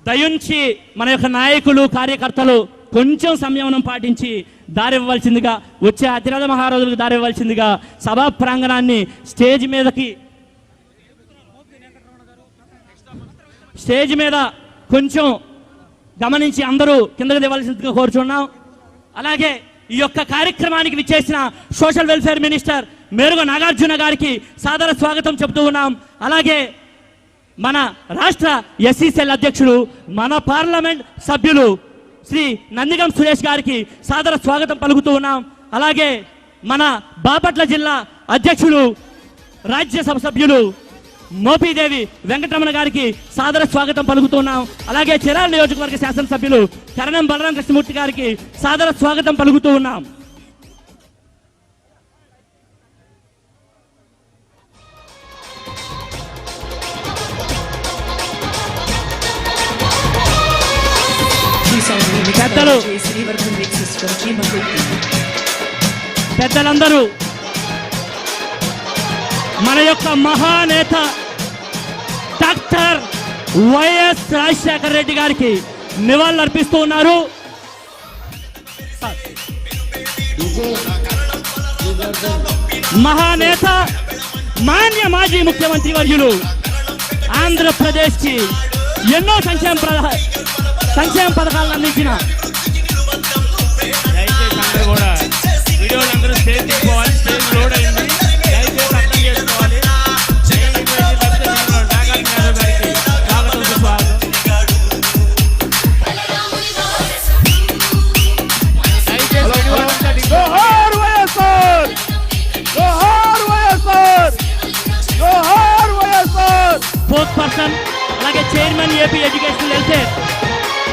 దయుంచి మన యొక్క నాయకులు కార్యకర్తలు కొంచెం సంయమనం పాటించి దారి ఇవ్వాల్సిందిగా, వచ్చే అతిరథ మహారాజులకు దారి ఇవ్వాల్సిందిగా సభా ప్రాంగణాన్ని స్టేజ్ మీద కొంచెం గమనించి అందరూ కిందకు దివ్వాల్సిందిగా కోరుచున్నాం. అలాగే ఈ యొక్క కార్యక్రమానికి విచ్చేసిన social welfare minister Meruga Nagarjuna గారికి సాదర స్వాగతం చెబుతూ ఉన్నాం. అలాగే మన రాష్ట్ర ఎస్సీ సెల్ అధ్యక్షులు, మన పార్లమెంట్ సభ్యులు శ్రీ నందిగం సురేష్ గారికి సాదర స్వాగతం పలుకుతూ ఉన్నాం. అలాగే మన బాపట్ల జిల్లా అధ్యక్షులు, రాజ్యసభ సభ్యులు మోపిదేవి వెంకటరమణ గారికి సాదర స్వాగతం పలుకుతున్నాం. అలాగే చెరాల నియోజకవర్గ శాసనసభ్యులు కరణం బలరాం కృష్ణమూర్తి గారికి సాదర స్వాగతం పలుకుతూ ఉన్నాం. పెద్దలందరూ మన యొక్క మహానేత డాక్టర్ వైఎస్ రాజశేఖర రెడ్డి గారికి నివాళులు అర్పిస్తూ ఉన్నారు. మహానేత, మాన్య మాజీ ముఖ్యమంత్రి వర్యులు, ఆంధ్రప్రదేశ్ కి ఎన్నో సంక్షేమ పథకాలను అందించిన స్పోక్స్ పర్సన్, అలాగే chairman AP educational welfare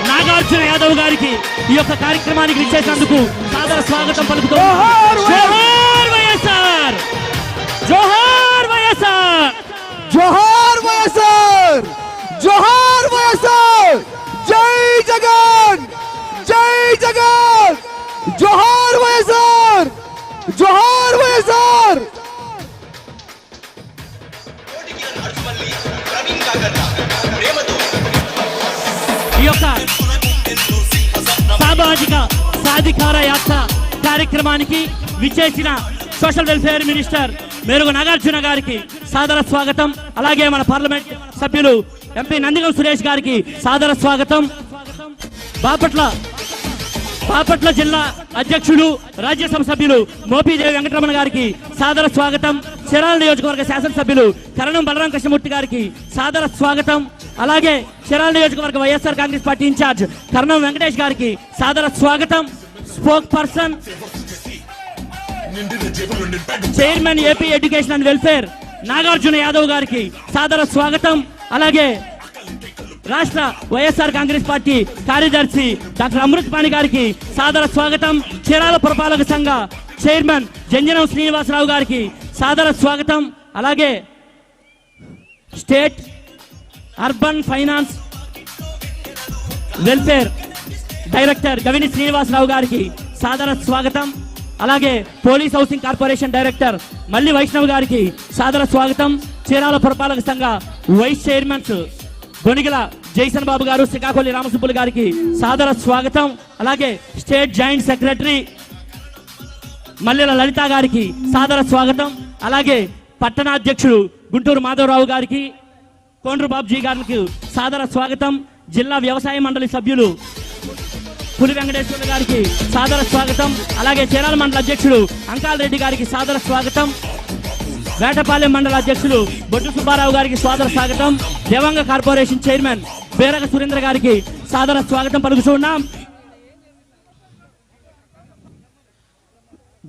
Nagarjuna Yadav గారికి ఈ యొక్క కార్యక్రమానికి విచ్చేసినందుకు సాదర స్వాగతం పలుకుతూ జోహార్ వైఎస్ఆర్, జోహార్ వైఎస్ఆర్, జోహార్ వైఎస్ఆర్, జోహార్ వైఎస్ఆర్, జై జగన్, జై జగన్, జోహార్ వైఎస్ఆర్, జోహార్ వైఎస్ఆర్. ఈ యొక్క సామాజిక సాధికార యాత్ర కార్యక్రమానికి విచ్చేసిన social welfare minister Meruga Nagarjuna గారికి సాదర స్వాగతం. అలాగే మన పార్లమెంట్ సభ్యులు ఎంపీ నందిగం సురేష్ గారికి సాదర స్వాగతం. బాపట్ల జిల్లా అధ్యక్షులు, రాజ్యసభ సభ్యులు మోపిదేవి వెంకటరమణ గారికి సాదర స్వాగతం. చెరాల నియోజకవర్గ శాసనసభ్యులు కరణం బలరాం కృష్ణమూర్తి గారికి సాదర స్వాగతం. అలాగే చెరాల నియోజకవర్గ వైఎస్ఆర్ కాంగ్రెస్ పార్టీ ఇన్ఛార్జ్ కరణం వెంకటేష్ గారికి సాదర స్వాగతం. Spoke person, chairman AP education and welfare Nagarjuna Yadav గారికి సాదర స్వాగతం. అలాగే రాష్ట్ర వైఎస్ఆర్ కాంగ్రెస్ పార్టీ కార్యదర్శి డాక్టర్ అమృత్ పాణి గారికి సాదర స్వాగతం. చీరాల పురపాలక సంఘ చైర్మన్ జంజనం శ్రీనివాసరావు గారికి సాదర స్వాగతం. అలాగే state urban finance welfare director Gavini Srinivasarao గారికి సాదర స్వాగతం. అలాగే police housing corporation director Malli Vaishnav గారికి సాదర స్వాగతం. చీరాల పురపాలక సంఘ వైస్ చైర్మన్స్ గొనిగల జైసన్ బాబు గారు, శ్రీకాకుళి రామసుబ్బులు గారికి సాదర స్వాగతం. అలాగే state joint secretary Mallela Lalitha గారికి సాదర స్వాగతం. అలాగే పట్టణాధ్యక్షుడు గుంటూరు మాధవరావు గారికి, కోండ్రు బాబుజీ గారికి సాదర స్వాగతం. జిల్లా వ్యవసాయ మండలి సభ్యులు పులి వెంకటేశ్వర గారికి సాదర స్వాగతం. అలాగే చీరాల మండల అధ్యక్షుడు అంకాల్ రెడ్డి గారికి సాదర స్వాగతం. వేటపాలెం మండల అధ్యక్షులు బొట్టు సుబ్బారావు గారికి సాదర స్వాగతం. దేవంగ కార్పొరేషన్ చైర్మన్ బేరగ సురేంద్ర గారికి సాదర స్వాగతం పలుకుతున్నాం.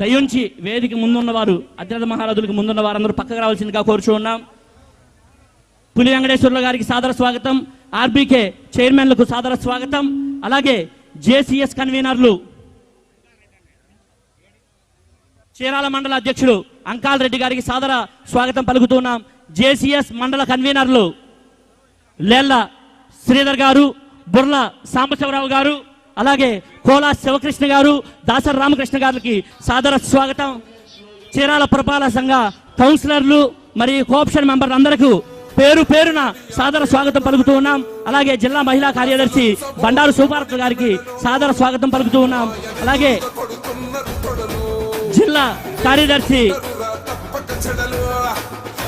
దయుంచి వేదిక ముందున్నవారు, అతిరథ మహారాజులకు ముందున్న వారందరూ పక్కకు రావాల్సిందిగా కోరుచున్నాం. పులి వెంకటేశ్వర్ల గారికి సాదర స్వాగతం. ఆర్బీకే చైర్మన్లకు సాదర స్వాగతం. అలాగే జేసీఎస్ కన్వీనర్లు చీరాల మండల అధ్యక్షుడు అంకాల్ రెడ్డి గారికి సాదర స్వాగతం పలుకుతున్నాం. జేసీఎస్ మండల కన్వీనర్లు లేళ్ల శ్రీధర్ గారు, బుర్ల సాంబశివరావు గారు, అలాగే కోలా శివకృష్ణ గారు, దాసరి రామకృష్ణ గారికి సాదర స్వాగతం. చీరాల పురపాలక సంఘ కౌన్సిలర్లు మరియు కోఆప్షన్ మెంబర్లు అందరికీ పేరు పేరున సాదర స్వాగతం పలుకుతూ ఉన్నాం. అలాగే జిల్లా మహిళా కార్యదర్శి బండారు సూపారత్న గారికి సాదర స్వాగతం పలుకుతూ ఉన్నాం. అలాగే జిల్లా కార్యదర్శి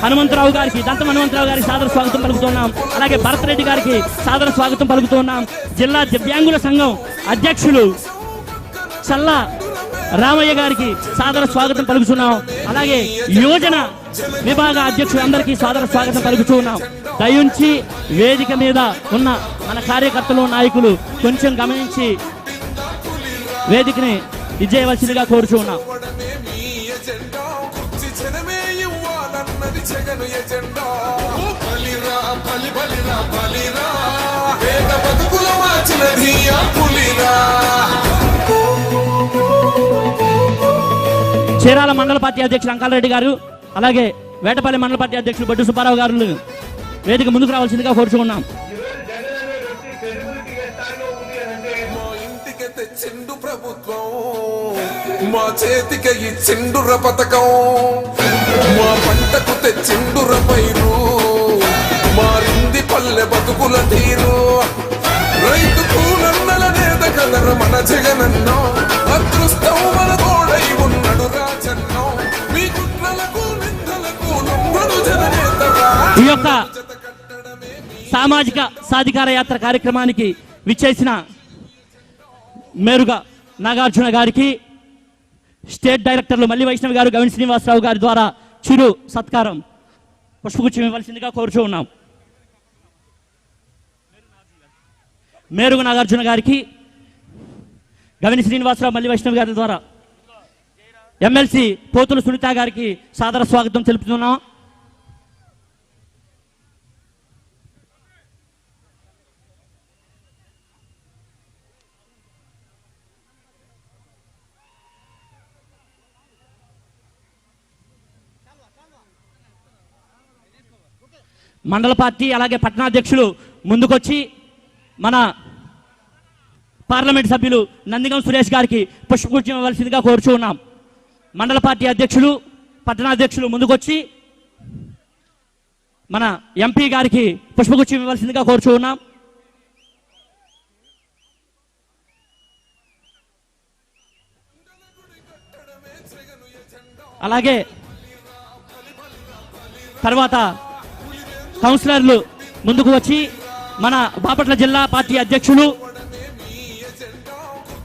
హనుమంతరావు గారికి దంతం హనుమంతరావు గారికి సాదర స్వాగతం పలుకుతున్నాం. అలాగే భరత్ రెడ్డి గారికి సాదర స్వాగతం పలుకుతున్నాం. జిల్లా దివ్యాంగుల సంఘం అధ్యక్షులు చల్లా రామయ్య గారికి సాదర స్వాగతం పలుకుతున్నాం. అలాగే యువజన విభాగ అధ్యక్షులందరికీ సాదర స్వాగతం పలుకుతున్నాం. దయించి వేదిక మీద ఉన్న మన కార్యకర్తలు నాయకులు కొంచెం గమనించి వేదికని విజయవలసిందిగా కోరుచున్నాం. చీరాల మండల పార్టీ అధ్యక్షులు అంకాలరెడ్డి గారు, అలాగే వేటపల్లి మండల పార్టీ అధ్యక్షులు బొడ్డు సుబ్బారావు గారు వేదిక ముందుకు రావాల్సిందిగా కోరుచుకున్నాం. తెచ్చిండు ప్రభుత్వం, మా చేతికి ఇచ్చిండుర పథకం, మా పంటకు తెచ్చిండుర పైరు, మారింది పల్లె బతుకుల తీరు. రైతు కూలన్నల నేత కలర మన జగనన్నో, అదృష్టం మన తోడై ఉన్నడు రాజన్నో, మీ కుట్రలకు నిందలకు లొంగడు జననేతరా. ఈ యొక్క సామాజిక సాధికార యాత్ర కార్యక్రమానికి విచ్చేసిన మేరుగా నాగార్జున గారికి స్టేట్ డైరెక్టర్లు మల్లి వైష్ణవ్ గారు, గవిన్ శ్రీనివాసరావు గారి ద్వారా చిరు సత్కారం పుష్పగుచ్చం ఇవ్వాల్సిందిగా కోరుచూ ఉన్నాం. మేరుగు నాగార్జున గారికి గవిన్ శ్రీనివాసరావు మల్లి వైష్ణవ్ గారి ద్వారా ఎమ్మెల్సీ పోతుల సునీత గారికి సాదర స్వాగతం తెలుపుతున్నాం. మండల పార్టీ అలాగే పట్టణాధ్యక్షులు ముందుకొచ్చి మన పార్లమెంట్ సభ్యులు నందిగం సురేష్ గారికి పుష్పగుచ్చం ఇవ్వాల్సిందిగా కోరుచూ ఉన్నాం. మండల పార్టీ అధ్యక్షులు పట్టణాధ్యక్షులు ముందుకొచ్చి మన ఎంపీ గారికి పుష్పగుచ్చం ఇవ్వాల్సిందిగా కోరుచూ ఉన్నాం. అలాగే తర్వాత కౌన్సిలర్లు ముందుకు వచ్చి మన బాపట్ల జిల్లా పార్టీ అధ్యక్షులు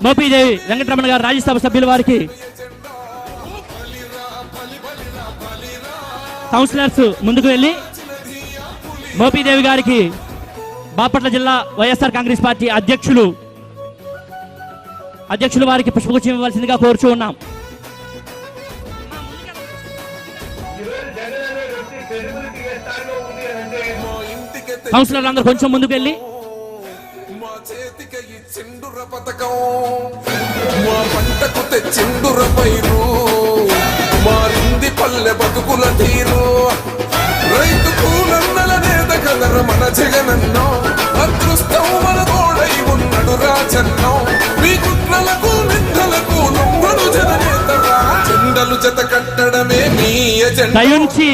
మోపిదేవి వెంకటరమణ గారు, రాజ్యసభ సభ్యుల వారికి కౌన్సిలర్స్ ముందుకు వెళ్ళి మోపిదేవి గారికి బాపట్ల జిల్లా వైఎస్ఆర్ కాంగ్రెస్ పార్టీ అధ్యక్షులు వారికి పుష్పగుచ్చం ఇవ్వాల్సిందిగా కోరుచూ ఉన్నాం. కౌన్సిలర్ అందరూ కొంచెం ముందుకు వెళ్ళి మా చేతికి ఇచ్చిండుర పథకం, మా పంటకు తెచ్చిండుర పైరు, మారింది పల్లె బతుకుల తీరు. రైతు కూలన్నల నేత కలర మన జగనన్నో, అదృష్టం మన తోడై ఉన్నడు రాజన్నో, మీ కుట్రలకు నిందలకు లొంగడు జననేతరా. జెండలు జత కట్టడమే మీ ఎజెండా. దయించి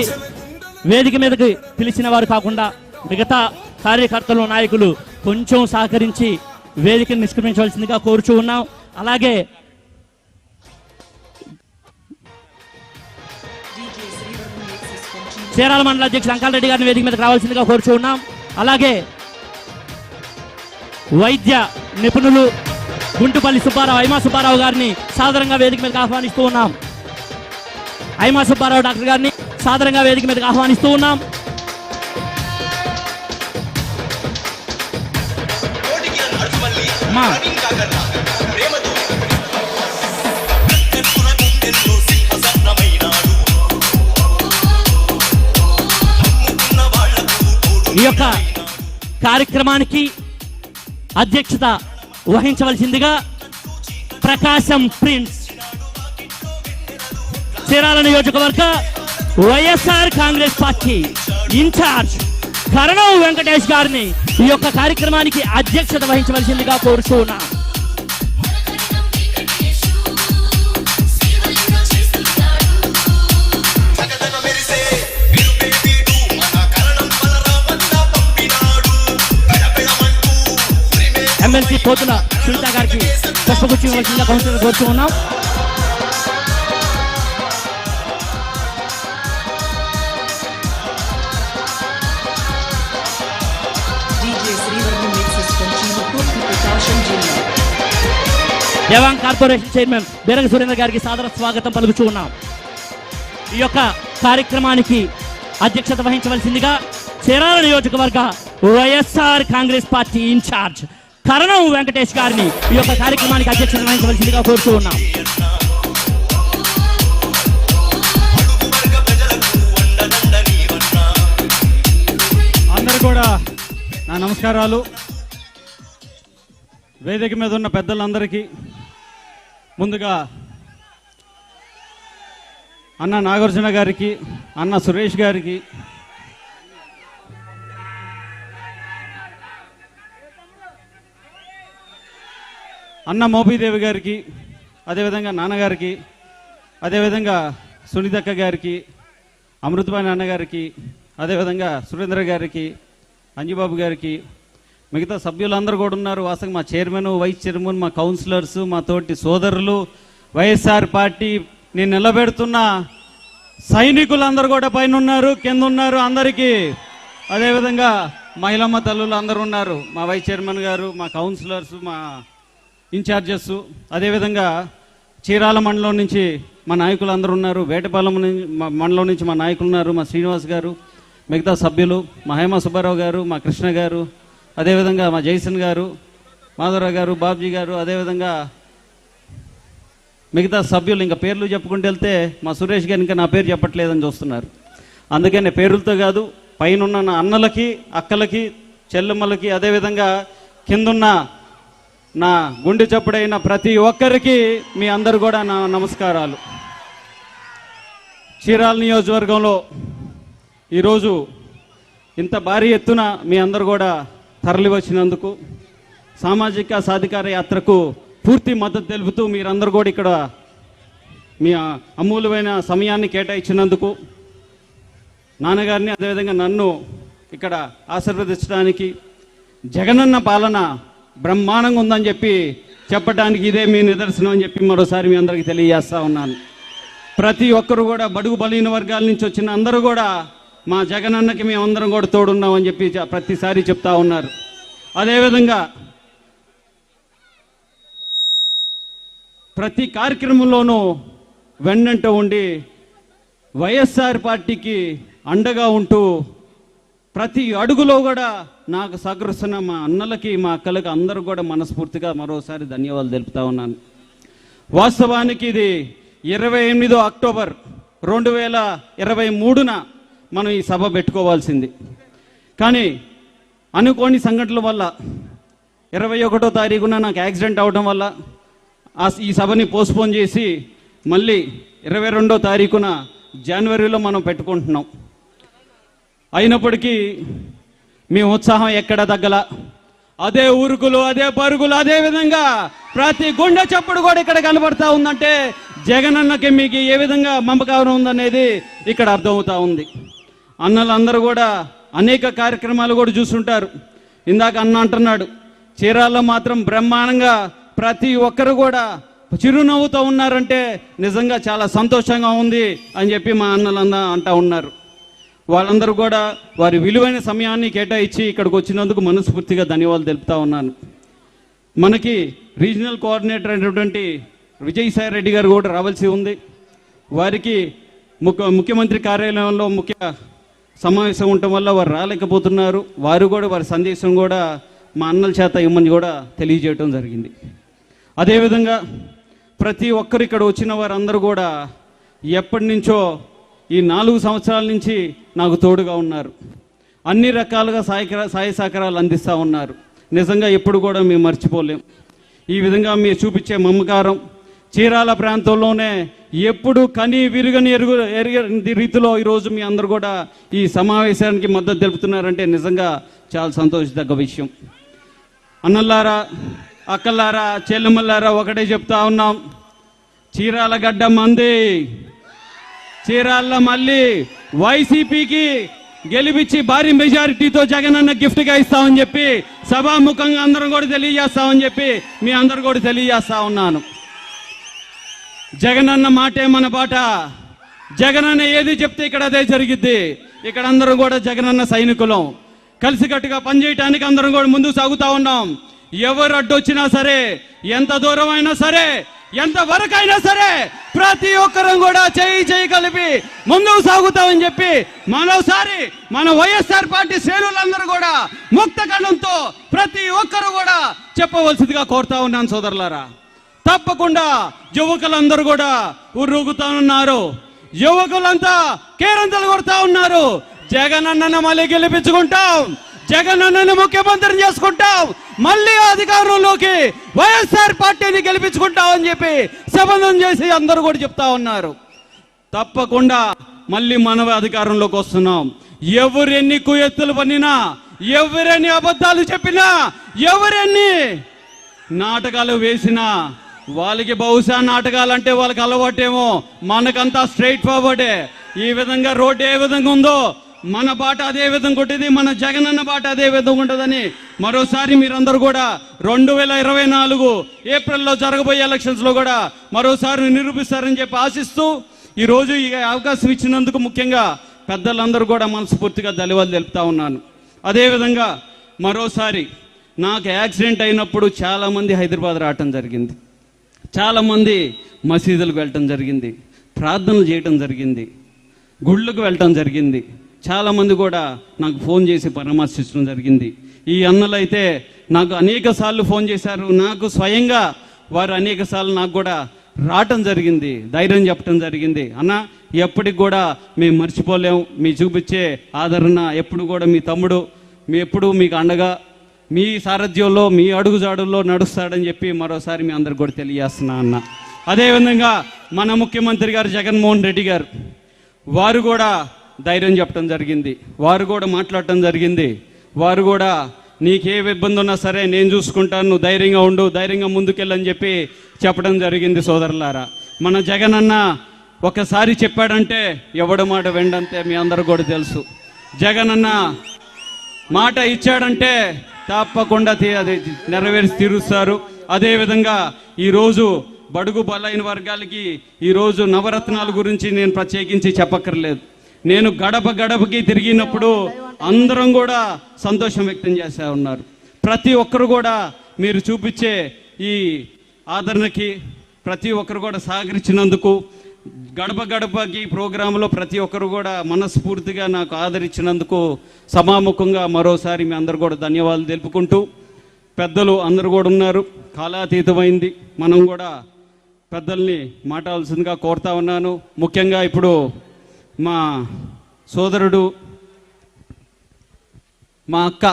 వేదిక మీదకి పిలిచిన వారు కాకుండా మిగతా కార్యకర్తలు నాయకులు కొంచెం సహకరించి వేదికను నిష్క్రమించవలసిందిగా కోరుచూ ఉన్నాం. అలాగే చీరాల మండల అధ్యక్షులు అంకాలరెడ్డి గారిని వేదిక మీదకి రావాల్సిందిగా కోరుచూ ఉన్నాం. అలాగే వైద్య నిపుణులు గుంటుపల్లి సుబ్బారావు, ఐమా సుబ్బారావు గారిని సాదరంగా వేదిక మీదకి ఆహ్వానిస్తూ ఉన్నాం. ఐమా సుబ్బారావు డాక్టర్ గారిని సాదరంగా వేదిక మీదకి ఆహ్వానిస్తూ ఉన్నాం. ఈ యొక్క కార్యక్రమానికి అధ్యక్షత వహించవలసిందిగా ప్రకాశం ప్రిన్స్, చీరాల నియోజకవర్గ వైఎస్ఆర్ కాంగ్రెస్ పార్టీ ఇన్ఛార్జ్ కరణం వెంకటేష్ గారిని ఈ యొక్క కార్యక్రమానికి అధ్యక్షత వహించవలసిందిగా కోరుచూ ఉన్నాం. ఎమ్మెల్సీ పోతుల సునీత గారికి పుష్పగుచ్చి ఇవ్వాల్సిందిగా కౌన్సిలర్ కోరుతూ ఉన్నాం. దేవాంగ్ కార్పొరేషన్ చైర్మన్ బేరగ సురేంద్ర గారికి సాదర స్వాగతం పలుకుతూ ఉన్నాం. ఈ యొక్క కార్యక్రమానికి అధ్యక్షత వహించవలసిందిగా చీరాల నియోజకవర్గ వైఎస్ఆర్ కాంగ్రెస్ పార్టీ ఇన్ఛార్జ్ కరణం వెంకటేష్ గారిని ఈ యొక్క కార్యక్రమానికి అధ్యక్షత వహించవలసిందిగా కోరుతూ ఉన్నాం. అందరు కూడా నా నమస్కారాలు. వేదిక మీద ఉన్న పెద్దలందరికీ ముందుగా అన్న నాగార్జున గారికి, అన్న సురేష్ గారికి, అన్న మోపీదేవి గారికి, అదేవిధంగా నాన్నగారికి, అదేవిధంగా సునీతక్క గారికి, అమృతపాణి అన్నగారికి, అదేవిధంగా సురేంద్ర గారికి, అంజిబాబు గారికి, మిగతా సభ్యులందరూ కూడా ఉన్నారు. వాస్తవంగా మా చైర్మన్, వైస్ చైర్మన్, మా కౌన్సిలర్స్, మా తోటి సోదరులు, వైఎస్ఆర్ పార్టీ నేను నిలబెడుతున్న సైనికులందరూ కూడా పైన ఉన్నారు, కింద ఉన్నారు అందరికీ. అదేవిధంగా మహిళమ్మ తల్లులు అందరూ ఉన్నారు, మా వైస్ చైర్మన్ గారు, మా కౌన్సిలర్స్, మా ఇన్ఛార్జెస్, అదేవిధంగా చీరాల మండలం నుంచి మా నాయకులు అందరూ ఉన్నారు, వేటపాలెం మండలం నుంచి మా నాయకులు ఉన్నారు, మా శ్రీనివాస్ గారు, మిగతా సభ్యులు, మా హేమ సుబ్బారావు గారు, మా కృష్ణ గారు, అదేవిధంగా మా జైసన్ గారు, మాధవరావు గారు, బాబ్జీ గారు, అదేవిధంగా మిగతా సభ్యులు. ఇంకా పేర్లు చెప్పుకుంటూ వెళ్తే మా సురేష్ గారు ఇంకా నా పేరు చెప్పట్లేదని చూస్తున్నారు. అందుకని పేర్లతో కాదు, పైన నా అన్నలకి, అక్కలకి, చెల్లెమ్మలకి, అదేవిధంగా కిందున్న నా గుండె చప్పుడైన ప్రతి ఒక్కరికి మీ అందరు కూడా నా నమస్కారాలు. చీరాల నియోజకవర్గంలో ఈరోజు ఇంత భారీ ఎత్తున మీ అందరు కూడా తరలి వచ్చినందుకు, సామాజిక సాధికార యాత్రకు పూర్తి మద్దతు తెలుపుతూ మీరందరూ కూడా ఇక్కడ మీ అమూల్యమైన సమయాన్ని కేటాయించినందుకు, నాన్నగారిని అదేవిధంగా నన్ను ఇక్కడ ఆశీర్వదించడానికి, జగనన్న పాలన బ్రహ్మాండంగా ఉందని చెప్పడానికి ఇదే మీ నిదర్శనం అని చెప్పి మరోసారి మీ అందరికీ తెలియజేస్తా ఉన్నాను. ప్రతి ఒక్కరు కూడా బడుగు బలహీన వర్గాల నుంచి వచ్చిన అందరూ కూడా మా జగనన్నకి మేమందరం కూడా తోడున్నామని చెప్పి ప్రతిసారి చెప్తా ఉన్నారు. అదేవిధంగా ప్రతి కార్యక్రమంలోనూ వెన్నంట ఉండి వైఎస్ఆర్ పార్టీకి అండగా ఉంటూ ప్రతి అడుగులో కూడా నాకు సహకరిస్తున్న మా అన్నలకి, మా అక్కలకి అందరూ కూడా మనస్ఫూర్తిగా మరోసారి ధన్యవాదాలు తెలుపుతా ఉన్నాను. వాస్తవానికి ఇది 28 అక్టోబర్ 2023న మనం ఈ సభ పెట్టుకోవాల్సింది. కానీ అనుకోని సంఘటనల వల్ల 21వ తారీఖున నాకు యాక్సిడెంట్ అవడం వల్ల ఈ సభని పోస్ట్పోన్ చేసి మళ్ళీ 22వ తారీఖున జనవరిలో మనం పెట్టుకుంటున్నాం. అయినప్పటికీ మీ ఉత్సాహం ఎక్కడ తగ్గల, అదే ఊరుకులు, అదే పరుగులు, అదే విధంగా ప్రతి గుండె చప్పుడు కూడా ఇక్కడ కనబడతా ఉందంటే జగనన్నకి మీకు ఏ విధంగా మమకారం ఉందనేది ఇక్కడ అర్థమవుతా ఉంది. అన్నలందరూ కూడా అనేక కార్యక్రమాలు కూడా చూస్తుంటారు. ఇందాక అన్న అంటున్నాడు, చీరాల్లో మాత్రం బ్రహ్మాండంగా ప్రతి ఒక్కరు కూడా చిరునవ్వుతో ఉన్నారంటే నిజంగా చాలా సంతోషంగా ఉంది అని చెప్పి మా అన్నలందరూ అంటూ ఉన్నారు. వాళ్ళందరూ కూడా వారి విలువైన సమయాన్ని కేటాయించి ఇక్కడికి వచ్చినందుకు మనస్ఫూర్తిగా ధన్యవాదాలు తెలుపుతా ఉన్నాను. మనకి రీజనల్ కోఆర్డినేటర్ అయినటువంటి విజయసాయి రెడ్డి గారు కూడా రావాల్సి ఉంది. వారికి ముఖ్యమంత్రి కార్యాలయంలో ముఖ్య సమావేశం ఉండటం వల్ల వారు రాలేకపోతున్నారు. వారు కూడా వారి సందేశం కూడా మా అన్నల చేత ఇమ్మని కూడా తెలియజేయటం జరిగింది. అదేవిధంగా ప్రతి ఒక్కరు ఇక్కడ వచ్చిన వారందరూ కూడా ఎప్పటి నుంచో ఈ 4 సంవత్సరాల నుంచి నాకు తోడుగా ఉన్నారు. అన్ని రకాలుగా సాయ సహకారాలు అందిస్తూ ఉన్నారు. నిజంగా ఎప్పుడు కూడా మేము మర్చిపోలేం. ఈ విధంగా మీరు చూపించే మమకారం చీరాల ప్రాంతంలోనే ఎప్పుడు కని విరుగని ఎరుగని రీతిలో ఈరోజు మీ అందరూ కూడా ఈ సమావేశానికి మద్దతు తెలుపుతున్నారంటే నిజంగా చాలా సంతోషదగ్గ విషయం. అన్నల్లారా, అక్కల్లారా, చెల్లెమ్మల్లారా ఒకటే చెప్తా ఉన్నాం, చీరాల గడ్డ మంది. చీరాల్లో మళ్ళీ వైసీపీకి గెలిపించి భారీ మెజారిటీతో జగనన్న గిఫ్ట్గా ఇస్తామని చెప్పి సభాముఖంగా అందరం కూడా తెలియజేస్తామని చెప్పి మీ అందరు కూడా తెలియజేస్తా ఉన్నాను. జగనన్న మాటే మన బాట. జగనన్న ఏది చెప్తే ఇక్కడ అదే జరిగిద్ది. ఇక్కడ అందరం కూడా జగనన్న సైనికులం. కలిసికట్టుగా పనిచేయటానికి అందరం కూడా ముందుకు సాగుతా ఉన్నాం. ఎవరు అడ్డొచ్చినా సరే, ఎంత దూరం అయినా సరే, ఎంత వరకైనా సరే, ప్రతి ఒక్కరం కూడా చేయి కలిపి ముందుకు సాగుతామని చెప్పి మరోసారి మన వైఎస్ఆర్ పార్టీ శ్రేణులందరూ కూడా ముక్త కంఠంతో ప్రతి ఒక్కరు కూడా చెప్పవలసిందిగా కోరుతా ఉన్నాను సోదరులారా. తప్పకుండా యువకులందరూ కూడా ఉర్రూగుతా ఉన్నారు. యువకులంతా కేరంతలు కొడతా ఉన్నారు. జగనన్నను మళ్ళీ గెలిపించుకుంటాం, జగనన్నను ముఖ్యమంత్రిని చేసుకుంటాం, మళ్ళీ అధికారంలోకి వైఎస్ఆర్ పార్టీని గెలిపించుకుంటామని చెప్పి శపథం చేసి అందరూ కూడా చెప్తా ఉన్నారు. తప్పకుండా మళ్ళీ మనమే అధికారంలోకి వస్తున్నాం. ఎవరెన్ని కుయత్తులు పన్నినా, ఎవరెన్ని అబద్ధాలు చెప్పినా, ఎవరెన్ని నాటకాలు వేసినా, వాళ్ళకి బహుశా నాటకాలంటే వాళ్ళకి అలవాటేమో, మనకంతా స్ట్రైట్ ఫార్వర్డే. ఈ విధంగా రోడ్డు ఏ విధంగా ఉందో మన బాట అదే విధంగా ఉంటుంది, మన జగనన్న బాట అదే విధంగా ఉంటుందని మరోసారి మీరందరూ కూడా 2024 ఏప్రిల్లో జరగబోయే ఎలక్షన్స్లో కూడా మరోసారి నిరూపిస్తారని చెప్పి ఆశిస్తూ ఈరోజు ఈ అవకాశం ఇచ్చినందుకు ముఖ్యంగా పెద్దలందరూ కూడా మనస్ఫూర్తిగా ధన్యవాదాలు తెలుపుతా ఉన్నాను. అదేవిధంగా మరోసారి నాకు యాక్సిడెంట్ అయినప్పుడు చాలామంది హైదరాబాద్ రావటం జరిగింది, చాలామంది మసీదులకు వెళ్ళటం జరిగింది, ప్రార్థనలు చేయటం జరిగింది, గుళ్ళకు వెళ్ళటం జరిగింది. చాలామంది కూడా నాకు ఫోన్ చేసి పరామర్శించడం జరిగింది. ఈ అన్నలు అయితే నాకు అనేక సార్లు ఫోన్ చేశారు. నాకు స్వయంగా వారు అనేక సార్లు నాకు కూడా రావటం జరిగింది, ధైర్యం చెప్పడం జరిగింది. అన్న ఎప్పటికి కూడా మేము మర్చిపోలేం, మీ చూపించే ఆదరణ ఎప్పుడు కూడా మీ తమ్ముడు మీ ఎప్పుడు మీకు అండగా మీ సారథ్యంలో మీ అడుగుజాడుల్లో నడుస్తాడని చెప్పి మరోసారి మీ అందరికి కూడా తెలియజేస్తున్నా అన్న. అదేవిధంగా మన ముఖ్యమంత్రి గారు జగన్మోహన్ రెడ్డి గారు వారు కూడా ధైర్యం చెప్పడం జరిగింది, వారు కూడా మాట్లాడటం జరిగింది. వారు కూడా నీకే ఇబ్బంది ఉన్నా సరే నేను చూసుకుంటాను, నువ్వు ధైర్యంగా ఉండు, ధైర్యంగా ముందుకెళ్ళని చెప్పి చెప్పడం జరిగింది. సోదరులారా, మన జగనన్న ఒకసారి చెప్పాడంటే ఎవడు మాట వెండంతే మీ అందరూ కూడా తెలుసు. జగనన్న మాట ఇచ్చాడంటే తప్పకుండా అది నెరవేర్చి తీరుస్తారు. అదేవిధంగా ఈరోజు బడుగు బలైన వర్గాలకి ఈరోజు నవరత్నాల గురించి నేను ప్రత్యేకించి చెప్పక్కర్లేదు. నేను గడప గడపకి తిరిగినప్పుడు అందరం కూడా సంతోషం వ్యక్తం చేస్తూ ఉన్నారు. ప్రతి ఒక్కరు కూడా మీరు చూపించే ఈ ఆదరణకి ప్రతి ఒక్కరు కూడా సహకరించినందుకు, గడప గడపకి ప్రోగ్రాంలో ప్రతి ఒక్కరు కూడా మనస్ఫూర్తిగా నాకు ఆదరించినందుకు సభాముఖంగా మరోసారి మీ అందరు కూడా ధన్యవాదాలు తెలుపుకుంటూ, పెద్దలు అందరూ కూడా ఉన్నారు, కాలాతీతమైంది, మనం కూడా పెద్దల్ని మాట్లాడాల్సిందిగా కోరుతా ఉన్నాను. ముఖ్యంగా ఇప్పుడు మా సోదరుడు మా అక్క,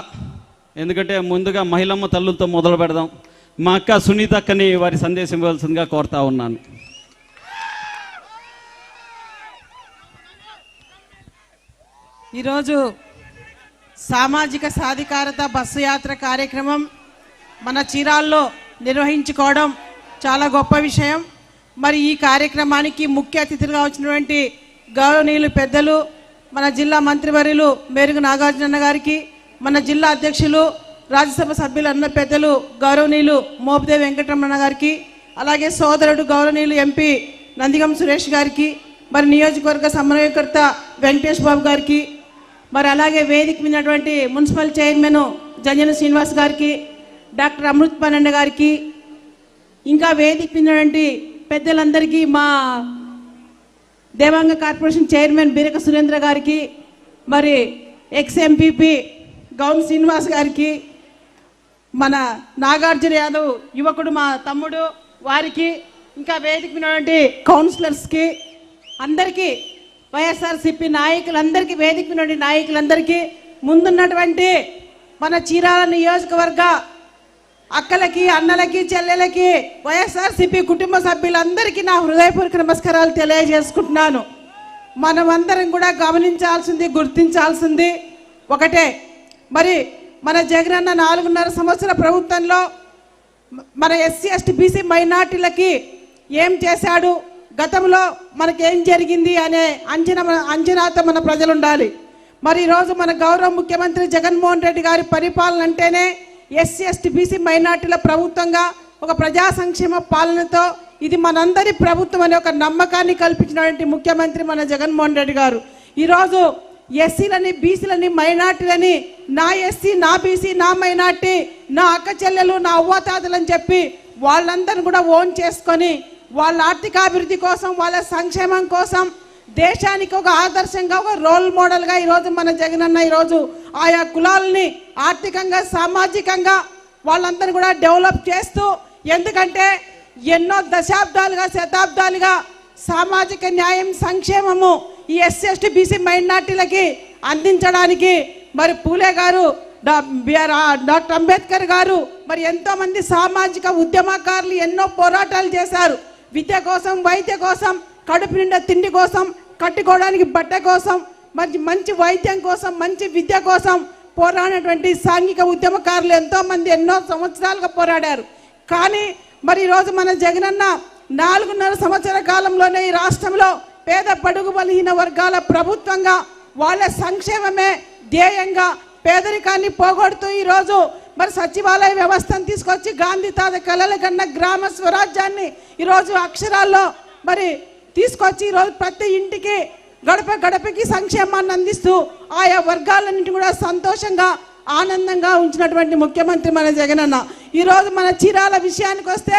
ఎందుకంటే ముందుగా మహిళమ్మ తల్లులతో మొదలు పెడదాం. మా అక్క సునీత అక్కని వారి సందేశం ఇవ్వాల్సిందిగా కోరుతా ఉన్నాను. ఈరోజు సామాజిక సాధికారత బస్సు యాత్ర కార్యక్రమం మన చీరాల్లో నిర్వహించుకోవడం చాలా గొప్ప విషయం. మరి ఈ కార్యక్రమానికి ముఖ్య అతిథులుగా వచ్చినటువంటి గౌరవనీయులు పెద్దలు మన జిల్లా మంత్రివర్యులు మేరుగు నాగార్జున గారికి, మన జిల్లా అధ్యక్షులు రాజ్యసభ సభ్యులు అన్న పెద్దలు గౌరవనీయులు మోపిదేవి వెంకటరమణ గారికి, అలాగే సోదరుడు గౌరవనీయులు ఎంపీ నందిగం సురేష్ గారికి, మరి నియోజకవర్గ సమన్వయకర్త వెంకటేష్ బాబు గారికి, మరి అలాగే వేదిక మీదటువంటి మున్సిపల్ చైర్మన్ జంజన శ్రీనివాస్ గారికి, డాక్టర్ అమృత్ పన్నెండ గారికి, ఇంకా వేదిక మీదటువంటి పెద్దలందరికీ, మా దేవాంగ కార్పొరేషన్ చైర్మన్ బీరక సురేంద్ర గారికి, మరి ఎక్స్ ఎంపీపీ గౌన్ శ్రీనివాస్ గారికి, మన నాగార్జున యాదవ్ యువకుడు మా తమ్ముడు వారికి, ఇంకా వేదిక ఉన్నటువంటి కౌన్సిలర్స్కి అందరికీ, వైఎస్ఆర్సీపీ నాయకులందరికీ, వేదిక ఉన్నటువంటి నాయకులందరికీ, ముందున్నటువంటి మన చీరాల నియోజకవర్గ అక్కలకి, అన్నలకి, చెల్లెలకి, వైఎస్ఆర్సీపీ కుటుంబ సభ్యులందరికీ నా హృదయపూర్వక నమస్కారాలు తెలియజేసుకుంటున్నాను. మనమందరం కూడా గమనించాల్సింది, గుర్తించాల్సింది ఒకటే. మరి మన జగనన్న 4.5 సంవత్సరాల ప్రభుత్వంలో మన ఎస్సీ ఎస్టీ బీసీ మైనార్టీలకి ఏం చేశాడు, గతంలో మనకేం జరిగింది అనే అంచనాతో మన ప్రజలు ఉండాలి. మరి ఈరోజు మన గౌరవ ముఖ్యమంత్రి జగన్మోహన్ రెడ్డి గారి పరిపాలన అంటేనే ఎస్సీ ఎస్టీ బీసీ మైనార్టీల ప్రభుత్వంగా ఒక ప్రజా సంక్షేమ పాలనతో ఇది మనందరి ప్రభుత్వం అనే ఒక నమ్మకాన్ని కల్పించినటువంటి ముఖ్యమంత్రి మన జగన్మోహన్ రెడ్డి గారు. ఈరోజు ఎస్సీలని బీసీలని మైనార్టీలని నా ఎస్సీ నా బీసీ నా మైనార్టీ నా అక్క చెల్లెలు నా అవ్వాతాతలని చెప్పి వాళ్ళందరిని కూడా ఓన్ చేసుకొని వాళ్ళ ఆర్థికాభివృద్ధి కోసం వాళ్ళ సంక్షేమం కోసం దేశానికి ఒక ఆదర్శంగా ఒక రోల్ మోడల్గా ఈరోజు మన జగనన్న ఈరోజు ఆయా కులాలని ఆర్థికంగా సామాజికంగా వాళ్ళందరినీ కూడా డెవలప్ చేస్తూ, ఎందుకంటే ఎన్నో దశాబ్దాలుగా శతాబ్దాలుగా సామాజిక న్యాయం సంక్షేమము ఈ ఎస్సీ ఎస్టీ బీసీ మైనార్టీలకి అందించడానికి మరి పూలే గారు డాక్టర్ అంబేద్కర్ గారు మరి ఎంతో మంది సామాజిక ఉద్యమకారులు ఎన్నో పోరాటాలు చేశారు. విద్య కోసం, వైద్య కోసం, కడుపు నిండా తిండి కోసం, కట్టుకోవడానికి బట్ట కోసం, మంచి వైద్యం కోసం, మంచి విద్య కోసం పోరాడినటువంటి సాంఘిక ఉద్యమకారులు ఎంతో మంది ఎన్నో సంవత్సరాలుగా పోరాడారు. కానీ మరి ఈరోజు మన జగనన్న 4.5 సంవత్సర కాలంలోనే ఈ రాష్ట్రంలో పేద బడుగు బలహీన వర్గాల ప్రభుత్వంగా వాళ్ళ సంక్షేమమే ధ్యేయంగా పేదరికాన్ని పోగొడుతూ ఈరోజు మరి సచివాలయ వ్యవస్థను తీసుకొచ్చి గాంధీ తాత కలల కన్నా గ్రామ స్వరాజ్యాన్ని ఈరోజు అక్షరాల్లో మరి తీసుకొచ్చి ఈరోజు ప్రతి ఇంటికి గడప గడపకి సంక్షేమాన్ని అందిస్తూ ఆయా వర్గాలన్నింటి కూడా సంతోషంగా ఆనందంగా ఉంచినటువంటి ముఖ్యమంత్రి మన జగనన్న. ఈరోజు మన చీరాల విషయానికి వస్తే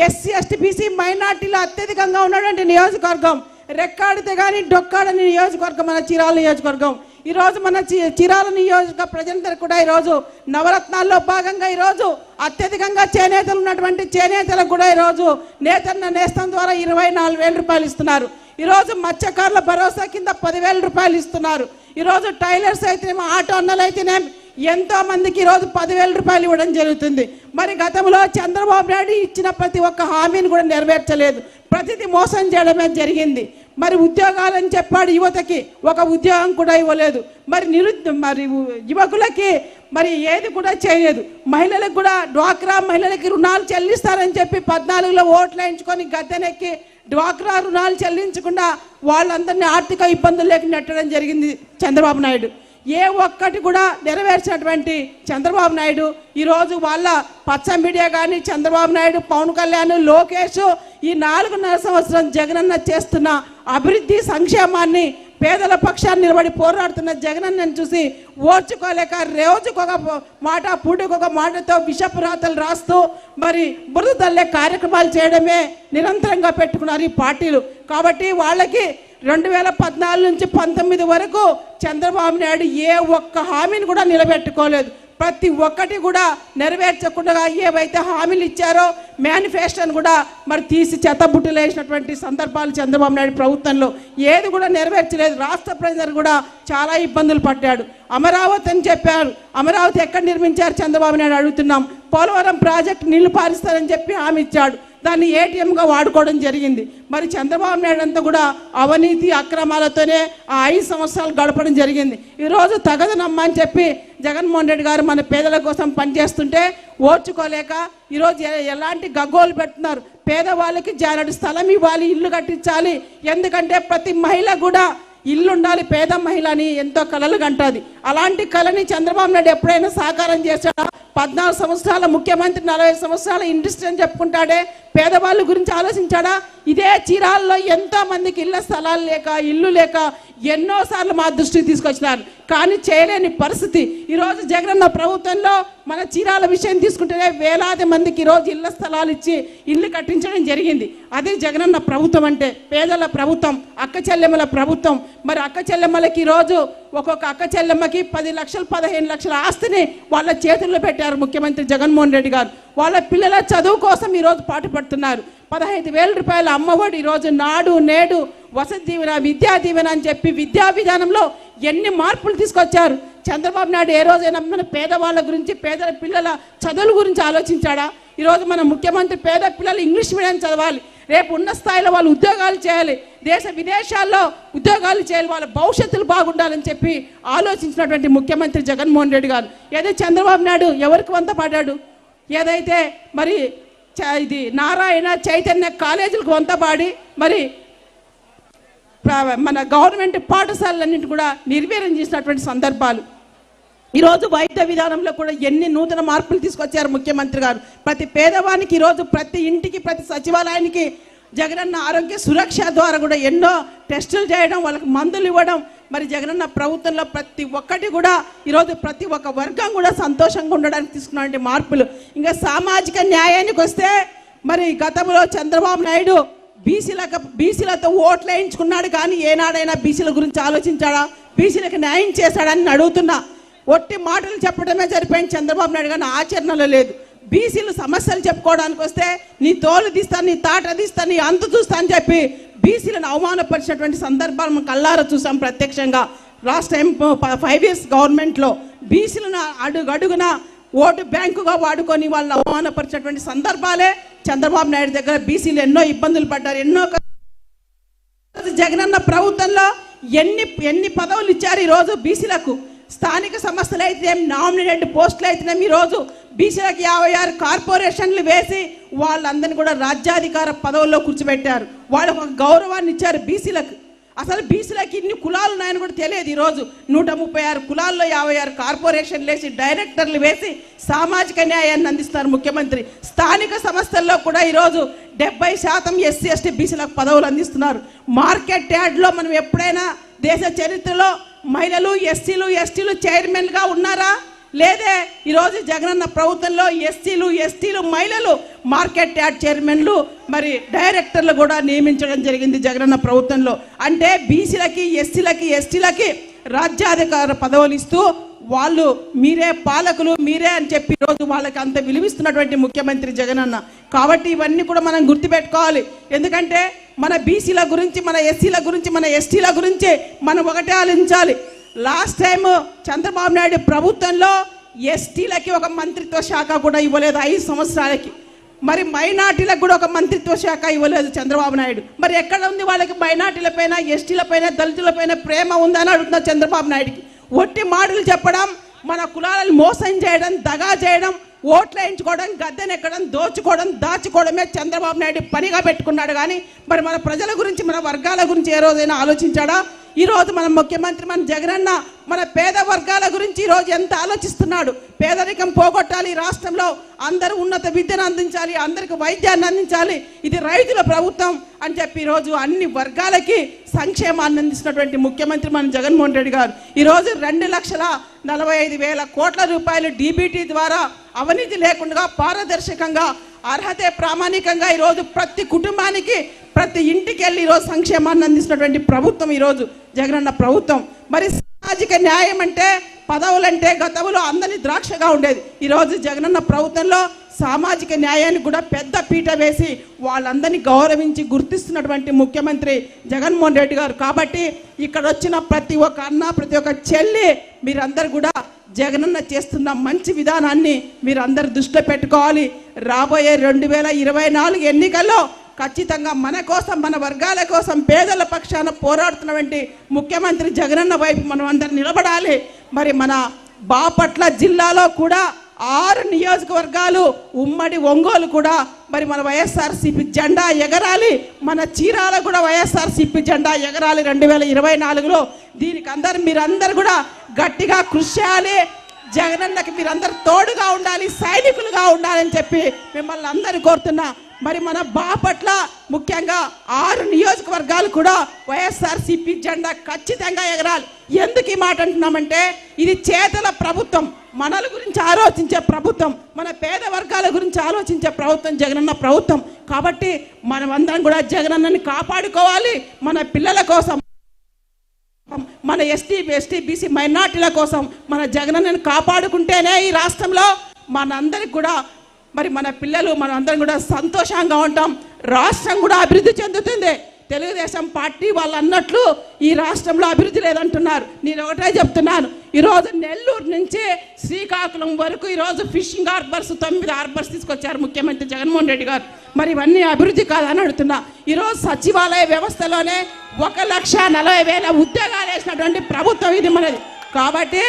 ఎస్సీ ఎస్టీ బీసీ మైనార్టీలు అత్యధికంగా ఉన్నటువంటి నియోజకవర్గం, రెక్కాడితే కానీ డొక్కాడని నియోజకవర్గం మన చీరాల నియోజకవర్గం. ఈరోజు మన చీరాల నియోజక ప్రజలందరూ కూడా ఈరోజు నవరత్నాల్లో భాగంగా ఈరోజు అత్యధికంగా చేనేతలు ఉన్నటువంటి చేనేతలకు కూడా ఈరోజు నేతన్న నేస్తం ద్వారా 24,000 రూపాయలు ఇస్తున్నారు. ఈరోజు మత్స్యకారుల భరోసా కింద 10,000 రూపాయలు ఇస్తున్నారు. ఈరోజు టైలర్స్ అయితేనేమో ఆటో అన్నలు అయితేనేమి ఎంతో మందికి ఈరోజు 10,000 రూపాయలు ఇవ్వడం జరుగుతుంది. మరి గతంలో చంద్రబాబు నాయుడు ఇచ్చిన ప్రతి ఒక్క హామీని కూడా నెరవేర్చలేదు, ప్రతిదీ మోసం చేయడమే జరిగింది. మరి ఉద్యోగాలని చెప్పాడు, యువతకి ఒక ఉద్యోగం కూడా ఇవ్వలేదు. మరి యువకులకి మరి ఏది కూడా చేయలేదు. మహిళలకు కూడా డ్వాక్రా మహిళలకి రుణాలు చెల్లిస్తారని చెప్పి 14లో ఓట్లు వేయించుకొని గద్దెనెక్కి డ్వాక్రా రుణాలు చెల్లించకుండా వాళ్ళందరినీ ఆర్థిక ఇబ్బందుల్లోకి నెట్టడం జరిగింది చంద్రబాబు నాయుడు. ఏ ఒక్కటి కూడా నెరవేర్చినటువంటి చంద్రబాబు నాయుడు ఈరోజు వాళ్ళ పచ్చ మీడియా కానీ చంద్రబాబు నాయుడు, పవన్ కళ్యాణ్, లోకేష్ ఈ 4.5 సంవత్సరం జగనన్న చేస్తున్న అభివృద్ధి సంక్షేమాన్ని పేదల పక్షాన్ని నిలబడి పోరాడుతున్న జగనన్నను చూసి ఓర్చుకోలేక రోజుకొక మాట పూటకొక మాటతో విషపు రాతలు రాస్తూ మరి బురద తల్లే కార్యక్రమాలు చేయడమే నిరంతరంగా పెట్టుకున్నారు ఈ పార్టీలు. కాబట్టి వాళ్ళకి 2014 నుంచి 19 వరకు చంద్రబాబు నాయుడు ఏ ఒక్క హామీని కూడా నిలబెట్టుకోలేదు. ప్రతి ఒక్కటి కూడా నెరవేర్చకుండా ఏవైతే హామీలు ఇచ్చారో మేనిఫెస్టోను కూడా మరి తీసి చెత్తబుట్టలు వేసినటువంటి సందర్భాలు చంద్రబాబు నాయుడు ప్రభుత్వంలో ఏది కూడా నెరవేర్చలేదు. రాష్ట్ర ప్రజలు కూడా చాలా ఇబ్బందులు పడ్డాడు. అమరావతి అని చెప్పారు, అమరావతి ఎక్కడ నిర్మించారు చంద్రబాబు నాయుడు అడుగుతున్నాం. పోలవరం ప్రాజెక్టు నీళ్లు పారిస్తారని చెప్పి హామీ ఇచ్చాడు, దాన్ని ఏటీఎంగా వాడుకోవడం జరిగింది. మరి చంద్రబాబు నాయుడు అంతా కూడా అవినీతి అక్రమాలతోనే ఆ 5 సంవత్సరాలు గడపడం జరిగింది. ఈరోజు తగదనమ్మా అని చెప్పి జగన్మోహన్ రెడ్డి గారు మన పేదల కోసం పనిచేస్తుంటే ఓర్చుకోలేక ఈరోజు ఎలాంటి గగ్గోలు పెడుతున్నారు. పేదవాళ్ళకి జానడు స్థలం ఇవ్వాలి, ఇల్లు కట్టించాలి, ఎందుకంటే ప్రతి మహిళ కూడా ఇల్లు ఉండాలి, పేద మహిళ అని ఎంతో కలలు కంటది. అలాంటి కళని చంద్రబాబు నాయుడు ఎప్పుడైనా సాకారం చేశాడా? 14 సంవత్సరాల ముఖ్యమంత్రి, 40 సంవత్సరాల ఇండస్ట్రీ అని చెప్పుకుంటాడే, పేదవాళ్ళ గురించి ఆలోచించాడా? ఇదే చీరాల్లో ఎంతో మందికి ఇళ్ల స్థలాలు లేక, ఇల్లు లేక ఎన్నోసార్లు మా దృష్టికి తీసుకొచ్చినారు, కానీ చేయలేని పరిస్థితి. ఈరోజు జగనన్న ప్రభుత్వంలో మన చీరాల విషయం తీసుకుంటేనే వేలాది మందికి ఈరోజు ఇళ్ల స్థలాలు ఇచ్చి ఇల్లు కట్టించడం జరిగింది. అదే జగనన్న ప్రభుత్వం అంటే, పేదల ప్రభుత్వం, అక్క చెల్లెమ్మల ప్రభుత్వం. మరి అక్క చెల్లెమ్మలకి ఈరోజు ఒక్కొక్క అక్క చెల్లెమ్మకి 10 లక్షలు 15 లక్షల ఆస్తిని వాళ్ళ చేతుల్లో పెట్టారు ముఖ్యమంత్రి జగన్మోహన్ రెడ్డి గారు. వాళ్ళ పిల్లల చదువు కోసం ఈరోజు పాటుపడుతున్నారు. 15,000 రూపాయల అమ్మఒడి, ఈరోజు నాడు నేడు, వసతి దీవెన, విద్యా దీవెన అని చెప్పి విద్యా విధానంలో ఎన్ని మార్పులు తీసుకొచ్చారు. చంద్రబాబు నాయుడు ఏ రోజైనా మన పేదవాళ్ళ గురించి, పేద పిల్లల చదువుల గురించి ఆలోచించాడా? ఈరోజు మన ముఖ్యమంత్రి పేద పిల్లలు ఇంగ్లీష్ మీడియం చదవాలి, రేపు ఉన్న స్థాయిలో వాళ్ళు ఉద్యోగాలు చేయాలి, దేశ విదేశాల్లో ఉద్యోగాలు చేయాలి, వాళ్ళ భవిష్యత్తులు బాగుండాలని చెప్పి ఆలోచించినటువంటి ముఖ్యమంత్రి జగన్మోహన్ రెడ్డి గారు. ఏదైతే చంద్రబాబు నాయుడు ఎవరికి వంత పాడాడు? ఏదైతే మరి ఇది నారాయణ చైతన్య కాలేజీలకు వంతపాడి మరి మన గవర్నమెంట్ పాఠశాలలన్నింటి కూడా నిర్వీర్యం చేసినటువంటి సందర్భాలు. ఈరోజు వైద్య విధానంలో కూడా ఎన్ని నూతన మార్పులు తీసుకొచ్చారు ముఖ్యమంత్రి గారు. ప్రతి పేదవానికి ఈరోజు ప్రతి ఇంటికి ప్రతి సచివాలయానికి జగనన్న ఆరోగ్య సురక్ష ద్వారా కూడా ఎన్నో టెస్టులు చేయడం, వాళ్ళకి మందులు ఇవ్వడం, మరి జగనన్న ప్రభుత్వంలో ప్రతి ఒక్కటి కూడా ఈరోజు ప్రతి ఒక్క వర్గం కూడా సంతోషంగా ఉండడానికి తీసుకున్నటువంటి మార్పులు. ఇంకా సామాజిక న్యాయానికి వస్తే మరి గతంలో చంద్రబాబు నాయుడు బీసీలతో ఓట్లు వేయించుకున్నాడు, కానీ ఏనాడైనా బీసీల గురించి ఆలోచించాడా, బీసీలకు న్యాయం చేశాడని అడుగుతున్నా. ఒట్టి మాటలు చెప్పడమే సరిపోయింది చంద్రబాబు నాయుడు, కానీ ఆచరణలో లేదు. బీసీలు సమస్యలు చెప్పుకోవడానికి వస్తే నీ తోలు తీస్తాను, నీ తాట తీస్తాను, నీ అంతు చూస్తా అని చెప్పి బీసీలను అవమానపరిచినటువంటి సందర్భాలు మనం కళ్ళారా చూసాం ప్రత్యక్షంగా. లాస్ట్ టైం 5 years గవర్నమెంట్లో బీసీలను అడుగడుగున ఓటు బ్యాంకుగా వాడుకొని వాళ్ళని అవమానపరిచినటువంటి సందర్భాలే చంద్రబాబు నాయుడు దగ్గర. బీసీలు ఎన్నో ఇబ్బందులు పడ్డారు, ఎన్నో. జగనన్న ప్రభుత్వంలో ఎన్ని పదవులు ఇచ్చారు ఈరోజు బీసీలకు. స్థానిక సంస్థలు అయితే నామినేటెడ్ పోస్టులు అయితేనే ఈరోజు బీసీలకు 56 కార్పొరేషన్లు వేసి వాళ్ళందరినీ కూడా రాజ్యాధికార పదవుల్లో కూర్చోబెట్టారు. వాళ్ళకు ఒక గౌరవాన్ని ఇచ్చారు బీసీలకు. అసలు బీసీలకు ఇన్ని కులాలు ఉన్నాయని కూడా తెలియదు. ఈరోజు 136 కులాల్లో 56 కార్పొరేషన్లు వేసి డైరెక్టర్లు వేసి సామాజిక న్యాయాన్ని అందిస్తున్నారు ముఖ్యమంత్రి. స్థానిక సంస్థల్లో కూడా ఈరోజు 70% SC ST బీసీలకు పదవులు అందిస్తున్నారు. మార్కెట్ యార్డ్లో మనం ఎప్పుడైనా దేశ చరిత్రలో మహిళలు ఎస్సీలు ఎస్టీలు చైర్మన్గా ఉన్నారా? లేదే. ఈరోజు జగనన్న ప్రభుత్వంలో ఎస్సీలు ఎస్టీలు మహిళలు మార్కెట్ యార్డ్ చైర్మన్లు మరి డైరెక్టర్లు కూడా నియమించడం జరిగింది జగనన్న ప్రభుత్వంలో. అంటే బీసీలకి ఎస్సీలకి ఎస్టీలకి రాజ్యాధికార పదవులు ఇస్తూ వాళ్ళు మీరే పాలకులు మీరే అని చెప్పి ఈరోజు వాళ్ళకి అంత విలువిస్తున్నటువంటి ముఖ్యమంత్రి జగనన్న. కాబట్టి ఇవన్నీ కూడా మనం గుర్తుపెట్టుకోవాలి. ఎందుకంటే మన బీసీల గురించి, మన ఎస్సీల గురించి, మన ఎస్టీల గురించి మనం ఒకటే ఆలోచించాలి. లాస్ట్ టైం చంద్రబాబు నాయుడు ప్రభుత్వంలో ఎస్టీలకి ఒక మంత్రిత్వ శాఖ కూడా ఇవ్వలేదు 5 సంవత్సరాలకి. మరి మైనార్టీలకు కూడా ఒక మంత్రిత్వ శాఖ ఇవ్వలేదు చంద్రబాబు నాయుడు. మరి ఎక్కడ ఉంది వాళ్ళకి మైనార్టీల పైన, ఎస్టీల పైన, దళితుల పైన ప్రేమ ఉందని అడుగుతున్నారు చంద్రబాబు నాయుడుకి. ఒట్టి మాటలు చెప్పడం, మన కులాలను మోసం చేయడం, దగా చేయడం, ఓట్లు వేయించుకోవడం, గద్దెనెక్కడం, దోచుకోవడం, దాచుకోవడమే చంద్రబాబు నాయుడు పనిగా పెట్టుకున్నాడు. కానీ మరి మన ప్రజల గురించి, మన వర్గాల గురించి ఏ రోజైనా ఆలోచించాడా? ఈరోజు మన ముఖ్యమంత్రి మన జగనన్న మన పేద వర్గాల గురించి ఈరోజు ఎంత ఆలోచిస్తున్నాడు. పేదరికం పోగొట్టాలి, రాష్ట్రంలో అందరూ ఉన్నత విద్యను అందించాలి, అందరికి వైద్యాన్ని అందించాలి, ఇది రైతుల ప్రభుత్వం అని చెప్పి ఈరోజు అన్ని వర్గాలకి సంక్షేమాన్ని అందిస్తున్నటువంటి ముఖ్యమంత్రి మన జగన్మోహన్ రెడ్డి గారు. ఈరోజు 2,45,000 కోట్ల రూపాయలు డీబీటీ ద్వారా అవినీతి లేకుండా పారదర్శకంగా అర్హతే ప్రామాణికంగా ఈరోజు ప్రతి కుటుంబానికి ప్రతి ఇంటికి వెళ్ళి ఈరోజు సంక్షేమాన్ని అందిస్తున్నటువంటి ప్రభుత్వం ఈరోజు జగనన్న ప్రభుత్వం. మరి సామాజిక న్యాయం అంటే పదవులంటే గతంలో అందరినీ ద్రాక్షగా ఉండేది. ఈరోజు జగనన్న ప్రభుత్వంలో సామాజిక న్యాయానికి కూడా పెద్ద పీట వేసి వాళ్ళందరినీ గౌరవించి గుర్తిస్తున్నటువంటి ముఖ్యమంత్రి జగన్మోహన్ రెడ్డి గారు. కాబట్టి ఇక్కడ వచ్చిన ప్రతి ఒక్క అన్న, ప్రతి ఒక్క చెల్లి మీరందరూ కూడా జగనన్న చేస్తున్న మంచి విధానాన్ని మీరందరూ దృష్టిలో పెట్టుకోవాలి. రాబోయే 2024 ఎన్నికల్లో ఖచ్చితంగా మన కోసం, మన వర్గాల కోసం, పేదల పక్షాన పోరాడుతున్నటువంటి ముఖ్యమంత్రి జగనన్న వైపు మనం అందరం నిలబడాలి. మరి మన బాపట్ల జిల్లాలో కూడా 6 నియోజకవర్గాలు ఉమ్మడి ఒంగోలు కూడా మరి మన వైఎస్ఆర్సీపీ జెండా ఎగరాలి. మన చీరాల కూడా వైఎస్ఆర్సీపీ జెండా ఎగరాలి 2024లో. దీనికి మీరందరూ కూడా గట్టిగా కృషి చేయాలి. జగనన్నకి మీరందరూ తోడుగా ఉండాలి, సైనికులుగా ఉండాలని చెప్పి మిమ్మల్ని అందరూ కోరుతున్నా. మరి మన బాపట్ల ముఖ్యంగా 6 నియోజకవర్గాలు కూడా వైఎస్ఆర్సీపీ జెండా ఖచ్చితంగా ఎగరాలి. ఎందుకు ఈ మాట అంటున్నామంటే ఇది చేతల ప్రభుత్వం, మనల గురించి ఆలోచించే ప్రభుత్వం, మన పేద వర్గాల గురించి ఆలోచించే ప్రభుత్వం జగనన్న ప్రభుత్వం. కాబట్టి మనం అందరం కూడా జగనన్నని కాపాడుకోవాలి. మన పిల్లల కోసం, మన ఎస్టీ బీసీ మైనార్టీల కోసం మన జగనన్నని కాపాడుకుంటేనే ఈ రాష్ట్రంలో మనందరికి కూడా మరి మన పిల్లలు మనం అందరం కూడా సంతోషంగా ఉంటాం. రాష్ట్రం కూడా అభివృద్ధి చెందుతుంది. తెలుగుదేశం పార్టీ వాళ్ళు అన్నట్లు ఈ రాష్ట్రంలో అభివృద్ధి లేదంటున్నారు. నేను ఒకటే చెప్తున్నాను, ఈరోజు నెల్లూరు నుంచి శ్రీకాకుళం వరకు ఈరోజు ఫిషింగ్ హార్బర్స్ 9 హార్బర్స్ తీసుకొచ్చారు ముఖ్యమంత్రి జగన్మోహన్ రెడ్డి గారు. మరి ఇవన్నీ అభివృద్ధి కాదని అడుగుతున్నా. ఈరోజు సచివాలయ వ్యవస్థలోనే 1,40,000 ఉద్యోగాలు వేసినటువంటి ప్రభుత్వం ఇది మనది. కాబట్టి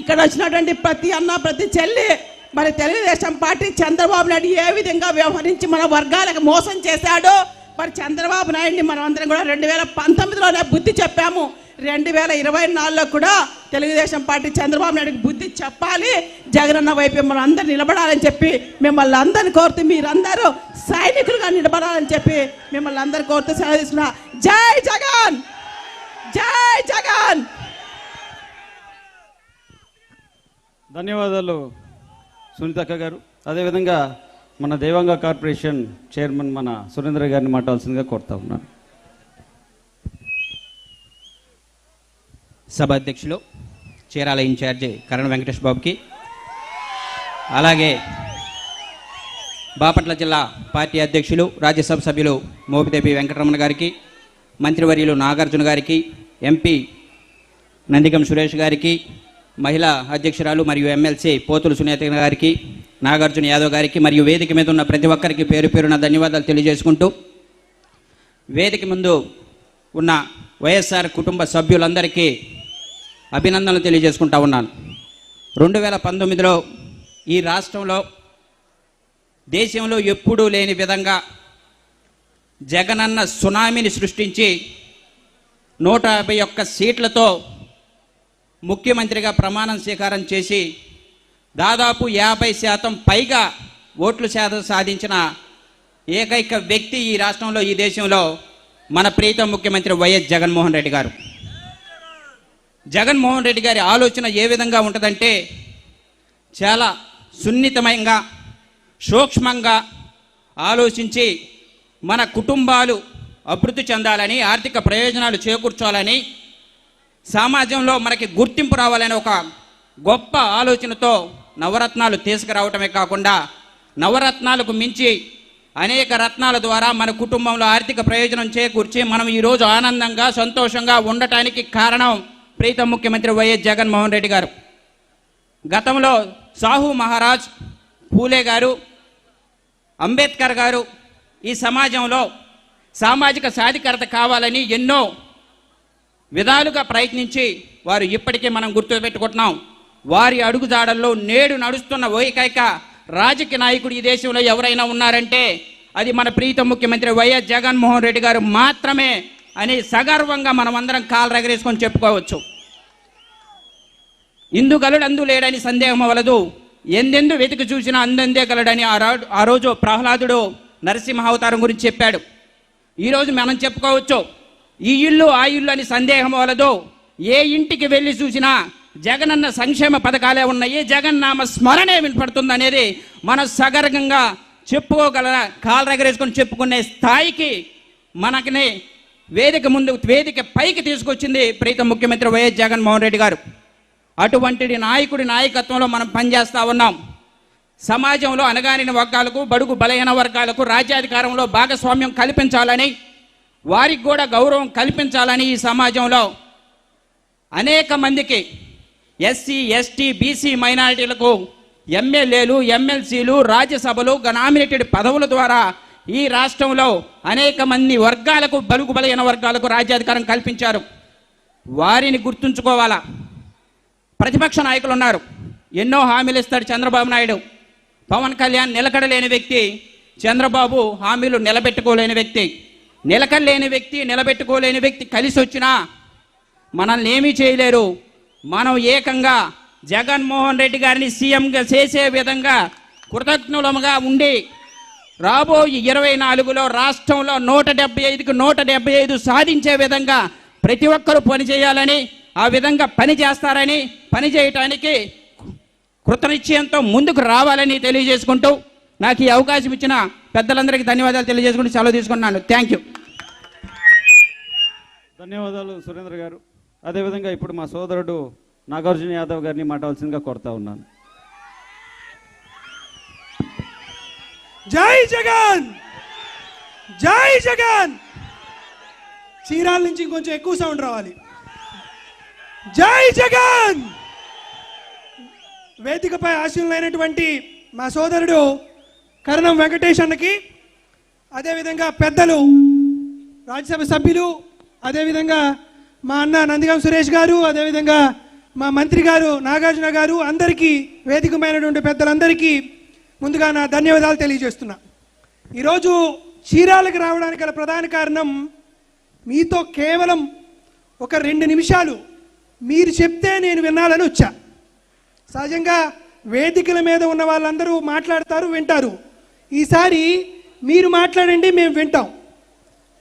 ఇక్కడ వచ్చినటువంటి ప్రతి అన్న, ప్రతి చెల్లి, మరి తెలుగుదేశం పార్టీ చంద్రబాబు నాయుడు ఏ విధంగా వ్యవహరించి మన వర్గాలకు మోసం చేశాడో మరి చంద్రబాబు నాయుడిని మనం అందరం కూడా 2019లోనే బుద్ధి చెప్పాము. 2024లో కూడా తెలుగుదేశం పార్టీ చంద్రబాబు నాయుడికి బుద్ధి చెప్పాలి, జగనన్న వైపు మనం అందరూ నిలబడాలని చెప్పి మిమ్మల్ని అందరిని కోరుతూ, మీరందరూ సైనికులుగా నిలబడాలని చెప్పి మిమ్మల్ని అందరూ కోరుతూ సెలవు తీసుకున్నా. జై జగన్, జై జగన్. ధన్యవాదాలు సునీతక్క గారు. అదేవిధంగా మన దేవాంగ కార్పొరేషన్ చైర్మన్ మన సురేంద్ర గారిని మాట్లాడాల్సిందిగా కోరుతా ఉన్నాను. సభ అధ్యక్షులు చీరాల ఇన్ఛార్జి కరణ వెంకటేష్ బాబుకి, అలాగే బాపట్ల జిల్లా పార్టీ అధ్యక్షులు రాజ్యసభ సభ్యులు మోపిదేవి వెంకటరమణ గారికి, మంత్రివర్యులు నాగార్జున గారికి, ఎంపీ నందిగం సురేష్ గారికి, మహిళా అధ్యక్షురాలు మరియు ఎమ్మెల్సీ పోతులు సునీత గారికి, నాగార్జున యాదవ్ గారికి మరియు వేదిక మీద ఉన్న ప్రతి ఒక్కరికి పేరు పేరున ధన్యవాదాలు తెలియజేసుకుంటూ, వేదిక ముందు ఉన్న వైఎస్ఆర్ కుటుంబ సభ్యులందరికీ అభినందనలు తెలియజేసుకుంటా ఉన్నాను. 2019లో ఈ రాష్ట్రంలో దేశంలో ఎప్పుడూ లేని విధంగా జగనన్న సునామీని సృష్టించి 151 సీట్లతో ముఖ్యమంత్రిగా ప్రమాణం స్వీకారం చేసి దాదాపు 50% పైగా ఓట్లు శాతం సాధించిన ఏకైక వ్యక్తి ఈ రాష్ట్రంలో, ఈ దేశంలో మన ప్రీతం ముఖ్యమంత్రి వైఎస్ జగన్మోహన్ రెడ్డి గారు. జగన్మోహన్ రెడ్డి గారి ఆలోచన ఏ విధంగా ఉంటుందంటే, చాలా సున్నితమంగా సూక్ష్మంగా ఆలోచించి మన కుటుంబాలు అభివృద్ధి చెందాలని, ఆర్థిక ప్రయోజనాలు చేకూర్చాలని, సమాజంలో మనకి గుర్తింపు రావాలని ఒక గొప్ప ఆలోచనతో నవరత్నాలు తీసుకురావటమే కాకుండా, నవరత్నాలకు మించి అనేక రత్నాల ద్వారా మన కుటుంబంలో ఆర్థిక ప్రయోజనం చేకూర్చి మనం ఈరోజు ఆనందంగా సంతోషంగా ఉండటానికి కారణం ప్రీతం ముఖ్యమంత్రి వైఎస్ జగన్మోహన్ రెడ్డి గారు. గతంలో సాహు మహారాజ్, పూలే గారు, అంబేద్కర్ గారు ఈ సమాజంలో సామాజిక సాధికారత కావాలని ఎన్నో విధాలుగా ప్రయత్నించి వారు ఇప్పటికే మనం గుర్తుపెట్టుకుంటున్నాం. వారి అడుగుజాడల్లో నేడు నడుస్తున్న ఏకైక రాజకీయ నాయకుడు ఈ దేశంలో ఎవరైనా ఉన్నారంటే అది మన ప్రీతం ముఖ్యమంత్రి వైఎస్ జగన్మోహన్ రెడ్డి గారు మాత్రమే అని సగర్వంగా మనం అందరం కాలు రగరేసుకొని చెప్పుకోవచ్చు. ఇందు గలుడు అందు లేడని సందేహం వలదు, ఎందెందు వెతికి చూసినా అందందే గలడని ఆ రోజు ప్రహ్లాదుడు నరసింహ అవతారం గురించి చెప్పాడు. ఈరోజు మనం చెప్పుకోవచ్చు, ఈ ఇల్లు ఆ ఇల్లు అని సందేహం వలదు, ఏ ఇంటికి వెళ్ళి చూసినా జగనన్న సంక్షేమ పథకాలే ఉన్నాయి, జగన్నామ స్మరణే వినపడుతుంది అనేది మన సగర్వంగా చెప్పుకోగల, కాలు రగరేసుకొని చెప్పుకునే స్థాయికి మనకి వేదిక పైకి తీసుకొచ్చింది ప్రీతం ముఖ్యమంత్రి వైఎస్ జగన్మోహన్ రెడ్డి గారు. అటువంటి నాయకుడి నాయకత్వంలో మనం పనిచేస్తూ ఉన్నాం. సమాజంలో అణగారిన వర్గాలకు, బడుగు బలహీన వర్గాలకు రాజ్యాధికారంలో భాగస్వామ్యం కల్పించాలని, వారికి కూడా గౌరవం కల్పించాలని ఈ సమాజంలో అనేక మందికి ఎస్సీ, ఎస్టీ, బీసీ మైనారిటీలకు ఎమ్మెల్యేలు, ఎమ్మెల్సీలు, రాజ్యసభలు, నామినేటెడ్ పదవుల ద్వారా ఈ రాష్ట్రంలో అనేక మంది వర్గాలకు, బలుగు బలహీన వర్గాలకు రాజ్యాధికారం కల్పించారు. వారిని గుర్తుంచుకోవాలా. ప్రతిపక్ష నాయకులు ఉన్నారు, ఎన్నో హామీలు ఇస్తాడు చంద్రబాబు నాయుడు. పవన్ కళ్యాణ్ నిలకడలేని వ్యక్తి, చంద్రబాబు హామీలు నిలబెట్టుకోలేని వ్యక్తి. నిలబెట్టుకోలేని వ్యక్తి కలిసి వచ్చినా మనల్ని ఏమీ చేయలేరు. మనం ఏకంగా జగన్మోహన్ రెడ్డి గారిని సీఎంగా చేసే విధంగా కృతజ్ఞులముగా ఉండి రాబోయే 24లో రాష్ట్రంలో 175కి 175 సాధించే విధంగా ప్రతి ఒక్కరూ పనిచేయాలని, ఆ విధంగా పని చేస్తారని, పని చేయటానికి కృతనిశ్చయంతో ముందుకు రావాలని తెలియజేసుకుంటూ నాకు ఈ అవకాశం ఇచ్చిన పెద్దలందరికీ ధన్యవాదాలు తెలియజేసుకుంటూ సెలవు తీసుకున్నాను. Thank you. ధన్యవాదాలు సురేంద్ర గారు. అదేవిధంగా ఇప్పుడు మా సోదరుడు నాగార్జున యాదవ్ గారిని మాట్లాడాల్సిందిగా కోరుతా ఉన్నాను. జై జగన్, జై జగన్. చీరాల నుంచి ఇంకొంచెం ఎక్కువ సౌండ్ రావాలి. జై జగన్. వేదికపై ఆశీనులైనటువంటి మా సోదరుడు కరణం వెంకటేష్ అన్నకి, అదేవిధంగా పెద్దలు రాజ్యసభ సభ్యులు, అదేవిధంగా మా అన్న నందిగం సురేష్ గారు, అదేవిధంగా మా మంత్రి గారు నాగార్జున గారు, అందరికీ వేదికమైనటువంటి పెద్దలందరికీ ముందుగా నా ధన్యవాదాలు తెలియజేస్తున్నా. ఈరోజు చీరాలకు రావడానికి గల ప్రధాన కారణం మీతో కేవలం ఒక 2 నిమిషాలు మీరు చెప్తే నేను వినాలని వచ్చా. సహజంగా వేదికల మీద ఉన్న వాళ్ళందరూ మాట్లాడతారు, వింటారు. ఈసారి మీరు మాట్లాడండి, మేము వింటాం.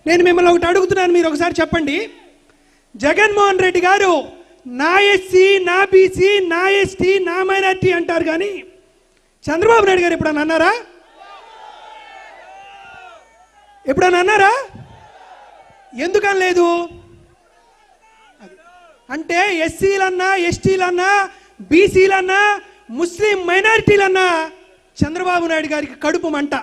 నేను మిమ్మల్ని ఒకటి అడుగుతున్నాను, మీరు ఒకసారి చెప్పండి. జగన్మోహన్ రెడ్డి గారు నా ఎస్సీ, నా బీసీ, నా ఎస్టీ, నా మైనార్టీ అంటారు, కానీ చంద్రబాబు నాయుడు గారు ఎప్పుడన్నా అన్నారా? ఎప్పుడన్నా అన్నారా? ఎందుకని లేదు? అంటే ఎస్సీలన్నా, ఎస్టీలన్నా, బీసీలన్నా, ముస్లిం మైనారిటీలన్నా చంద్రబాబు నాయుడు గారికి కడుపు మంట.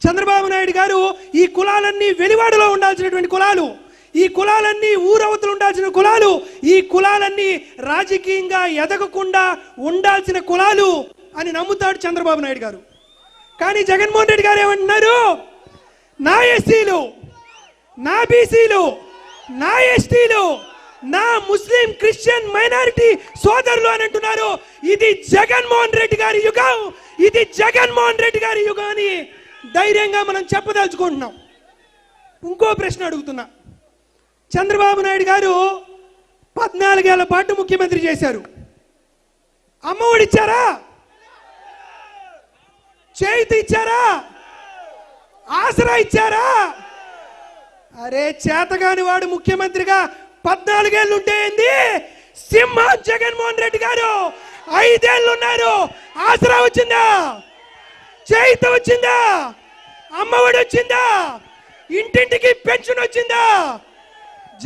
చంద్రబాబు నాయుడు గారు ఈ కులాలన్నీ వెలివాడలో ఉండాల్సినటువంటి కులాలు, ఈ కులాలన్నీ ఊరవతలు ఉండాల్సిన కులాలు, ఈ కులాలన్నీ రాజకీయంగా ఎదగకుండా ఉండాల్సిన కులాలు అని నమ్ముతాడు చంద్రబాబు నాయుడు గారు. కానీ జగన్మోహన్ రెడ్డి గారు ఏమంటున్నారు? నా ఎస్సీలు, నా బీసీలు, నా ఎస్టీలు, నా ముస్లిం క్రిస్టియన్ మైనారిటీ సోదరులు అని అంటున్నారు. ఇది జగన్మోహన్ రెడ్డి గారి యుగం, ఇది జగన్మోహన్ రెడ్డి గారి యుగం అని ధైర్యంగా మనం చెప్పదలుచుకుంటున్నాం. ఇంకో ప్రశ్న అడుగుతున్నా. చంద్రబాబు నాయుడు గారు 14 ఏళ్ల పాటు ముఖ్యమంత్రి చేశారు. అమ్మఒడి ఇచ్చారా? చేయుత ఇచ్చారా? ఆసరా ఇచ్చారా? అరే చేతగాని వాడు ముఖ్యమంత్రిగా 14 ఏళ్ళు ఉంటే ఏంది? సింహం జగన్మోహన్ రెడ్డి గారు 5 ఏళ్ళు ఉన్నారు. ఆసరా వచ్చిందా? చేయుత వచ్చిందా? అమ్మఒడి వచ్చిందా? ఇంటింటికి పెన్షన్ వచ్చిందా?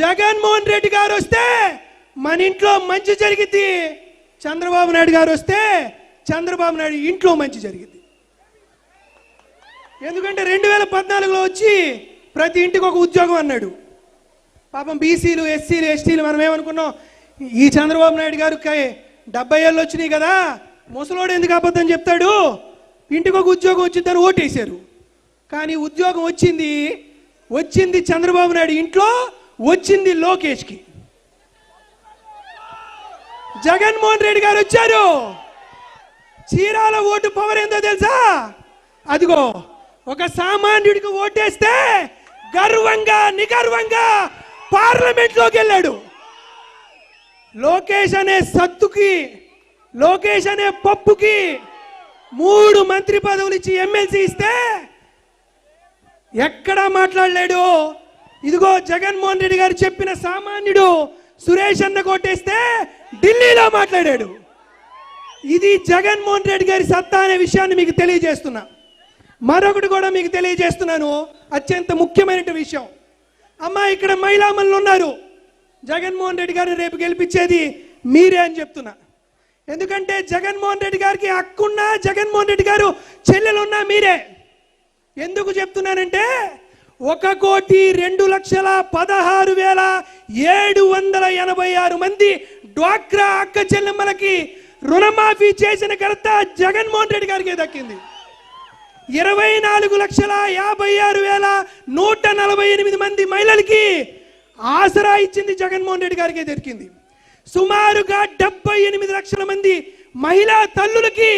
జగన్మోహన్ రెడ్డి గారు వస్తే మన ఇంట్లో మంచి జరిగింది, చంద్రబాబు నాయుడు గారు వస్తే చంద్రబాబు నాయుడు ఇంట్లో మంచి జరిగింది. ఎందుకంటే 2014లో వచ్చి ప్రతి ఇంటికి ఒక ఉద్యోగం అన్నాడు. పాపం బీసీలు, ఎస్సీలు, ఎస్టీలు మనం ఏమనుకున్నాం, ఈ చంద్రబాబు నాయుడు గారికి 70 ఏళ్ళు వచ్చినాయి కదా, ముసలోడు ఎందుకు అబద్ధం చెప్తాడు, ఇంటికి ఒక ఉద్యోగం వచ్చిందని ఓటేశారు. కానీ ఉద్యోగం వచ్చింది చంద్రబాబు నాయుడు ఇంట్లో, వచ్చింది లోకేష్కి. జగన్మోహన్ రెడ్డి గారు వచ్చారు. చీరాల ఓటు పవర్ ఏందో తెలుసా? అదిగో ఒక సామాన్యుడికి ఓటేస్తే గర్వంగా నిగర్వంగా పార్లమెంట్ లోకి వెళ్ళాడు. లోకేష్ అనే సత్తుకి, లోకేష్ అనే పప్పుకి 3 మంత్రి పదవులు ఇచ్చి ఎమ్మెల్సీ ఇస్తే ఎక్కడా మాట్లాడలేడు. ఇదిగో జగన్మోహన్ రెడ్డి గారు చెప్పిన సామాన్యుడు సురేష్ అన్న కొట్టేస్తే ఢిల్లీలో మాట్లాడాడు. ఇది జగన్మోహన్ రెడ్డి గారి సత్తా అనే విషయాన్ని మీకు తెలియజేస్తున్నా. మరొకటి కూడా మీకు తెలియజేస్తున్నాను, అత్యంత ముఖ్యమైన విషయం. అమ్మా, ఇక్కడ మహిళామణులు ఉన్నారు. జగన్మోహన్ రెడ్డి గారిని రేపు గెలిపించేది మీరే అని చెప్తున్నా. ఎందుకంటే జగన్మోహన్ రెడ్డి గారికి అక్కున్నా, జగన్మోహన్ రెడ్డి గారు చెల్లెలున్నా మీరే. ఎందుకు చెప్తున్నానంటే 1,02,16,786 మంది డ్వాక్రా అక్క చెల్లెమ్మలకి రుణమాఫీ చేసిన ఘనత జగన్మోహన్ రెడ్డి గారికి దక్కింది. 24,56,148 మంది మహిళలకి ఆసరా ఇచ్చింది జగన్మోహన్ రెడ్డి గారికి దొరికింది. సుమారుగా 78 లక్షల మంది మహిళా తల్లులకి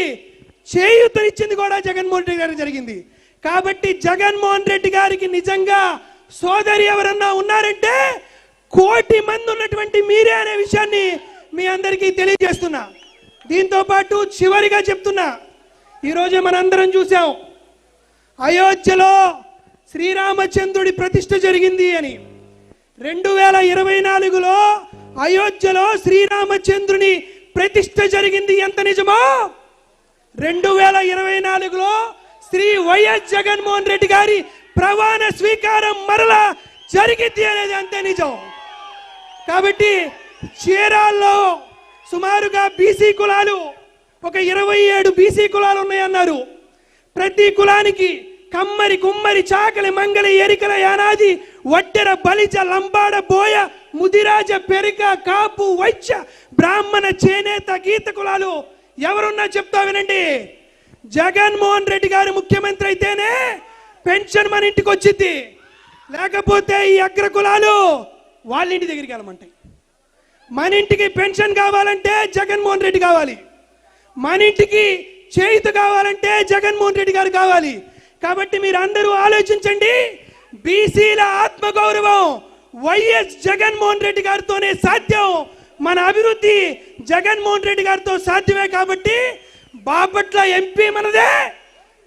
చేయూతనిచ్చింది కూడా జగన్మోహన్ రెడ్డి గారికి జరిగింది. కాబట్టి జగన్మోహన్ రెడ్డి గారికి నిజంగా సోదరి ఎవరన్నా ఉన్నారంటే 1,00,00,000 మంది ఉన్నటువంటి మీరే అనే విషయాన్ని మీ అందరికీ తెలియజేస్తున్నా. దీంతో పాటు చివరిగా చెప్తున్నా, ఈరోజు మనందరం చూసాం అయోధ్యలో శ్రీరామచంద్రుడి ప్రతిష్ఠ జరిగింది అని. 2024లో అయోధ్యలో శ్రీరామచంద్రుని ప్రతిష్ఠ జరిగింది ఎంత నిజమో, 2024లో శ్రీ వైఎస్ జగన్మోహన్ రెడ్డి గారి ప్రమాణ స్వీకారం మరలా జరిగింది అనేది అంతే నిజం. కాబట్టి చీరాల్లో సుమారుగా బీసీ కులాలు ఒక 27 బీసీ కులాలు ఉన్నాయన్నారు. ప్రతి కులానికి కమ్మరి, కుమ్మరి, చాకలి, మంగళి, ఎరికల, యానాది, వడ్డెర, బలిజ, లంబాడ, బోయ, ముదిరాజ, పెరిక, కాపు, వైశ్య, బ్రాహ్మణ, చేనేత, గీత కులాలు ఎవరున్నా చెప్తా వినండి. జగన్మోహన్ రెడ్డి గారు ముఖ్యమంత్రి అయితేనే పెన్షన్ మన ఇంటికి వచ్చింది, లేకపోతే ఈ అగ్ర కులాలు వాళ్ళ ఇంటి దగ్గరికి వెళ్ళమంటాయి. మన ఇంటికి పెన్షన్ కావాలంటే జగన్మోహన్ రెడ్డి కావాలి, మన ఇంటికి చేయుత కావాలంటే జగన్మోహన్ రెడ్డి గారు కావాలి. కాబట్టి మీరు అందరూ ఆలోచించండి. బీసీల ఆత్మగౌరవం వైఎస్ జగన్మోహన్ రెడ్డి గారితోనే సాధ్యం. మన అభివృద్ధి జగన్మోహన్ రెడ్డి గారితో సాధ్యమే. కాబట్టి బాపట్ల ఎంపీ మనదే,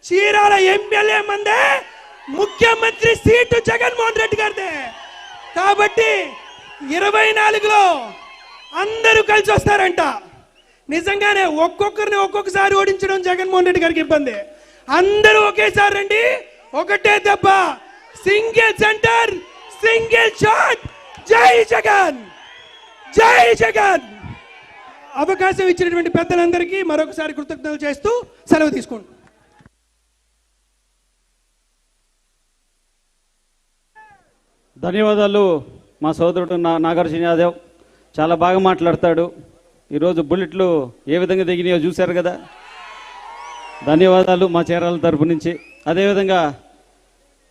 చీరాల ఎమ్మెల్యే మనదే, ముఖ్యమంత్రి సీటు జగన్మోహన్ రెడ్డి గారిదే. కాబట్టి 24లో అందరూ కలిసి వస్తారంట. నిజంగానే ఒక్కొక్కరిని ఒక్కొక్కసారి ఓడించడం జగన్మోహన్ రెడ్డి గారికి ఇబ్బంది. అందరూ ఒకేసారి రండి, ఒకటే దెబ్బ, సింగిల్ సెంటర్, సింగిల్ షాట్. జై జగన్, జై జగన్. అవకాశం ఇచ్చినటువంటి పెద్దలందరికీ మరొకసారి కృతజ్ఞతలు చేస్తూ సెలవు తీసుకుంటాం. ధన్యవాదాలు మా సోదరుడు నాగార్జున యాదవ్. చాలా బాగా మాట్లాడతాడు. ఈరోజు బుల్లెట్లు ఏ విధంగా దిగినాయో చూశారు కదా. ధన్యవాదాలు మా చీరాల తరపు నుంచి. అదేవిధంగా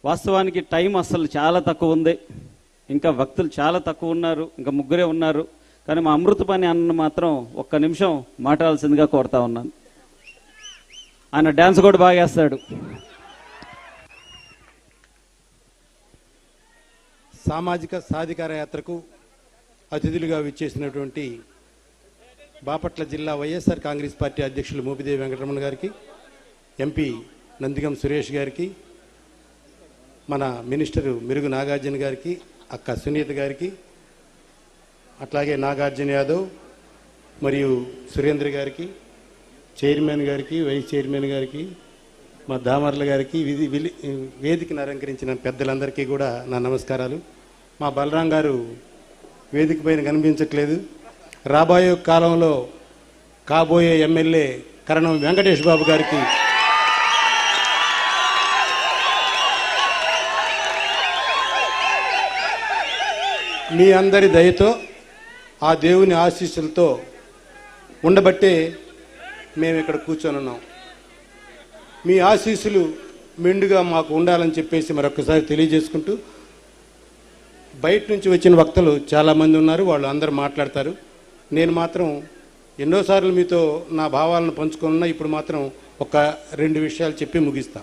వాస్తవానికి టైం అస్సలు చాలా తక్కువ ఉంది, ఇంకా భక్తులు చాలా తక్కువ ఉన్నారు, ఇంకా ముగ్గురే ఉన్నారు. కానీ మా అమృతపాణి అన్న మాత్రం ఒక్క నిమిషం మాట్లాడాల్సిందిగా కోరుతా ఉన్నాను. ఆయన డ్యాన్స్ కూడా బాగా వేస్తాడు. సామాజిక సాధికార యాత్రకు అతిథులుగా విచ్చేసినటువంటి బాపట్ల జిల్లా వైఎస్ఆర్ కాంగ్రెస్ పార్టీ అధ్యక్షులు మోపిదేవి వెంకటరమణ గారికి, ఎంపీ నందిగం సురేష్ గారికి, మన మినిస్టరు మిరుగు నాగార్జున గారికి, అక్క సునీత గారికి, అట్లాగే నాగార్జున యాదవ్ మరియు సురేంద్ర గారికి, చైర్మన్ గారికి, వైస్ చైర్మన్ గారికి, మా దామర్ల గారికి, వేదికను అలంకరించిన పెద్దలందరికీ కూడా నా నమస్కారాలు. మా బలరాం గారు వేదిక పైన కనిపించట్లేదు. రాబోయే కాలంలో కాబోయే ఎమ్మెల్యే కరణం వెంకటేష్ బాబు గారికి మీ అందరి దయతో, ఆ దేవుని ఆశీస్సులతో ఉండబట్టే మేము ఇక్కడ కూర్చొని ఉన్నాం. మీ ఆశీస్సులు మెండుగా మాకు ఉండాలని చెప్పేసి మరొకసారి తెలియజేసుకుంటూ, బయట నుంచి వచ్చిన వక్తలు చాలామంది ఉన్నారు, వాళ్ళు అందరూ మాట్లాడతారు. నేను మాత్రం ఎన్నోసార్లు మీతో నా భావాలను పంచుకున్నా, ఇప్పుడు మాత్రం ఒక 2 విషయాలు చెప్పి ముగిస్తా.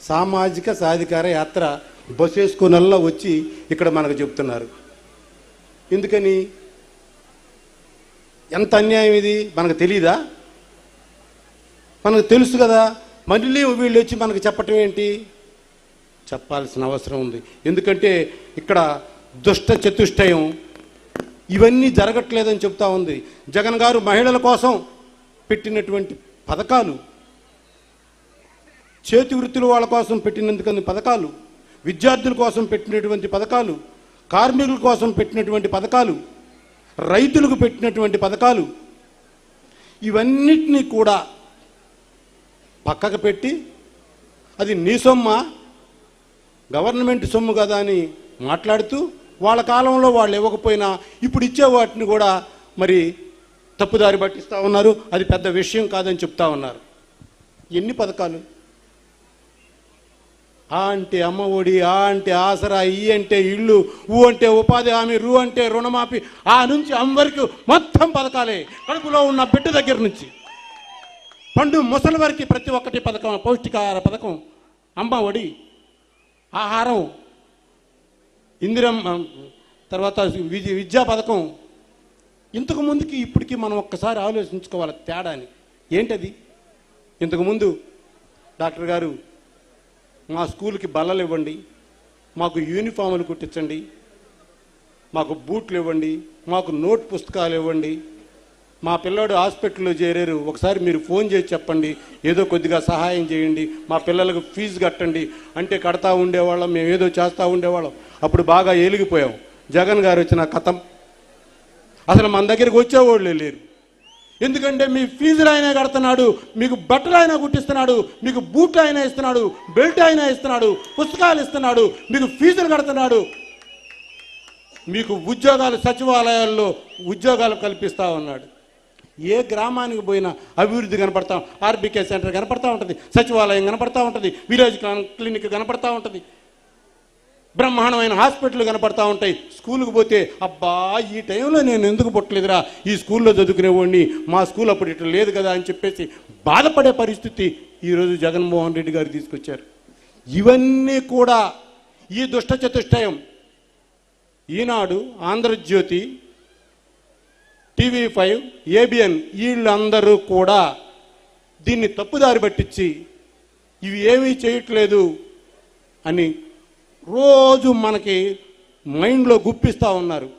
సామాజిక సాధికార యాత్ర బస్సు వేసుకునల్లా వచ్చి ఇక్కడ మనకు చెప్తున్నారు. ఎందుకని? ఎంత అన్యాయం ఇది మనకు తెలీదా? మనకు తెలుసు కదా. మళ్ళీ వీళ్ళు వచ్చి మనకు చెప్పటం ఏంటి? చెప్పాల్సిన అవసరం ఉంది. ఎందుకంటే ఇక్కడ దుష్ట చతుష్టయం ఇవన్నీ జరగట్లేదని చెప్తా ఉంది. జగన్ గారు మహిళల కోసం పెట్టినటువంటి పథకాలు, చేతి వృత్తుల వాళ్ళ కోసం పెట్టినందుకని పథకాలు, విద్యార్థుల కోసం పెట్టినటువంటి పథకాలు, కార్మికుల కోసం పెట్టినటువంటి పథకాలు, రైతులకు పెట్టినటువంటి పథకాలు, ఇవన్నిటినీ కూడా పక్కకు పెట్టి అది నీ సొమ్మ, గవర్నమెంట్ సొమ్ము కదా అని మాట్లాడుతూ, వాళ్ళ కాలంలో వాళ్ళు ఇవ్వకపోయినా ఇప్పుడు ఇచ్చే వాటిని కూడా మరి తప్పుదారి పట్టిస్తూ ఉన్నారు. అది పెద్ద విషయం కాదని చెప్తా ఉన్నారు. ఎన్ని పథకాలు? ఆ అంటే అమ్మ ఒడి, ఆ అంటే ఆసరా, ఈ అంటే ఇళ్ళు, ఊ అంటే ఉపాధి హామీ, రు అంటే రుణమాఫీ, ఆ నుంచి అందరికీ మొత్తం పథకాలే. కడుపులో ఉన్న బిడ్డ దగ్గర నుంచి పండు ముసలి వారికి ప్రతి ఒక్కటి పథకం. పౌష్టికాహార పథకం, అమ్మ ఒడి, ఆహారం, ఇందిరమ్మ, తర్వాత విద్యా పథకం. ఇంతకు ముందుకి ఇప్పటికీ మనం ఒక్కసారి ఆలోచించుకోవాలి తేడాని ఏంటది. ఇంతకుముందు డాక్టర్ గారు మా స్కూల్కి బల్లలు ఇవ్వండి, మాకు యూనిఫాములు కుట్టించండి, మాకు బూట్లు ఇవ్వండి, మాకు నోట్ పుస్తకాలు ఇవ్వండి, మా పిల్లాడు హాస్పిటల్లో చేరారు, ఒకసారి మీరు ఫోన్ చేసి చెప్పండి, ఏదో కొద్దిగా సహాయం చేయండి, మా పిల్లలకు ఫీజు కట్టండి అంటే కడతా ఉండేవాళ్ళం, మేము ఏదో చేస్తూ ఉండేవాళ్ళం. అప్పుడు బాగా ఏలిగిపోయాం. జగన్ గారు వచ్చిన కథం అసలు మన దగ్గరికి వచ్చేవాళ్ళే లేరు. ఎందుకంటే మీ ఫీజులు ఆయన కడుతున్నాడు, మీకు బట్టలు ఆయన కుట్టిస్తున్నాడు, మీకు బూట్లు ఆయన ఇస్తున్నాడు, బెల్ట్ ఆయన ఇస్తున్నాడు, పుస్తకాలు ఇస్తున్నాడు, మీకు ఫీజులు కడుతున్నాడు, మీకు ఉద్యోగాలు సచివాలయాల్లో ఉద్యోగాలు కల్పిస్తూ ఉన్నాడు. ఏ గ్రామానికి పోయినా అభివృద్ధి కనపడతాం. ఆర్బీకే సెంటర్ కనపడతా ఉంటుంది, సచివాలయం కనపడతా ఉంటుంది, విలేజ్ క్లినిక్ కనపడతా ఉంటుంది, బ్రహ్మాండమైన హాస్పిటల్ కనపడతా ఉంటాయి. స్కూల్కి పోతే అబ్బా ఈ టైంలో నేను ఎందుకు పుట్టలేదురా, ఈ స్కూల్లో చదువుకునేవాడిని, మా స్కూల్ అప్పుడు ఇట్లా లేదు కదా అని చెప్పేసి బాధపడే పరిస్థితి ఈరోజు జగన్మోహన్ రెడ్డి గారు తీసుకొచ్చారు. ఇవన్నీ కూడా ఈ దుష్ట చతుష్టయం ఈనాడు, ఆంధ్రజ్యోతి, TV5, ABN వీళ్ళందరూ కూడా దీన్ని తప్పుదారి పట్టించి ఇవి ఏమీ చేయట్లేదు అని రోజు మనకి మైండ్లో గుప్పిస్తూ ఉన్నారు.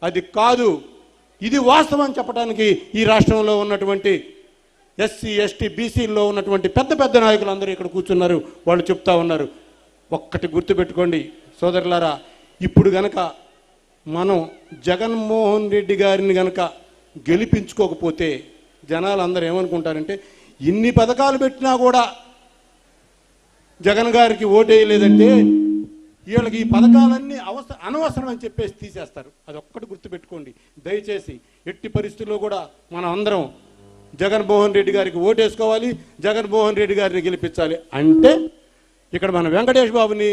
అది కాదు, ఇది వాస్తవం చెప్పడానికి ఈ రాష్ట్రంలో ఉన్నటువంటి SC, ST, BCలో ఉన్నటువంటి పెద్ద పెద్ద నాయకులు అందరూ ఇక్కడ కూర్చున్నారు. వాళ్ళు చెప్తా ఉన్నారు. ఒక్కటి గుర్తుపెట్టుకోండి సోదరులారా, ఇప్పుడు గనక మనం జగన్మోహన్ రెడ్డి గారిని గనక గెలిపించుకోకపోతే జనాలు అందరూ ఏమనుకుంటారంటే ఇన్ని పథకాలు పెట్టినా కూడా జగన్ గారికి ఓటేయలేదంటే వీళ్ళకి ఈ పథకాలన్నీ అనవసరం అని చెప్పేసి తీసేస్తారు. అది ఒక్కటి గుర్తుపెట్టుకోండి దయచేసి. ఎట్టి పరిస్థితుల్లో కూడా మనం అందరం జగన్మోహన్ రెడ్డి గారికి ఓటేసుకోవాలి, జగన్మోహన్ రెడ్డి గారిని గెలిపించాలి. అంటే ఇక్కడ మన వెంకటేష్ బాబుని,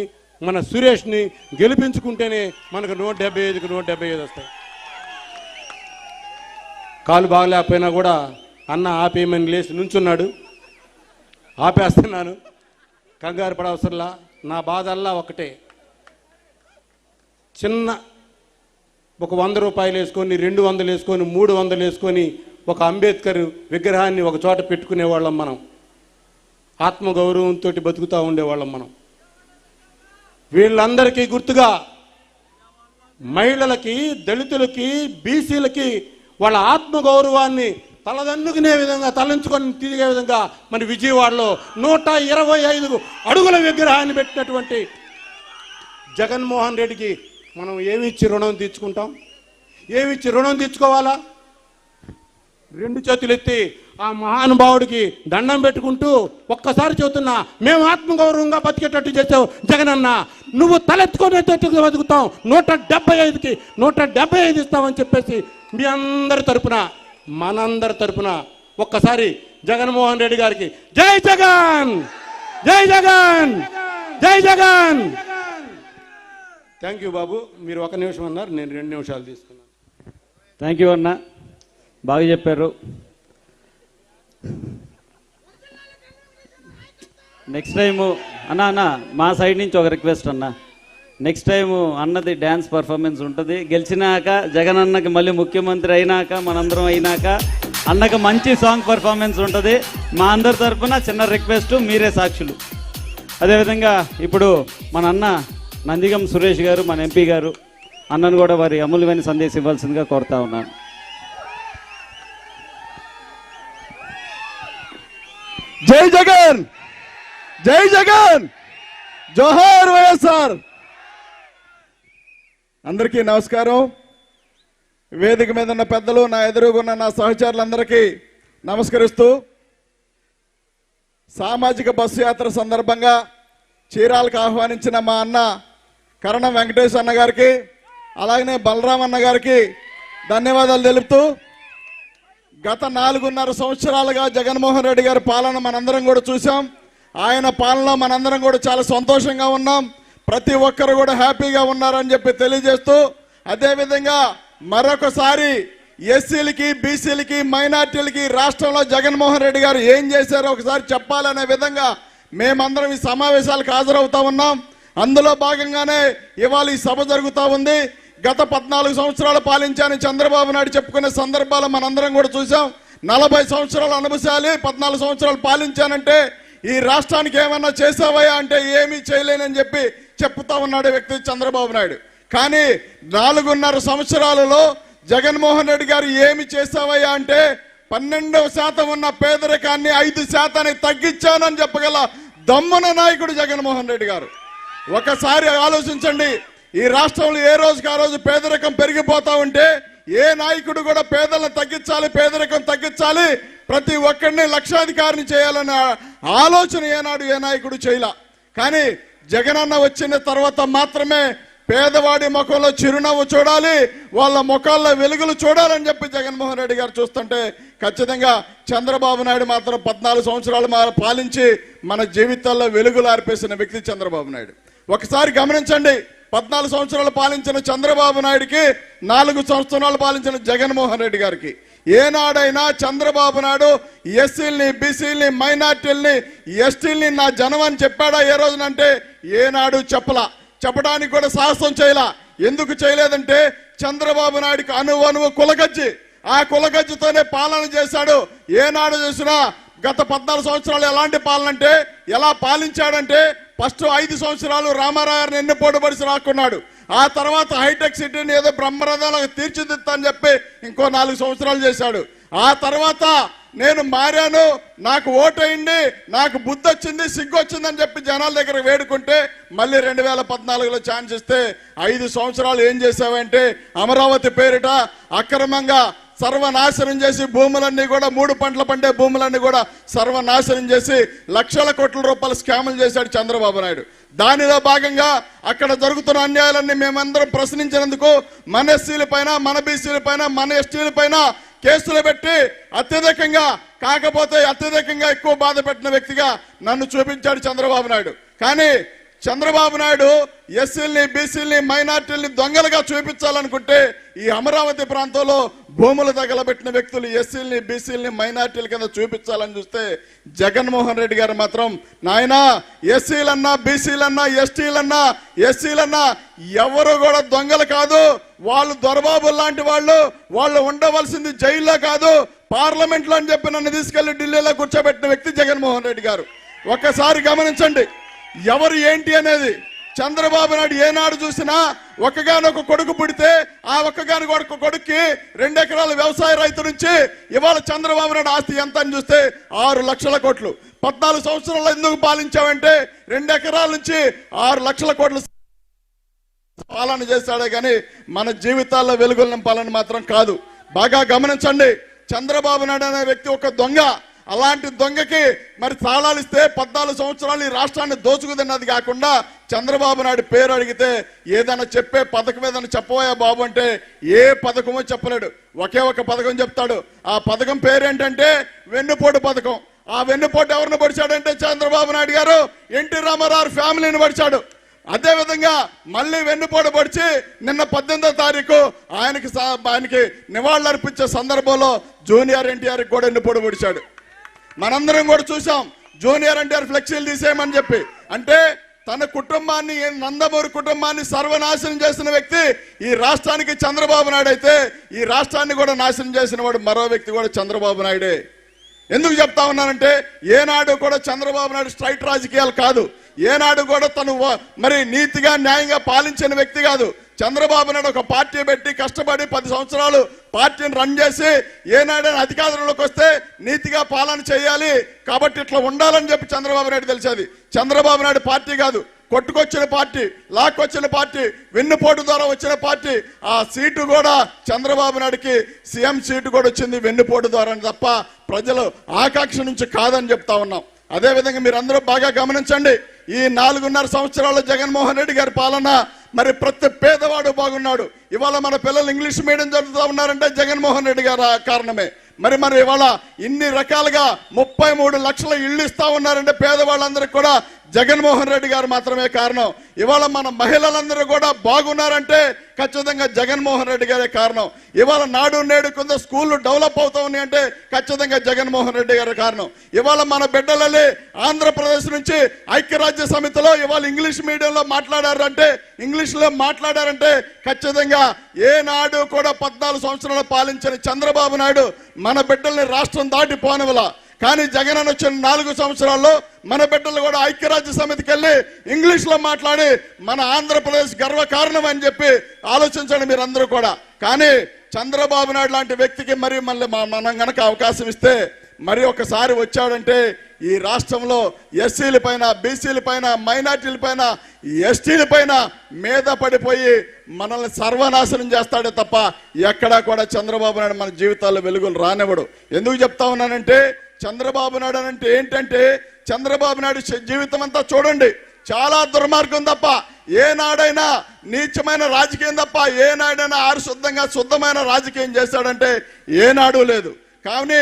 మన సురేష్ని గెలిపించుకుంటేనే మనకు 175కి 175 వస్తాయి. కాలు బాగలేకపోయినా కూడా అన్న ఆపేయమని లేచి నుంచున్నాడు. ఆపేస్తున్నాను, కంగారు పడవసరలా. నా బాధల్లా ఒకటే, చిన్న ఒక 100 రూపాయలు వేసుకొని, 200 వేసుకొని, 300 వేసుకొని ఒక అంబేద్కర్ విగ్రహాన్ని ఒక చోట పెట్టుకునేవాళ్ళం మనం. ఆత్మగౌరవంతో బతుకుతూ ఉండేవాళ్ళం మనం. వీళ్ళందరికీ గుర్తుగా మహిళలకి, దళితులకి, బీసీలకి వాళ్ళ ఆత్మగౌరవాన్ని తలదన్నుకునే విధంగా, తలంచుకొని తిరిగే విధంగా మన విజయవాడలో 125 అడుగుల విగ్రహాన్ని పెట్టినటువంటి జగన్మోహన్ రెడ్డికి మనం ఏమిచ్చి రుణం తీర్చుకుంటాం? ఏమిచ్చి రుణం తీర్చుకోవాలా? 2 చేతులు ఎత్తి ఆ మహానుభావుడికి దండం పెట్టుకుంటూ ఒక్కసారి చెబుతున్నా, మేము ఆత్మగౌరవంగా బతికేటట్టు చేసావు జగనన్న, నువ్వు తలెత్తుకునేటట్టుగా బతుకుతాం, 175కి 175 ఇస్తామని చెప్పేసి మీ అందరి తరపున, మనందరి తరపున ఒక్కసారి జగన్మోహన్ రెడ్డి గారికి జై జగన్, జై జగన్, జై జగన్. థ్యాంక్ యూ బాబు. మీరు 1 నిమిషం అన్నారు, నేను 2 నిమిషాలు తీసుకున్నాను. థ్యాంక్ యూ అన్న, బాగా చెప్పారు. నెక్స్ట్ టైము అన్న మా సైడ్ నుంచి ఒక రిక్వెస్ట్ అన్న, నెక్స్ట్ టైము అన్నది డ్యాన్స్ పర్ఫార్మెన్స్ ఉంటుంది. గెలిచినాక జగన్ అన్నకి మళ్ళీ ముఖ్యమంత్రి అయినాక మనందరం అయినాక అన్నకి మంచి సాంగ్ పర్ఫార్మెన్స్ ఉంటుంది. మా అందరి తరఫున చిన్న రిక్వెస్ట్, మీరే సాక్షులు. అదేవిధంగా ఇప్పుడు మన అన్న నందిగం సురేష్ గారు, మన MP గారు, అన్నను కూడా వారి అమూల్యమైన సందేశం ఇవ్వాల్సిందిగా కోరుతా ఉన్నాను. జై జగన్, జై జగన్, జోహార్ వైఎస్ఆర్. అందరికీ నమస్కారం. వేదిక మీద ఉన్న పెద్దలు, నా ఎదురుగున్న నా సహచరులందరికీ నమస్కరిస్తూ, సామాజిక బస్సు యాత్ర సందర్భంగా చీరాలకు ఆహ్వానించిన మా అన్న కరణం వెంకటేష్ అన్న గారికి, అలాగనే బలరాం అన్న గారికి ధన్యవాదాలు తెలుపుతూ, గత 4.5 సంవత్సరాలుగా జగన్మోహన్ రెడ్డి గారి పాలన మనందరం కూడా చూసాం. ఆయన పాలనలో మనందరం కూడా చాలా సంతోషంగా ఉన్నాం. ప్రతి ఒక్కరు కూడా హ్యాపీగా ఉన్నారని చెప్పి తెలియజేస్తూ, అదేవిధంగా మరొకసారి ఎస్సీలకి, బీసీలకి, మైనార్టీలకి రాష్ట్రంలో జగన్మోహన్ రెడ్డి గారు ఏం చేశారో ఒకసారి చెప్పాలనే విధంగా మేమందరం ఈ సమావేశాలకు హాజరవుతా ఉన్నాం. అందులో భాగంగానే ఇవాళ ఈ సభ జరుగుతూ ఉంది. గత 14 సంవత్సరాలు పాలించాను చంద్రబాబు నాయుడు చెప్పుకునే సందర్భాలు మనందరం కూడా చూసాం. 40 సంవత్సరాలు అనుభవించాలి, 14 సంవత్సరాలు పాలించానంటే ఈ రాష్ట్రానికి ఏమన్నా చేసావయ్యా అంటే ఏమీ చేయలేనని చెప్పి చెప్తా ఉన్నాడు వ్యక్తి చంద్రబాబు నాయుడు. కానీ 4.5 సంవత్సరాలలో జగన్మోహన్ రెడ్డి గారు ఏమి చేసావయ్యా అంటే 12% ఉన్న పేదరికాన్ని 5% తగ్గించానని చెప్పగల దమ్మున నాయకుడు జగన్మోహన్ రెడ్డి గారు. ఒకసారి ఆలోచించండి, ఈ రాష్ట్రంలో ఏ రోజుకి ఆ రోజు పేదరికం పెరిగిపోతా ఉంటే ఏ నాయకుడు కూడా పేదలను తగ్గించాలి, పేదరికం తగ్గించాలి, ప్రతి ఒక్కరిని లక్షాధికారిని చేయాలనే ఆలోచన ఏనాడు ఏ నాయకుడు చేయలా. కానీ జగనన్న వచ్చిన తర్వాత మాత్రమే పేదవాడి ముఖంలో చిరునవ్వు చూడాలి, వాళ్ళ ముఖాల్లో వెలుగులు చూడాలని చెప్పి జగన్మోహన్ రెడ్డి గారు చూస్తుంటే, ఖచ్చితంగా చంద్రబాబు నాయుడు మాత్రం 14 సంవత్సరాలు పాలించి మన జీవితాల్లో వెలుగులు ఆర్పేసిన వ్యక్తి చంద్రబాబు నాయుడు. ఒకసారి గమనించండి, 14 సంవత్సరాలు పాలించిన చంద్రబాబు నాయుడికి 4 సంవత్సరాలు పాలించిన జగన్మోహన్ రెడ్డి గారికి ఏనాడైనా చంద్రబాబు నాయుడు ఎస్సీల్ని, బీసీల్ని, మైనార్టీల్ని, ఎస్టీల్ని నా జనం అని చెప్పాడా ఏ రోజునంటే ఏనాడు చెప్పడానికి కూడా సాహసం చేయలా. ఎందుకు చేయలేదంటే చంద్రబాబు నాయుడికి అణువు కులగజ్జి, ఆ కులగజ్జితోనే పాలన చేశాడు. ఏనాడు చూసినా గత 14 సంవత్సరాలు ఎలాంటి పాలన అంటే ఎలా పాలించాడంటే ఫస్ట్ 5 సంవత్సరాలు రామారావు గారిని ఎన్నిపోటుపడిసి రాకున్నాడు. ఆ తర్వాత హైటెక్ సిటీని ఏదో బ్రహ్మరథాలకు తీర్చిదిద్దాని చెప్పి ఇంకో 4 సంవత్సరాలు చేశాడు. ఆ తర్వాత నేను మారాను, నాకు ఓటైంది, నాకు బుద్ధి వచ్చింది, సిగ్గు వచ్చిందని చెప్పి జనాల దగ్గర వేడుకుంటే మళ్ళీ 2014లో ఛాన్స్ ఇస్తే 5 సంవత్సరాలు ఏం చేసావంటే అమరావతి పేరిట అక్రమంగా సర్వనాశనం చేసి భూములన్నీ కూడా 3 పంటలు పండే భూములన్నీ కూడా సర్వనాశనం చేసి లక్షల కోట్ల రూపాయల స్కాములు చేశాడు చంద్రబాబు నాయుడు. దానిలో భాగంగా అక్కడ జరుగుతున్న అన్యాయాలన్నీ మేమందరం ప్రశ్నించినందుకు మన ఎస్సీల పైన, మన బీసీల పైన, మన ఎస్టీల పైన కేసులు పెట్టి అత్యధికంగా ఎక్కువ బాధ పెట్టిన వ్యక్తిగా నన్ను చూపించాడు చంద్రబాబు నాయుడు. కానీ చంద్రబాబు నాయుడు ఎస్సీల్ని, బీసీల్ని, మైనార్టీల్ని దొంగలుగా చూపించాలనుకుంటే ఈ అమరావతి ప్రాంతంలో భూములు తగలబెట్టిన వ్యక్తులు ఎస్సీల్ని, బీసీల్ని, మైనార్టీల కింద చూపించాలని చూస్తే జగన్మోహన్ రెడ్డి గారు మాత్రం నాయనా ఎస్సీలన్నా, బీసీలన్నా, ఎస్టీలన్నా, ఎస్సీలన్నా ఎవరు కూడా దొంగలు కాదు, వాళ్ళు దొరబాబులు లాంటి వాళ్ళు ఉండవలసింది జైల్లో కాదు పార్లమెంట్లో అని చెప్పి నన్ను తీసుకెళ్లి ఢిల్లీలో కూర్చోబెట్టిన వ్యక్తి జగన్మోహన్ రెడ్డి గారు. ఒక్కసారి గమనించండి ఎవరు ఏంటి అనేది. చంద్రబాబు నాయుడు ఏనాడు చూసినా ఒక్కగానొక కొడుకు పుడితే ఆ ఒక్కగానొక కొడుక్కి 2 ఎకరాల వ్యవసాయ రైతు నుంచి ఇవాళ చంద్రబాబు నాయుడు ఆస్తి ఎంత అని చూస్తే 6 లక్షల కోట్లు. 14 సంవత్సరాలు ఎందుకు పాలించావంటే 2 ఎకరాల నుంచి 6 లక్షల కోట్లు పాలన చేశాడే కానీ మన జీవితాల్లో వెలుగులు నింపాలని మాత్రం కాదు. బాగా గమనించండి, చంద్రబాబు నాయుడు అనే వ్యక్తి ఒక దొంగ. అలాంటి దొంగకి మరి తాళాలు ఇస్తే 14 సంవత్సరాలు ఈ రాష్ట్రాన్ని దోచుకుతున్నది కాకుండా చంద్రబాబు నాయుడు పేరు అడిగితే ఏదైనా చెప్పే పథకం ఏదైనా చెప్పబోయా బాబు అంటే ఏ పథకమో చెప్పలేడు. ఒకే ఒక పథకం చెప్తాడు. ఆ పథకం పేరు ఏంటంటే వెన్నుపోటు పథకం. ఆ వెన్నుపోటు ఎవరిని పడిచాడంటే చంద్రబాబు నాయుడు గారు ఎన్టీ రామారావు ఫ్యామిలీని పడిచాడు. అదే విధంగా మళ్ళీ వెన్నుపోటు పొడిచి నిన్న 18వ తారీఖు ఆయనకి నివాళులు అర్పించే సందర్భంలో జూనియర్ ఎన్టీఆర్ కూడా వెన్నుపోటు పొడిచాడు. మనందరం కూడా చూసాం జూనియర్ ఎన్టీఆర్ ఫ్లెక్సీలు తీసేయమని చెప్పి. అంటే తన కుటుంబాన్ని, నందమూరి కుటుంబాన్ని సర్వనాశనం చేసిన వ్యక్తి ఈ రాష్ట్రానికి చంద్రబాబు నాయుడు అయితే ఈ రాష్ట్రాన్ని కూడా నాశనం చేసిన వాడు మరో వ్యక్తి కూడా చంద్రబాబు నాయుడే. ఎందుకు చెప్తా ఉన్నానంటే ఏనాడు కూడా చంద్రబాబు నాయుడు స్ట్రైట్ రాజకీయాలు కాదు, ఏనాడు కూడా తను మరి నీతిగా న్యాయంగా పాలించిన వ్యక్తి కాదు. చంద్రబాబు నాయుడు ఒక పార్టీ పెట్టి కష్టపడి 10 సంవత్సరాలు పార్టీని రన్ చేసి ఏనాడైనా అధికారంలోకి వస్తే నీతిగా పాలన చేయాలి కాబట్టి ఇట్లా ఉండాలని చెప్పి చంద్రబాబు నాయుడు తెలిసేది. చంద్రబాబు నాయుడు పార్టీ కాదు, కొట్టుకొచ్చిన పార్టీ, లాక్కొచ్చిన పార్టీ, వెన్నుపోటు ద్వారా వచ్చిన పార్టీ. ఆ సీటు కూడా చంద్రబాబు నాయుడికి సీఎం సీటు కూడా వచ్చింది వెన్నుపోటు ద్వారా తప్ప ప్రజలు ఆకాంక్ష నుంచి కాదని చెప్తా ఉన్నాం. అదేవిధంగా మీరందరూ బాగా గమనించండి, ఈ 4.5 సంవత్సరాల జగన్మోహన్ రెడ్డి గారి పాలన మరి ప్రతి పేదవాడు బాగున్నాడు. ఇవాళ మన పిల్లలు ఇంగ్లీష్ మీడియం చదువుతూ ఉన్నారంటే జగన్మోహన్ రెడ్డి గారు కారణమే. మరి ఇవాళ ఇన్ని రకాలుగా 33 లక్షల ఇళ్ళు ఇస్తా ఉన్నారంటే పేదవాళ్ళందరికీ కూడా జగన్మోహన్ రెడ్డి గారు మాత్రమే కారణం. ఇవాళ మన మహిళలందరూ కూడా బాగున్నారంటే ఖచ్చితంగా జగన్మోహన్ రెడ్డి గారే కారణం. ఇవాళ నాడు నేడు కింద స్కూళ్ళు డెవలప్ అవుతా ఉన్నాయి అంటే ఖచ్చితంగా జగన్మోహన్ రెడ్డి గారి కారణం. ఇవాళ మన బిడ్డలని ఆంధ్రప్రదేశ్ నుంచి ఐక్యరాజ్య సమితిలో ఇవాళ ఇంగ్లీష్ మీడియంలో ఇంగ్లీష్లో మాట్లాడారంటే ఖచ్చితంగా ఏనాడు కూడా 14 సంవత్సరాలు పాలించిన చంద్రబాబు నాయుడు మన బిడ్డల్ని రాష్ట్రం దాటి పోనివలా. కానీ జగన్ అని వచ్చిన 4 సంవత్సరాల్లో మన బిడ్డలు కూడా ఐక్యరాజ్య సమితికి వెళ్ళి ఇంగ్లీష్లో మాట్లాడి మన ఆంధ్రప్రదేశ్ గర్వకారణం అని చెప్పి ఆలోచించండి మీరందరూ కూడా. కానీ చంద్రబాబు నాయుడు లాంటి వ్యక్తికి మళ్ళీ మనం గనక అవకాశం ఇస్తే మరి ఒకసారి వచ్చాడంటే ఈ రాష్ట్రంలో ఎస్సీల పైన, బీసీల పైన, మైనార్టీల పైన, ఎస్టీల పైన మీద పడిపోయి మనల్ని సర్వనాశనం చేస్తాడే తప్ప ఎక్కడా కూడా చంద్రబాబు నాయుడు మన జీవితాల్లో వెలుగులు రానివ్వడు. ఎందుకు చెప్తా ఉన్నానంటే చంద్రబాబు నాయుడు అంటే ఏంటంటే చంద్రబాబు నాయుడు జీవితం అంతా చూడండి చాలా దుర్మార్గం తప్ప ఏనాడైనా నీచమైన రాజకీయం తప్ప ఏనాడైనా శుద్ధమైన రాజకీయం చేశాడంటే ఏనాడు లేదు. కానీ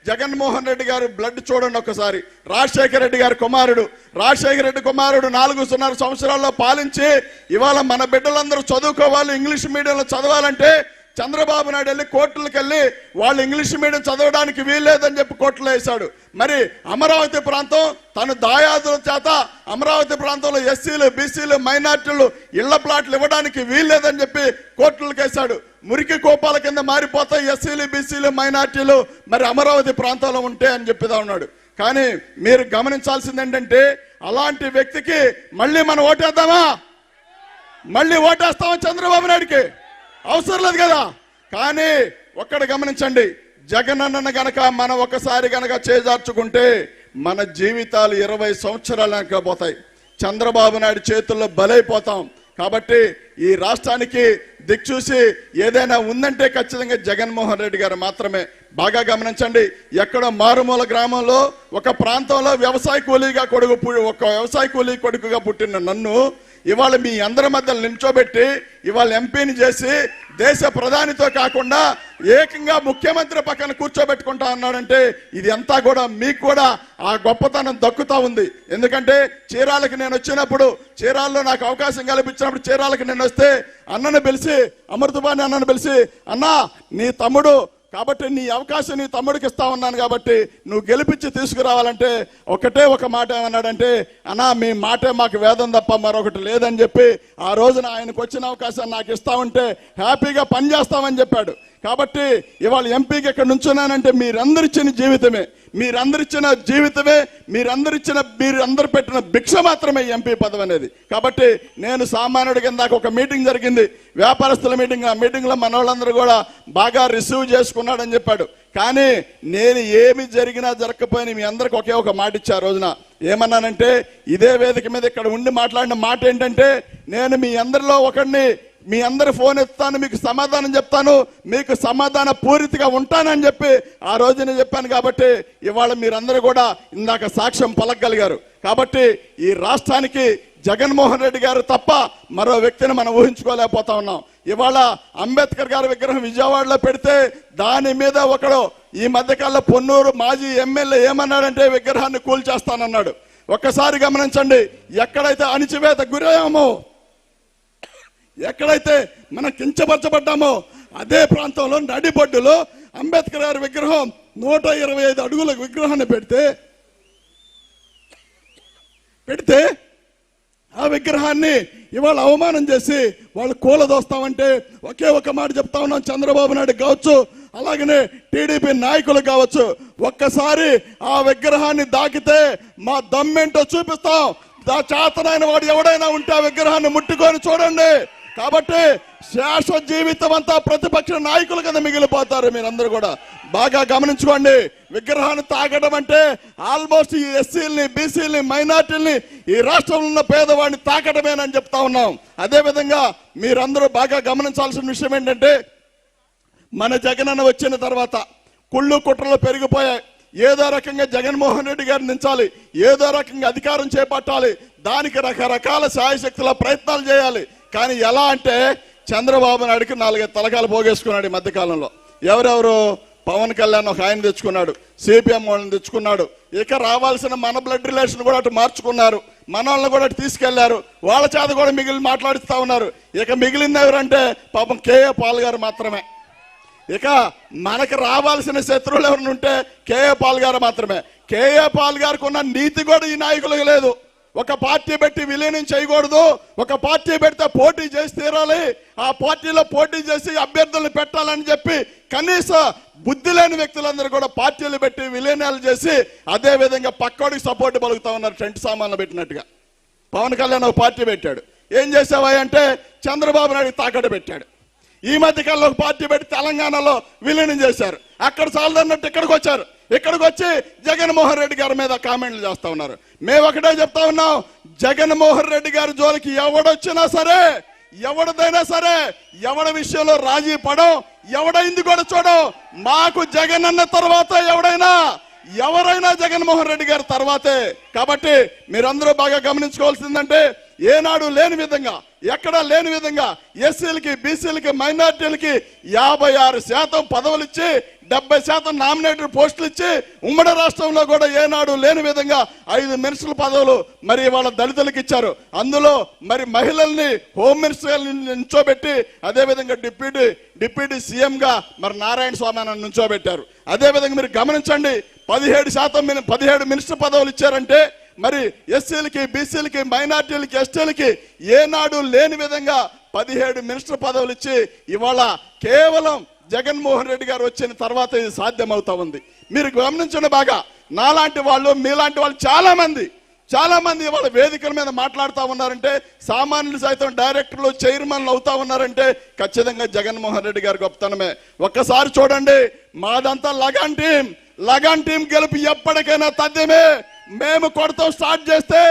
జగన్మోహన్ రెడ్డి గారు బ్లడ్ చూడండి ఒకసారి. రాజశేఖర రెడ్డి గారి కుమారుడు 4.5 సంవత్సరాల్లో పాలించి ఇవాళ మన బిడ్డలందరూ చదువుకోవాలి, ఇంగ్లీష్ మీడియంలో చదవాలంటే చంద్రబాబు నాయుడు వెళ్ళి కోర్టులకు వెళ్ళి వాళ్ళు ఇంగ్లీష్ మీడియం చదవడానికి వీల్లేదని చెప్పి కోర్టులో వేశాడు. మరి అమరావతి ప్రాంతం తను దాయాదుల చేత అమరావతి ప్రాంతంలో ఎస్సీలు, బీసీలు, మైనార్టీలు ఇళ్ల ప్లాట్లు ఇవ్వడానికి వీల్లేదని చెప్పి కోర్టులకు వేశాడు. మురికి కోపాల కింద మారిపోతాయి ఎస్సీలు, బీసీలు, మైనార్టీలు మరి అమరావతి ప్రాంతంలో ఉంటే అని చెప్పిదా ఉన్నాడు. కానీ మీరు గమనించాల్సింది ఏంటంటే అలాంటి వ్యక్తికి మళ్ళీ మనం ఓటేద్దామా? మళ్ళీ ఓటేస్తామా చంద్రబాబు నాయుడికి? అవసరం లేదు కదా. కానీ ఒక్కటి గమనించండి, జగన్ అన్న గనక మనం ఒకసారి గనక చేజార్చుకుంటే మన జీవితాలు 20 సంవత్సరాలు పోతాయి. చంద్రబాబు నాయుడు చేతుల్లో బలైపోతాం. కాబట్టి ఈ రాష్ట్రానికి దిక్చూసి ఏదైనా ఉందంటే ఖచ్చితంగా జగన్మోహన్ రెడ్డి గారు మాత్రమే. బాగా గమనించండి, ఎక్కడో మారుమూల గ్రామంలో ఒక ప్రాంతంలో వ్యవసాయ కూలీ కొడుకుగా పుట్టిన నన్ను ఇవాళ మీ అందరి మధ్య నిల్చోబెట్టి ఇవాళ ఎంపీని చేసి దేశ ప్రధానితో కాకుండా ఏకంగా ముఖ్యమంత్రి పక్కన కూర్చోబెట్టుకుంటా అన్నాడంటే ఇది అంతా కూడా మీకు కూడా ఆ గొప్పతనం దక్కుతా ఉంది. ఎందుకంటే చీరాలకు నేను వచ్చినప్పుడు, చీరాల్లో నాకు అవకాశం కల్పించినప్పుడు చీరాలకు నేను వస్తే అన్నను పిలిచి, అమృతబాణి అన్నను పిలిచి, అన్నా నీ తమ్ముడు కాబట్టి నీ అవకాశం నీ తమ్ముడికి ఇస్తా ఉన్నాను కాబట్టి నువ్వు గెలిపించి తీసుకురావాలంటే ఒకటే ఒక మాట ఏమన్నాడంటే, అన్నా మీ మాటే మాకు వేదం తప్ప మరొకటి లేదని చెప్పి ఆ రోజున ఆయనకు వచ్చిన అవకాశాన్ని నాకు ఇస్తామంటే హ్యాపీగా పనిచేస్తామని చెప్పాడు. కాబట్టి ఇవాళ ఎంపీకి ఇక్కడ నుంచున్నానంటే మీరందరిచ్చిన జీవితమే, మీరందరూ పెట్టిన భిక్ష మాత్రమే ఎంపీ పదవి అనేది. కాబట్టి నేను సామాన్యుడి కింద ఒక మీటింగ్ జరిగింది, వ్యాపారస్తుల మీటింగ్. ఆ మీటింగ్లో మన వాళ్ళందరూ కూడా బాగా రిసీవ్ చేసుకున్నాడని చెప్పాడు. కానీ నేను ఏమి జరిగినా జరగకపోయినా మీ అందరికి ఒకే ఒక మాట ఇచ్చా. రోజున ఏమన్నానంటే ఇదే వేదిక మీద ఇక్కడ ఉండి మాట్లాడిన మాట ఏంటంటే, నేను మీ అందరిలో ఒకడిని, మీ అందరి ఫోన్ ఎత్తాను, మీకు సమాధానం చెప్తాను, మీకు సమాధాన పూరితిగా ఉంటానని చెప్పి ఆ రోజు నేను చెప్పాను. కాబట్టి ఇవాళ మీరందరూ కూడా ఇందాక సాక్ష్యం పలకగలిగారు. కాబట్టి ఈ రాష్ట్రానికి జగన్మోహన్ రెడ్డి గారు తప్ప మరో వ్యక్తిని మనం ఊహించుకోలేకపోతా ఉన్నాం. ఇవాళ అంబేద్కర్ గారి విగ్రహం విజయవాడలో పెడితే దాని మీద ఒకడు ఈ మధ్యకాలంలో పొన్నూరు మాజీ ఎమ్మెల్యే ఏమన్నాడంటే విగ్రహాన్ని కూల్చేస్తానన్నాడు. ఒక్కసారి గమనించండి, ఎక్కడైతే అణిచివేత గురయ్యామో, ఎక్కడైతే మనం కించపరచబడ్డామో అదే ప్రాంతంలో నడిబొడ్డులో అంబేద్కర్ గారి విగ్రహం 125 అడుగుల విగ్రహాన్ని పెడితే ఆ విగ్రహాన్ని ఇవాళ అవమానం చేసి వాళ్ళు కూలదోస్తామంటే ఒకే ఒక మాట చెప్తా ఉన్నాం, చంద్రబాబు నాయుడు కావచ్చు, అలాగనే టీడీపీ నాయకులు కావచ్చు, ఒక్కసారి ఆ విగ్రహాన్ని దాకితే మా దమ్మేంటో చూపిస్తాం. చేతనైన వాడు ఎవడైనా ఉంటే ఆ విగ్రహాన్ని ముట్టుకొని చూడండి. కాబట్టి శేష జీవితం అంతా ప్రతిపక్ష నాయకులు కదా మిగిలిపోతారు. మీరందరూ కూడా బాగా గమనించుకోండి, విగ్రహాన్ని తాకడం అంటే ఆల్మోస్ట్ ఈ ఎస్సీలని, బీసీలని, మైనార్టీలని, ఈ రాష్ట్రంలో ఉన్న పేదవాడిని తాకడమేనని చెప్తా ఉన్నాం. అదేవిధంగా మీరందరూ బాగా గమనించాల్సిన విషయం ఏంటంటే, మన జగనన్న వచ్చిన తర్వాత కుళ్ళు కుట్రలు పెరిగిపోయాయి. ఏదో రకంగా జగన్మోహన్ రెడ్డి గారిని దించాలి, ఏదో రకంగా అధికారం చేపట్టాలి, దానికి రకరకాల శాయశక్తుల ప్రయత్నాలు చేయాలి. కానీ ఎలా అంటే చంద్రబాబు నాయుడికి 4 తలకాలు పోగేసుకున్నాడు ఈ మధ్యకాలంలో. ఎవరెవరు? పవన్ కళ్యాణ్ ఒక ఆయన తెచ్చుకున్నాడు, సిపిఎం వాళ్ళని తెచ్చుకున్నాడు, ఇక రావాల్సిన మన బ్లడ్ రిలేషన్ కూడా అటు మార్చుకున్నారు, మన వాళ్ళని కూడా అటు తీసుకెళ్లారు, వాళ్ళ చేత కూడా మాట్లాడిస్తా ఉన్నారు. ఇక మిగిలింది ఎవరంటే పాపం కేఏ పాల్ గారు మాత్రమే. ఇక మనకు రావాల్సిన శత్రువులు ఎవరిని ఉంటే కేఏ పాల్ గారు మాత్రమే. కేఏ పాల్ గారికి ఉన్న నీతి కూడా ఈ నాయకులకు లేదు. ఒక పార్టీ పెట్టి విలీనం చేయకూడదు, ఒక పార్టీ పెడితే పోటీ చేసి తీరాలి, ఆ పార్టీలో పోటీ చేసి అభ్యర్థులను పెట్టాలని చెప్పి కనీస బుద్ధి లేని వ్యక్తులందరూ కూడా పార్టీలు పెట్టి విలీనాలు చేసి అదే విధంగా పక్కోడికి సపోర్ట్ పలుకుతా ఉన్నారు. టెంట్ సామాన్లు పెట్టినట్టుగా పవన్ కళ్యాణ్ ఒక పార్టీ పెట్టాడు. ఏం చేసావా అంటే చంద్రబాబు నాయుడు తాకట్టు పెట్టాడు. ఈ మధ్యకాలంలో ఒక పార్టీ పెట్టి తెలంగాణలో విలీనం చేశారు. అక్కడ చాలదన్నట్టు ఇక్కడికి వచ్చారు. ఇక్కడికి వచ్చి జగన్మోహన్ రెడ్డి గారి మీద కామెంట్లు చేస్తా ఉన్నారు. మేము ఒకటే చెప్తా ఉన్నాం, జగన్మోహన్ రెడ్డి గారి జోలికి ఎవడొచ్చినా సరే, ఎవరిదైనా సరే, ఎవడి విషయంలో రాజీ పడం, ఎవడైంది కూడా చూడం. మాకు జగన్ అన్న తర్వాత ఎవరైనా జగన్మోహన్ రెడ్డి గారి తర్వాతే. కాబట్టి మీరందరూ బాగా గమనించుకోవాల్సిందంటే, ఏనాడు లేని విధంగా, ఎక్కడా లేని విధంగా ఎస్సీలకి, బీసీలకి, మైనార్టీలకి 56% పదవులు ఇచ్చి 70% నామినేటెడ్ పోస్టులు ఇచ్చి ఉమ్మడి రాష్ట్రంలో కూడా ఏనాడు లేని విధంగా 5 మినిస్టర్ల పదవులు మరి వాళ్ళ దళితులకు ఇచ్చారు. అందులో మరి మహిళల్ని హోమ్ మినిస్టర్ నుంచోబెట్టి అదేవిధంగా డిప్యూటీ సీఎంగా మరి నారాయణ స్వామి నుంచోబెట్టారు. అదేవిధంగా మీరు గమనించండి, 17 మినిస్టర్ పదవులు ఇచ్చారంటే మరి ఎస్సీలకి, బీసీలకి, మైనార్టీలకి, ఎస్టీలకి ఏనాడు లేని విధంగా 17 మినిస్టర్ పదవులు ఇచ్చి ఇవాళ కేవలం జగన్మోహన్ రెడ్డి గారు వచ్చిన తర్వాత ఇది సాధ్యమవుతా ఉంది. మీరు గమనించండి బాగా, నాలాంటి వాళ్ళు మీలాంటి వాళ్ళు చాలా మంది ఇవాళ వేదికల మీద మాట్లాడుతూ ఉన్నారంటే, సామాన్యులు సైతం డైరెక్టర్లు, చైర్మన్లు అవుతా ఉన్నారంటే ఖచ్చితంగా జగన్మోహన్ రెడ్డి గారి గొప్పతనమే. ఒక్కసారి చూడండి, మాదంతా లగాన్ టీం గెలుపు ఎప్పటికైనా తథ్యమే. మేము కొడతాం స్టార్ట్ చేస్తే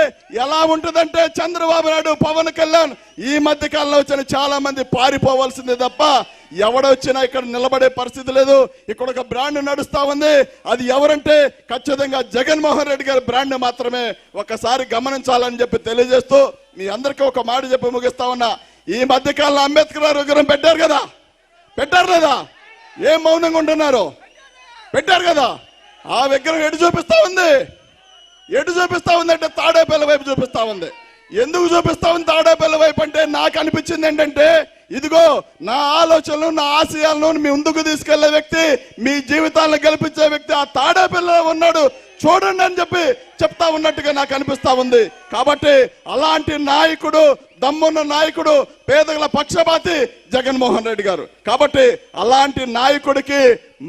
ఎలా ఉంటుందంటే, చంద్రబాబు నాయుడు, పవన్ కళ్యాణ్ ఈ మధ్య కాలంలో వచ్చిన చాలా మంది పారిపోవాల్సిందే తప్ప ఎవడొచ్చినా ఇక్కడ నిలబడే పరిస్థితి లేదు. ఇక్కడ ఒక బ్రాండ్ నడుస్తా ఉంది, అది ఎవరంటే ఖచ్చితంగా జగన్మోహన్ రెడ్డి గారి బ్రాండ్ మాత్రమే. ఒకసారి గమనించాలని చెప్పి తెలియజేస్తూ మీ అందరికీ ఒక మాట చెప్పి ముగిస్తా ఉన్నా. ఈ మధ్య కాలంలో అంబేద్కర్ విగ్రహం పెట్టారు లేదా? ఏం మౌనంగా ఉంటున్నారు? పెట్టారు కదా. ఆ విగ్రహం ఎటు చూపిస్తా ఉంది అంటే తాడేపల్లి వైపు చూపిస్తా ఉంది. ఎందుకు చూపిస్తా ఉంది తాడేపల్లి వైపు అంటే, నాకు అనిపించింది ఏంటంటే, ఇదిగో నా ఆలోచనలు, నా ఆశయాలను మీ ముందుకు తీసుకెళ్లే వ్యక్తి, మీ జీవితాలను గెలిపించే వ్యక్తి ఆ తాడేపల్లిలో ఉన్నాడు, చూడండి అని చెప్పి చెప్తా ఉన్నట్టుగా నాకు అనిపిస్తా ఉంది. కాబట్టి అలాంటి నాయకుడు, దమ్మున్న నాయకుడు, పేదల పక్షపాతి జగన్మోహన్ రెడ్డి గారు. కాబట్టి అలాంటి నాయకుడికి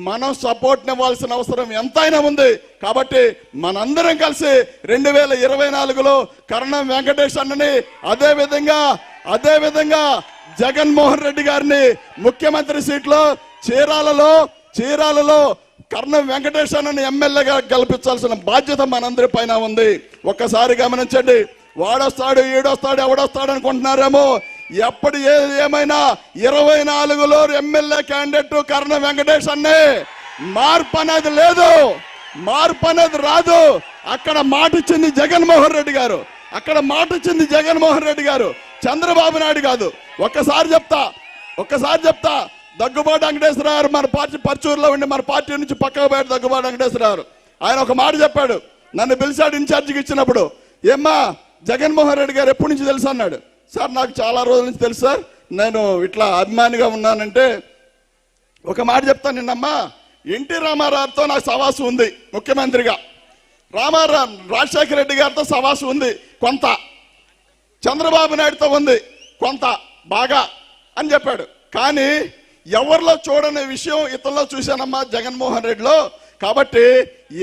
మనం సపోర్ట్ ఇవ్వాల్సిన అవసరం ఎంతైనా ఉంది. కాబట్టి మనందరం కలిసి 2024లో కరణం వెంకటేష్ అన్నని, అదేవిధంగా జగన్మోహన్ రెడ్డి గారిని ముఖ్యమంత్రి సీట్లో చీరాలలో కర్ణం వెంకటేష్ అన్నని ఎమ్మెల్యేగా గెలిపించాల్సిన బాధ్యత మనందరి పైన ఉంది. ఒక్కసారి గమనించండి, వాడొస్తాడు, ఈడొస్తాడు, ఎవడొస్తాడు అనుకుంటున్నారేమో. ఏమైనా 24లో ఎమ్మెల్యే క్యాండిడేట్ కర్ణం వెంకటేష్ అన్నే. మార్పు అనేది లేదు, మార్పు అనేది రాదు. అక్కడ మాట ఇచ్చింది జగన్మోహన్ రెడ్డి గారు, చంద్రబాబు నాయుడు కాదు. ఒక్కసారి చెప్తా దగ్గుబాటి వెంకటేశ్వర గారు మన పార్టీ పర్చూరులో ఉండి మన పార్టీ నుంచి పక్కకు పోయాడు. దగ్గుబాటి వెంకటేశ్వర గారు ఆయన ఒక మాట చెప్పాడు, నన్ను పిలిచాడు ఇన్ఛార్జికి ఇచ్చినప్పుడు. ఏమ్మా జగన్మోహన్ రెడ్డి గారు ఎప్పటి నుంచి తెలుసు అన్నాడు. సార్ నాకు చాలా రోజుల నుంచి తెలుసు సార్, నేను ఇట్లా అభిమానిగా ఉన్నానంటే ఒక మాట చెప్తాను నిన్నమ్మా, ఎన్టీ రామారావుతో నాకు సవాసు ఉంది ముఖ్యమంత్రిగా, రాజశేఖర రెడ్డి గారితో సవాసు ఉంది కొంత, చంద్రబాబు నాయుడుతో ఉంది కొంత బాగా అని చెప్పాడు. కానీ ఎవరిలో చూడని విషయం ఇతరులో చూశానమ్మా జగన్మోహన్ రెడ్డిలో. కాబట్టి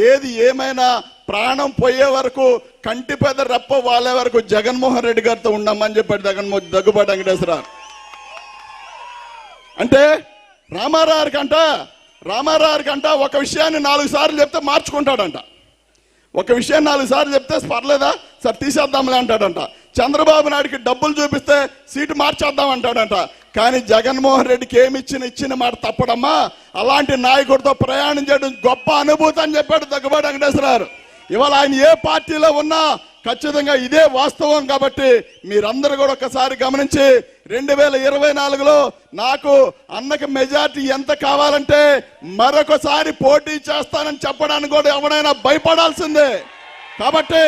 ఏది ఏమైనా ప్రాణం పోయే వరకు, కంటి పెద్ద రెప్ప వాళ్ళే వరకు జగన్మోహన్ రెడ్డి గారితో ఉండమ్మని చెప్పాడు దగ్గుబాటి వెంకటేశ్వరరావు. అంటే రామారావు కంట ఒక విషయాన్ని 4 సార్లు చెప్తే మార్చుకుంటాడంట. ఒక విషయం 4 సార్లు చెప్తే పర్లేదా సార్ తీసేద్దాంలే అంటాడంట. చంద్రబాబు నాయుడికి డబ్బులు చూపిస్తే సీటు మార్చేద్దాం అంటాడంట. కానీ జగన్మోహన్ రెడ్డికి ఇచ్చిన మాట తప్పడమ్మా. అలాంటి నాయకుడితో ప్రయాణం చేయడం గొప్ప అనుభూతి అని చెప్పాడు దగ్గుబాటి వెంకటేశ్వరరావు. ఇవాళ ఆయన ఏ పార్టీలో ఉన్నా ఖచ్చితంగా ఇదే వాస్తవం. కాబట్టి మీరందరూ కూడా ఒకసారి గమనించి 2024లో నాకు అన్నకి మెజార్టీ ఎంత కావాలంటే మరొకసారి పోటీ చేస్తానని చెప్పడానికి కూడా ఎవరైనా భయపడాల్సిందే. కాబట్టి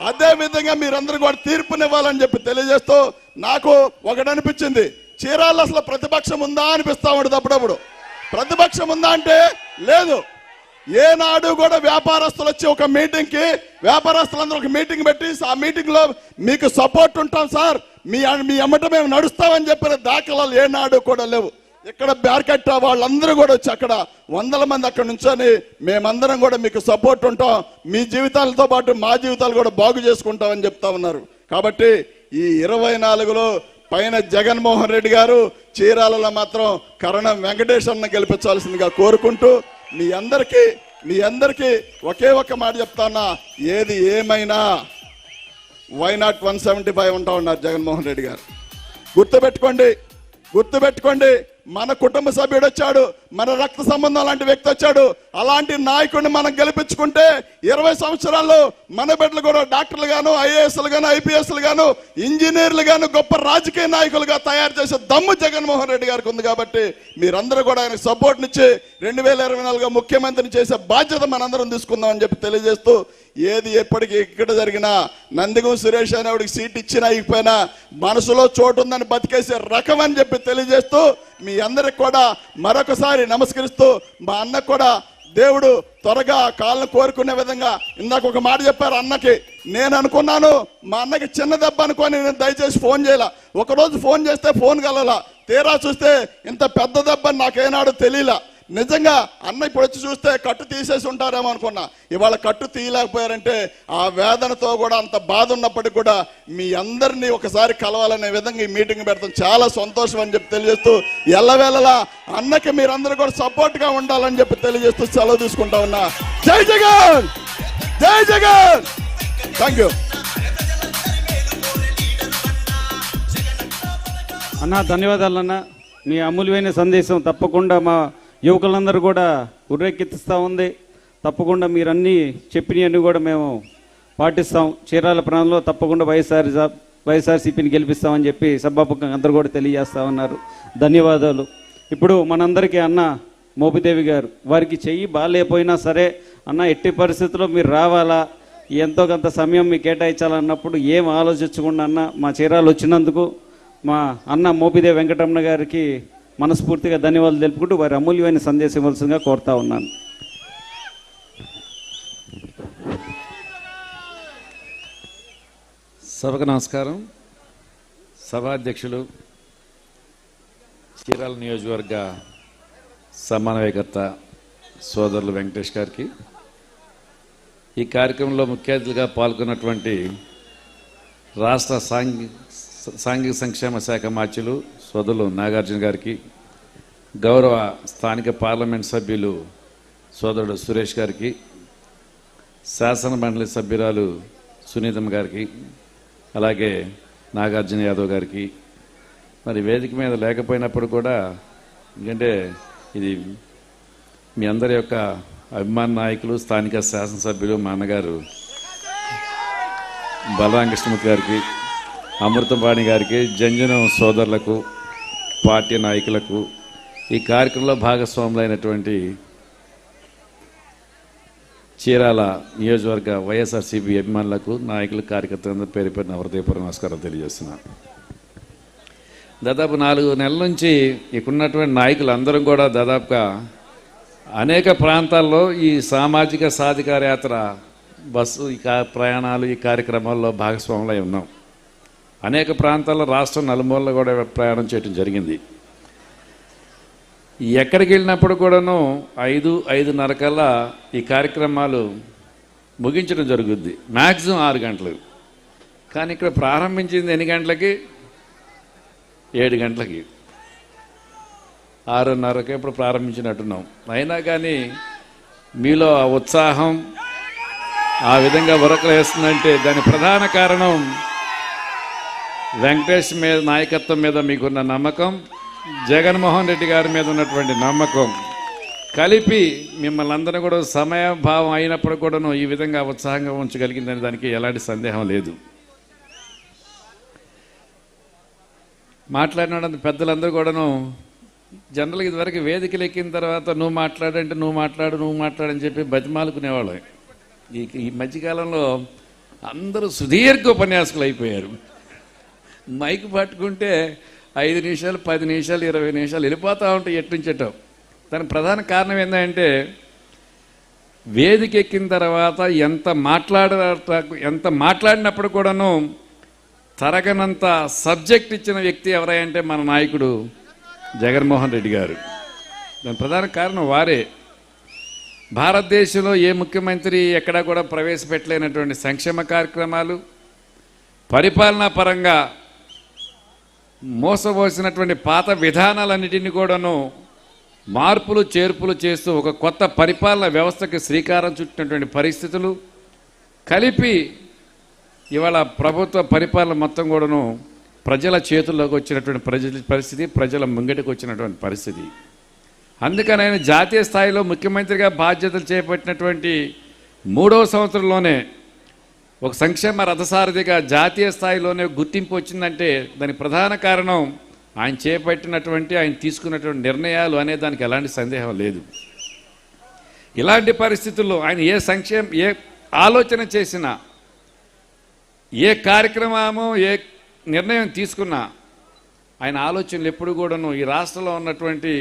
అదే విధంగా మీరందరూ కూడా తీర్పునివ్వాలని చెప్పి తెలియజేస్తూ నాకు ఒకటి అనిపించింది, చీరాల్లో అసలు ప్రతిపక్షం ఉందా అనిపిస్తా ఉండదు అప్పుడప్పుడు. ప్రతిపక్షం ఉందా అంటే లేదు. ఏనాడు కూడా వ్యాపారస్తులు వచ్చి ఒక మీటింగ్కి, వ్యాపారస్తులందరూ ఒక మీటింగ్ పెట్టి ఆ మీటింగ్ లో మీకు సపోర్ట్ ఉంటాం సార్, మీ అమ్మట మేము నడుస్తామని చెప్పిన దాఖలాలు ఏనాడు కూడా లేవు. ఇక్కడ బ్యార్కెట్ వాళ్ళందరూ కూడా వచ్చి అక్కడ 100 మంది అక్కడ నుంచొని మేమందరం కూడా మీకు సపోర్ట్ ఉంటాం, మీ జీవితాలతో పాటు మా జీవితాలు కూడా బాగు చేసుకుంటామని చెప్తా ఉన్నారు. కాబట్టి ఈ 24లో పైన జగన్మోహన్ రెడ్డి గారు, చీరాలలో మాత్రం కరణం వెంకటేష్ అన్న గెలిపించాల్సిందిగా కోరుకుంటూ మీ అందరికీ ఒకే ఒక్క మాట చెప్తాన్నా, ఏది ఏమైనా వై నాట్ 175 ఉంటా ఉన్నారు జగన్మోహన్ రెడ్డి గారు. గుర్తుపెట్టుకోండి, మన కుటుంబ సభ్యుడు వచ్చాడు, మన రక్త సంబంధం లాంటి వ్యక్తి వచ్చాడు. అలాంటి నాయకుడిని మనం గెలిపించుకుంటే 20 సంవత్సరాల్లో మన బిడ్డలు కూడా డాక్టర్లు గాను, ఐఏఎస్లు గాను, ఐపీఎస్లు గాను, ఇంజనీర్లు గాను, గొప్ప రాజకీయ నాయకులుగా తయారు చేసే దమ్ము జగన్మోహన్ రెడ్డి గారికి ఉంది. కాబట్టి మీరందరూ కూడా ఆయనకు సపోర్ట్నిచ్చి 2024 ముఖ్యమంత్రిని చేసే బాధ్యత మనందరం తీసుకుందాం అని చెప్పి తెలియజేస్తూ, ఏది ఎప్పటికీ ఇక్కడ జరిగినా నందిగం సురేష్ అనేవాడికి సీట్ ఇచ్చినా ఇకపోయినా మనసులో చోటు ఉందని బతికేసే రకం అని చెప్పి తెలియజేస్తూ, మీ అందరికి కూడా మరొకసారి నమస్కరిస్తూ, మా అన్నకు కూడా దేవుడు త్వరగా కాళ్ళను కోరుకునే విధంగా, ఇందాక ఒక మాట చెప్పారు అన్నకి, నేను అనుకున్నాను మా అన్నకి చిన్న దెబ్బ అనుకొని నేను దయచేసి ఫోన్ చేయాల. ఒకరోజు ఫోన్ చేస్తే ఫోన్ కలవాల, తీరా చూస్తే ఇంత పెద్ద దెబ్బ నాకేనాడు తెలియలా. నిజంగా అన్న ఇప్పుడు వచ్చి చూస్తే కట్టు తీసేసి ఉంటారేమో అనుకున్నా. ఇవాళ కట్టు తీయలేకపోయారంటే ఆ వేదనతో కూడా, అంత బాధ ఉన్నప్పటికీ కూడా మీ అందరినీ ఒకసారి కలవాలనే విధంగా ఈ మీటింగ్ పెడతాం. చాలా సంతోషం అని చెప్పి తెలియజేస్తూ, ఎల్లవేళలా అన్నకి మీరందరూ కూడా సపోర్ట్గా ఉండాలని చెప్పి తెలియజేస్తూ సెలవు తీసుకుంటా ఉన్నా. జై జగన్, జై జగన్. థ్యాంక్ యూ అన్న. ధన్యవాదాలన్న. మీ అమూల్యమైన సందేశం తప్పకుండా మా యువకులందరూ కూడా ఉర్రెక్కిస్తూ ఉంది. తప్పకుండా మీరన్నీ చెప్పినవన్నీ కూడా మేము పాటిస్తాం. చీరాల ప్రాంతంలో తప్పకుండా వైఎస్ఆర్సీపీని గెలిపిస్తామని చెప్పి సభాముఖంగా అందరూ కూడా తెలియజేస్తా ఉన్నారు. ధన్యవాదాలు. ఇప్పుడు మనందరికీ అన్న మోపిదేవి గారు, వారికి చెయ్యి బాగాలేకపోయినా సరే అన్న ఎట్టి పరిస్థితుల్లో మీరు రావాలా, ఎంతో కొంత సమయం మీకు కేటాయించాలన్నప్పుడు ఏం ఆలోచించకుండా అన్న మా చీరాలు వచ్చినందుకు మా అన్న మోపిదేవి వెంకటరమణ గారికి మనస్ఫూర్తిగా ధన్యవాదాలు తెలుపుకుంటూ వారి అమూల్యమైన సందేశం ఇవ్వాల్సిందిగా కోరుతా ఉన్నాను. సభకు నమస్కారం. సభాధ్యక్షులు, చీరాల నియోజకవర్గ సమన్వయకర్త సోదరులు వెంకటేష్ గారికి, ఈ కార్యక్రమంలో ముఖ్య అతిథిగా పాల్గొన్నటువంటి రాష్ట్ర సాంఘిక సంక్షేమ శాఖ మార్చులు సోదరులు నాగార్జున గారికి, గౌరవ స్థానిక పార్లమెంట్ సభ్యులు సోదరుడు సురేష్ గారికి, శాసన మండలి సభ్యురాలు సునీతమ్మ గారికి, అలాగే నాగార్జున యాదవ్ గారికి, మరి వేదిక మీద లేకపోయినప్పుడు కూడా, ఎందుకంటే ఇది మీ అందరి యొక్క అభిమాన నాయకులు, స్థానిక శాసనసభ్యులు, మా అన్నగారు బలరాం కృష్ణమూర్తి గారికి, అమృతపాణి గారికి, జంజనం సోదరులకు, పార్టీ నాయకులకు, ఈ కార్యక్రమంలో భాగస్వాములైనటువంటి చీరాల నియోజకవర్గ వైఎస్ఆర్సీపీ అభిమానులకు, నాయకులు, కార్యకర్తలందరూ పేరు పేరున హృదయపూర్వక నమస్కారం తెలియజేస్తున్నాను. దాదాపు 4 నెలల నుంచి ఇక్కడున్నటువంటి నాయకులు అందరం కూడా దాదాపుగా అనేక ప్రాంతాల్లో ఈ సామాజిక సాధికార యాత్ర బస్సు ప్రయాణాలు, ఈ కార్యక్రమాల్లో భాగస్వాములై ఉన్నాం. అనేక ప్రాంతాల్లో రాష్ట్రం నలుమూలలో కూడా ప్రయాణం చేయడం జరిగింది. ఎక్కడికి వెళ్ళినప్పుడు కూడాను 5-5:30 కల్లా ఈ కార్యక్రమాలు ముగించడం జరుగుద్ది. మ్యాక్సిమం 6 గంటలు. కానీ ఇక్కడ ప్రారంభించింది ఎన్ని గంటలకి? 7 గంటలకి. 6:30కి ఇప్పుడు ప్రారంభించినట్టున్నాం. అయినా కానీ మీలో ఆ ఉత్సాహం ఆ విధంగా ఉరకలు వేస్తుందంటే దాని ప్రధాన కారణం వెంకటేష్ మీద నాయకత్వం మీద మీకున్న నమ్మకం, జగన్మోహన్ రెడ్డి గారి మీద ఉన్నటువంటి నమ్మకం కలిపి మిమ్మల్ని అందరూ కూడా సమయభావం అయినప్పుడు కూడాను ఈ విధంగా ఉత్సాహంగా ఉంచగలిగిందని దానికి ఎలాంటి సందేహం లేదు. మాట్లాడిన పెద్దలందరూ కూడాను జనరల్గా ఇదివరకు వేదికలు ఎక్కిన తర్వాత నువ్వు మాట్లాడంటే నువ్వు మాట్లాడని చెప్పి బతిమాలుకునేవాళ్ళు. ఈ మధ్యకాలంలో అందరూ సుదీర్ఘ ఉపన్యాసకులు అయిపోయారు. మైక్ పట్టుకుంటే 5 నిమిషాలు, 10 నిమిషాలు, 20 నిమిషాలు వెళ్ళిపోతూ ఉంటాయి ఎట్టుంచటం. దానికి ప్రధాన కారణం ఏంటంటే వేదిక ఎక్కిన తర్వాత ఎంత మాట్లాడినప్పుడు కూడాను తరగనంత సబ్జెక్ట్ ఇచ్చిన వ్యక్తి ఎవరంటే మన నాయకుడు జగన్మోహన్ రెడ్డి గారు. దాని ప్రధాన కారణం వారే. భారతదేశంలో ఏ ముఖ్యమంత్రి ఎక్కడా కూడా ప్రవేశపెట్టలేనటువంటి సంక్షేమ కార్యక్రమాలు, పరిపాలనా పరంగా మోసపోసినటువంటి పాత విధానాలన్నిటిని కూడాను మార్పులు చేర్పులు చేస్తూ ఒక కొత్త పరిపాలన వ్యవస్థకి శ్రీకారం చుట్టినటువంటి పరిస్థితులు కలిపి ఇవాళ ప్రభుత్వ పరిపాలన మొత్తం కూడాను ప్రజల చేతుల్లోకి వచ్చినటువంటి పరిస్థితి, ప్రజల ముంగటికి వచ్చినటువంటి పరిస్థితి. అందుకని ఆయన జాతీయ స్థాయిలో ముఖ్యమంత్రిగా బాధ్యతలు చేపట్టినటువంటి 3వ సంవత్సరంలోనే ఒక సంక్షేమ రథసారథిగా జాతీయ స్థాయిలోనే గుర్తింపు వచ్చిందంటే దానికి ప్రధాన కారణం ఆయన చేపట్టినటువంటి, ఆయన తీసుకున్నటువంటి నిర్ణయాలు అనే దానికి ఎలాంటి సందేహం లేదు. ఇలాంటి పరిస్థితుల్లో ఆయన ఏ ఆలోచన చేసినా, ఏ కార్యక్రమమో, ఏ నిర్ణయం తీసుకున్నా ఆయన ఆలోచనలు ఎప్పుడు కూడాను ఈ రాష్ట్రంలో ఉన్నటువంటి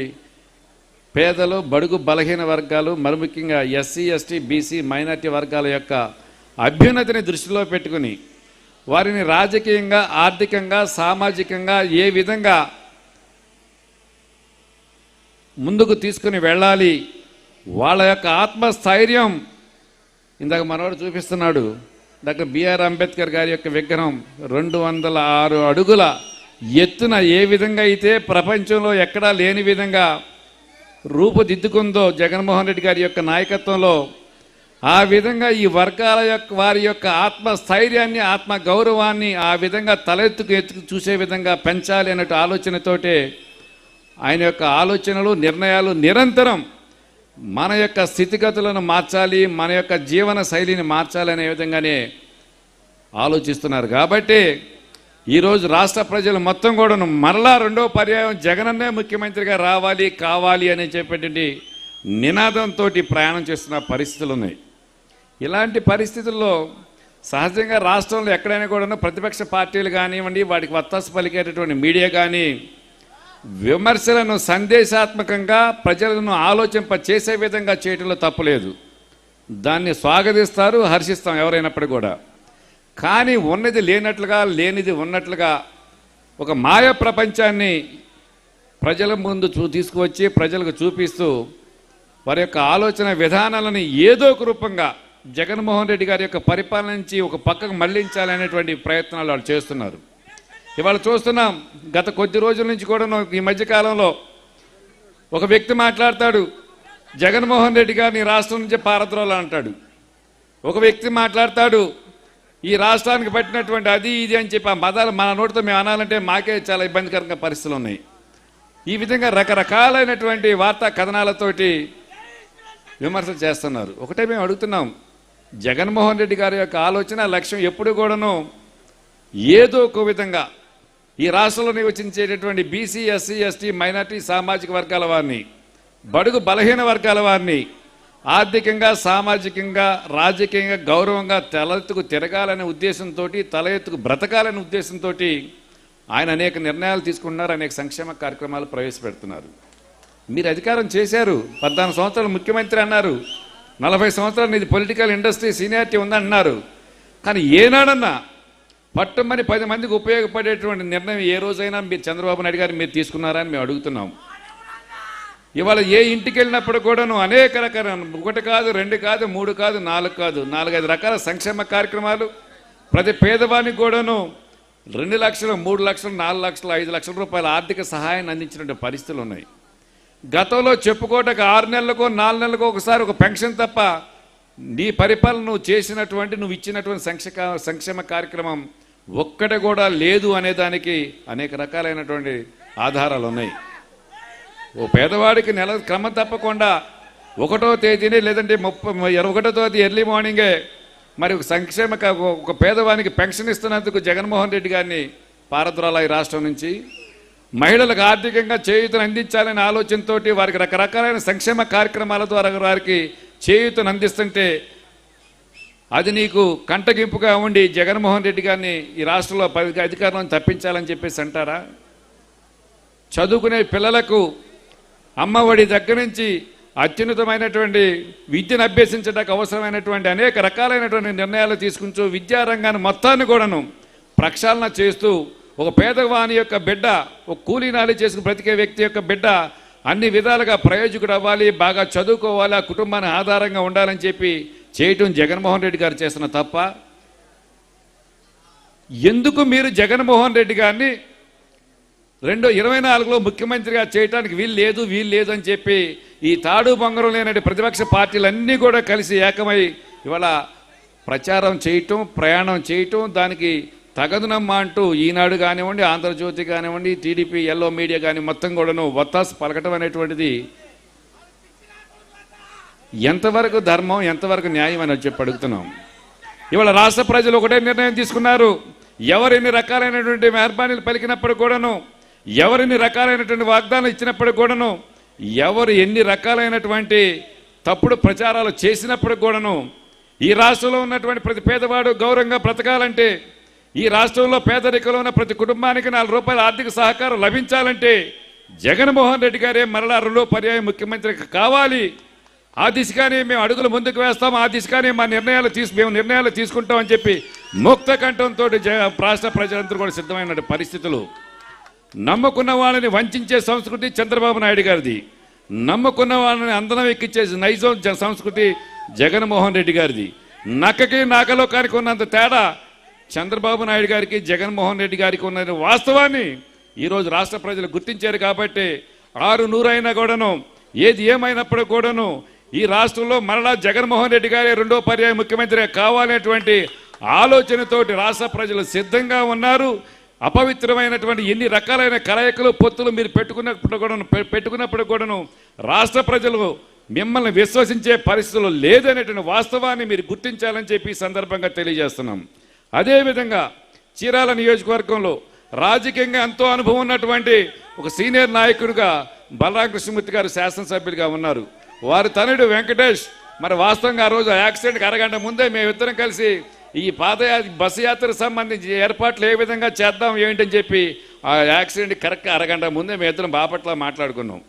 పేదలు, బడుగు బలహీన వర్గాలు, మరి ముఖ్యంగా ఎస్సీ, ఎస్టీ, బీసీ, మైనార్టీ వర్గాల యొక్క అభ్యున్నతిని దృష్టిలో పెట్టుకుని వారిని రాజకీయంగా, ఆర్థికంగా, సామాజికంగా ఏ విధంగా ముందుకు తీసుకుని వెళ్ళాలి, వాళ్ళ యొక్క ఆత్మస్థైర్యం. ఇందాక మనవాడు చూపిస్తున్నాడు, డాక్టర్ బిఆర్ అంబేద్కర్ గారి యొక్క విగ్రహం 206 అడుగుల ఎత్తున ఏ విధంగా అయితే ప్రపంచంలో ఎక్కడా లేని విధంగా రూపుదిద్దుకుందో జగన్మోహన్ రెడ్డి గారి యొక్క నాయకత్వంలో, ఆ విధంగా ఈ వర్గాల యొక్క వారి యొక్క ఆత్మస్థైర్యాన్ని, ఆత్మ గౌరవాన్ని ఆ విధంగా ఎత్తుకు చూసే విధంగా పెంచాలి అనే ఆలోచనతోటే ఆయన యొక్క ఆలోచనలు, నిర్ణయాలు నిరంతరం మన యొక్క స్థితిగతులను మార్చాలి, మన యొక్క జీవన శైలిని మార్చాలి అనే విధంగానే ఆలోచిస్తున్నారు. కాబట్టి ఈరోజు రాష్ట్ర ప్రజలు మొత్తం కూడాను మరలా 2వ పర్యాయం జగనన్నే ముఖ్యమంత్రిగా రావాలి, కావాలి అని చెప్పేటువంటి నినాదంతో ప్రయాణం చేస్తున్న పరిస్థితులు ఉన్నాయి. ఇలాంటి పరిస్థితుల్లో సహజంగా రాష్ట్రంలో ఎక్కడైనా కూడా ప్రతిపక్ష పార్టీలు కానివ్వండి, వాటికి వత్తాసు పలికేటటువంటి మీడియా కానీ విమర్శలను సందేశాత్మకంగా ప్రజలను ఆలోచింప చేసే విధంగా చేయడంలో తప్పులేదు. దాన్ని స్వాగతిస్తారు, హర్షిస్తాం ఎవరైనప్పటికీ కూడా. కానీ ఉన్నది లేనట్లుగా, లేనిది ఉన్నట్లుగా ఒక మాయ ప్రపంచాన్ని ప్రజల ముందు తీసుకువచ్చి ప్రజలకు చూపిస్తూ వారి యొక్క ఆలోచన విధానాలను ఏదో ఒక రూపంగా జగన్మోహన్ రెడ్డి గారి యొక్క పరిపాలన నుంచి ఒక పక్కకు మళ్లించాలనేటువంటి ప్రయత్నాలు వాళ్ళు చేస్తున్నారు. ఇవాళ చూస్తున్నాం, గత కొద్ది రోజుల నుంచి కూడా ఈ మధ్యకాలంలో ఒక వ్యక్తి మాట్లాడతాడు, జగన్మోహన్ రెడ్డి గారిని రాష్ట్రం నుంచి పారద్రోల అంటాడు. ఒక వ్యక్తి మాట్లాడతాడు, ఈ రాష్ట్రానికి పట్టినటువంటి అది ఇది అని చెప్పి ఆ మతాలు మన నోటితో మేము అనాలంటే మాకే చాలా ఇబ్బందికరంగా పరిస్థితులు ఉన్నాయి. ఈ విధంగా రకరకాలైనటువంటి వార్తా కథనాలతోటి విమర్శలు చేస్తున్నారు. ఒకటే మేము అడుగుతున్నాం, జగన్మోహన్ రెడ్డి గారి యొక్క ఆలోచన లక్ష్యం ఎప్పుడు కూడాను ఏదో ఒక విధంగా ఈ రాష్ట్రంలో నివసించేటటువంటి బీసీ, ఎస్సీ, ఎస్టీ, మైనార్టీ సామాజిక వర్గాల వారిని, బడుగు బలహీన వర్గాల వారిని ఆర్థికంగా, సామాజికంగా, రాజకీయంగా గౌరవంగా తల ఎత్తుకు తిరగాలనే ఉద్దేశంతో, తల ఎత్తుకు బ్రతకాలనే ఉద్దేశంతో ఆయన అనేక నిర్ణయాలు తీసుకుంటున్నారు, అనేక సంక్షేమ కార్యక్రమాలు ప్రవేశపెడుతున్నారు. మీరు అధికారం చేశారు, 14 సంవత్సరాలు ముఖ్యమంత్రి అన్నారు, 40 సంవత్సరాలు ఇది పొలిటికల్ ఇండస్ట్రీ సీనియారిటీ ఉందన్నారు. కానీ ఏనాడన్నా పట్టుమని 10 మందికి ఉపయోగపడేటువంటి నిర్ణయం ఏ రోజైనా మీరు చంద్రబాబు నాయుడు గారు మీరు తీసుకున్నారా అని మేము అడుగుతున్నాం. ఇవాళ ఏ ఇంటికి వెళ్ళినప్పుడు కూడాను అనేక రకాల, 1 కాదు, 2 కాదు, 3 కాదు, 4 కాదు, 4-5 రకాల సంక్షేమ కార్యక్రమాలు ప్రతి పేదవానికి కూడాను 2 లక్షలు, 3 లక్షలు, 4 లక్షలు, 5 లక్షల రూపాయల ఆర్థిక సహాయాన్ని అందించినటువంటి పరిస్థితులు ఉన్నాయి. గతంలో చెప్పుకోవటానికి 6 నెలలకో 4 నెలలకో ఒకసారి ఒక పెన్షన్ తప్ప నీ పరిపాలన నువ్వు చేసినటువంటి, నువ్వు ఇచ్చినటువంటి సంక్షేమ కార్యక్రమం ఒక్కటి కూడా లేదు అనేదానికి అనేక రకాలైనటువంటి ఆధారాలు ఉన్నాయి. ఓ పేదవాడికి నెల క్రమం తప్పకుండా 1వ తేదీనే లేదంటే 21వ తేదీ ఎర్లీ మార్నింగే మరి ఒక పేదవానికి పెన్షన్ ఇస్తున్నందుకు జగన్మోహన్ రెడ్డి గారిని పారద్రోల ఈ రాష్ట్రం నుంచి. మహిళలకు ఆర్థికంగా చేయూతను అందించాలనే ఆలోచనతో వారికి రకరకాలైన సంక్షేమ కార్యక్రమాల ద్వారా వారికి చేయూతను అందిస్తుంటే అది నీకు కంటగింపుగా ఉండి జగన్మోహన్ రెడ్డి గారిని ఈ రాష్ట్రంలో అధికారం తప్పించాలని చెప్పేసి అంటారా? చదువుకునే పిల్లలకు అమ్మఒడి దగ్గర నుంచి అత్యున్నతమైనటువంటి విద్యను అభ్యసించడానికి అవసరమైనటువంటి అనేక రకాలైనటువంటి నిర్ణయాలు తీసుకుంటూ విద్యారంగాన్ని మొత్తాన్ని కూడాను ప్రక్షాళన చేస్తూ ఒక పేదవాని యొక్క బిడ్డ, ఒక కూలీనాలి చేసుకుని బ్రతికే వ్యక్తి యొక్క బిడ్డ అన్ని విధాలుగా ప్రయోజకుడు అవ్వాలి, బాగా చదువుకోవాలి, ఆ కుటుంబాన్ని ఆధారంగా ఉండాలని చెప్పి చేయటం జగన్మోహన్ రెడ్డి గారు చేసిన తప్ప. ఎందుకు మీరు జగన్మోహన్ రెడ్డి గారిని 2024లో ముఖ్యమంత్రిగా చేయడానికి వీలు లేదు అని చెప్పి ఈ తాడు బొంగరం లేనటువంటి ప్రతిపక్ష పార్టీలన్నీ కూడా కలిసి ఏకమై ఇవాళ ప్రచారం చేయటం, ప్రయాణం చేయటం, దానికి తగదునమ్మా అంటూ ఈనాడు కానివ్వండి, ఆంధ్రజ్యోతి కానివ్వండి, టీడీపీ ఎల్లో మీడియా కానీ మొత్తం కూడాను వత్తాసు పలకటం అనేటువంటిది ఎంతవరకు ధర్మం, ఎంతవరకు న్యాయం అని చెప్పి అడుగుతున్నాం. ఇవాళ రాష్ట్ర ప్రజలు ఒకటే నిర్ణయం తీసుకున్నారు. ఎవరెన్ని రకాలైనటువంటి మెహర్బానీలు పలికినప్పుడు కూడాను, ఎవరెన్ని రకాలైనటువంటి వాగ్దానాలు ఇచ్చినప్పుడు కూడాను, ఎవరు ఎన్ని రకాలైనటువంటి తప్పుడు ప్రచారాలు చేసినప్పుడు కూడాను, ఈ రాష్ట్రంలో ఉన్నటువంటి ప్రతి పేదవాడు గౌరవంగా బ్రతకాలంటే, ఈ రాష్ట్రంలో పేదరికంలో ఉన్న ప్రతి కుటుంబానికి 4 రూపాయల ఆర్థిక సహకారం లభించాలంటే జగన్మోహన్ రెడ్డి గారే మరలా 2వ పర్యాయం ముఖ్యమంత్రి కావాలి. ఆ దిశగానే మేము అడుగులు ముందుకు వేస్తాం, ఆ దిశగానే మేము నిర్ణయాలు తీసుకుంటామని చెప్పి ముక్త కంఠంతో రాష్ట్ర ప్రజలందరూ కూడా సిద్ధమైన పరిస్థితులు. నమ్ముకున్న వాళ్ళని వంచే సంస్కృతి చంద్రబాబు నాయుడు గారిది, నమ్ముకున్న వాళ్ళని అందరం ఎక్కించే నైజం సంస్కృతి జగన్మోహన్ రెడ్డి గారిది. నక్కకి నాకలో కానికి ఉన్నంత తేడా చంద్రబాబు నాయుడు గారికి జగన్మోహన్ రెడ్డి గారికి ఉన్న వాస్తవాన్ని ఈరోజు రాష్ట్ర ప్రజలు గుర్తించారు. కాబట్టి 600 అయినా కూడాను, ఏది ఏమైనప్పుడు కూడాను ఈ రాష్ట్రంలో మరలా జగన్మోహన్ రెడ్డి గారే 2వ పర్యాయం ముఖ్యమంత్రి కావాలనేటువంటి ఆలోచనతోటి రాష్ట్ర ప్రజలు సిద్ధంగా ఉన్నారు. అపవిత్రమైనటువంటి ఎన్ని రకాలైన కలయికలు పొత్తులు మీరు పెట్టుకున్నప్పుడు కూడాను రాష్ట్ర ప్రజలు మిమ్మల్ని విశ్వసించే పరిస్థితులు లేదనేటువంటి వాస్తవాన్ని మీరు గుర్తించాలని చెప్పి ఈ సందర్భంగా తెలియజేస్తున్నాం. అదేవిధంగా చీరాల నియోజకవర్గంలో రాజకీయంగా ఎంతో అనుభవం ఉన్నటువంటి ఒక సీనియర్ నాయకుడిగా బలరాం కృష్ణమూర్తి గారు శాసనసభ్యులుగా ఉన్నారు. వారి తనయుడు వెంకటేష్ మరి వాస్తవంగా ఆ రోజు యాక్సిడెంట్కి అరగంట ముందే మేమిద్దరం కలిసి ఈ బస్సు యాత్రకు సంబంధించి ఏర్పాట్లు ఏ విధంగా చేద్దాం ఏంటని చెప్పి ఆ యాక్సిడెంట్ కరెక్ట్గా అరగంట ముందే మేము ఇద్దరం బాపట్ల మాట్లాడుకున్నాం.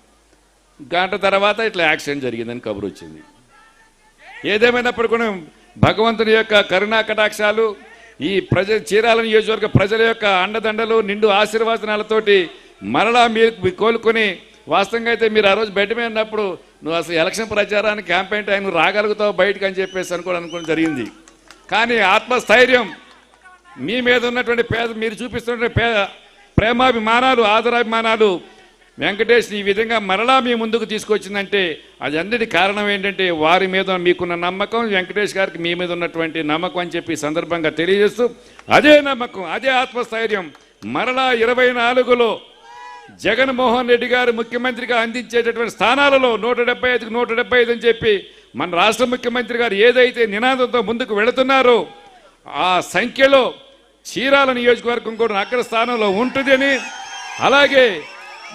గంట తర్వాత ఇట్లా యాక్సిడెంట్ జరిగిందని కబురు వచ్చింది. ఏదేమైనప్పుడు కూడా భగవంతుని యొక్క కరుణా కటాక్షాలు, ఈ చీరాల నియోజకవర్గ ప్రజల యొక్క అండదండలు, నిండు ఆశీర్వాదనాలతోటి మరలా మీరు కోలుకొని, వాస్తవంగా అయితే మీరు ఆ రోజు బయట మీద ఉన్నప్పుడు నువ్వు అసలు ఎలక్షన్ ప్రచారానికి క్యాంపెయిన్ టైం నువ్వు రాగలుగుతావు బయటకు అని చెప్పేసి అనుకోవడం జరిగింది. కానీ ఆత్మస్థైర్యం మీ మీద ఉన్నటువంటి మీరు చూపిస్తున్నటువంటి ప్రేమాభిమానాలు, ఆదరాభిమానాలు వెంకటేష్ ఈ విధంగా మరలా మీ ముందుకు తీసుకొచ్చిందంటే అది అన్నిటి కారణం ఏంటంటే వారి మీద మీకున్న నమ్మకం, వెంకటేష్ గారికి మీ మీద ఉన్నటువంటి నమ్మకం అని చెప్పి సందర్భంగా తెలియజేస్తూ, అదే నమ్మకం, అదే ఆత్మస్థైర్యం మరలా 24లో జగన్మోహన్ రెడ్డి గారు ముఖ్యమంత్రిగా అందించేటటువంటి స్థానాలలో 175కు 175 అని చెప్పి మన రాష్ట్ర ముఖ్యమంత్రి గారు ఏదైతే నినాదంతో ముందుకు వెళుతున్నారో ఆ సంఖ్యలో చీరాల నియోజకవర్గం కూడా అక్కడ స్థానంలో ఉంటుందని, అలాగే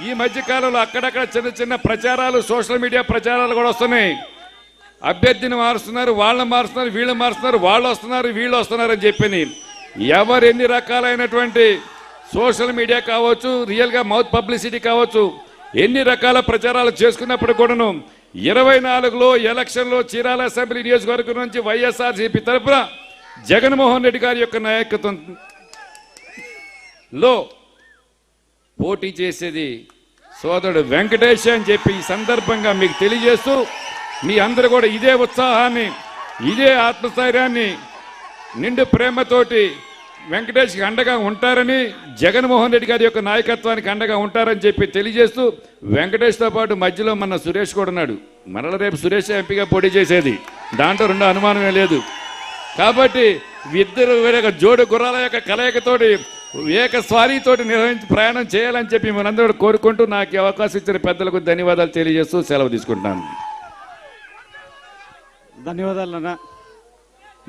ఈ మధ్యకాలంలో అక్కడక్కడ చిన్న చిన్న ప్రచారాలు, సోషల్ మీడియా ప్రచారాలు కూడా వస్తున్నాయి. అభ్యర్థిని మారుస్తున్నారు, వాళ్ళని మారుస్తున్నారు, వీళ్ళని మారుస్తున్నారు, వాళ్ళు వస్తున్నారు, వీళ్ళు వస్తున్నారు అని చెప్పి ఎవరు ఎన్ని రకాలైనటువంటి సోషల్ మీడియా కావచ్చు, రియల్గా మౌత్ పబ్లిసిటీ కావచ్చు, ఎన్ని రకాల ప్రచారాలు చేసుకున్నప్పుడు కూడాను 24లో ఎలక్షన్లో చీరాల అసెంబ్లీ నియోజకవర్గం నుంచి వైఎస్ఆర్సీపీ తరఫున జగన్మోహన్ రెడ్డి గారి యొక్క నాయకత్వంలో పోటీ చేసేది సోదరుడు వెంకటేష్ అని చెప్పి ఈ సందర్భంగా మీకు తెలియజేస్తూ, మీ అందరూ కూడా ఇదే ఉత్సాహాన్ని, ఇదే ఆత్మస్థైర్యాన్ని, నిండు ప్రేమతోటి వెంకటేష్కి అండగా ఉంటారని, జగన్మోహన్ రెడ్డి గారి యొక్క నాయకత్వానికి అండగా ఉంటారని చెప్పి తెలియజేస్తూ, వెంకటేష్తో పాటు మధ్యలో మన సురేష్ కూడా ఉన్నాడు. మరల రేపు సురేష్ ఎంపీగా పోటీ చేసేది, దాంట్లో 2 అనుమానమే లేదు. కాబట్టి ఇద్దరు జోడు గుర్రాల యొక్క కలయికతోటి ఏక స్వారీతోటి ప్రయాణం చేయాలని చెప్పి మనందరూ కోరుకుంటూ నాకు అవకాశం ఇచ్చిన పెద్దలకు ధన్యవాదాలు తెలియజేస్తూ సెలవు తీసుకుంటాను. ధన్యవాదాలు అన్న.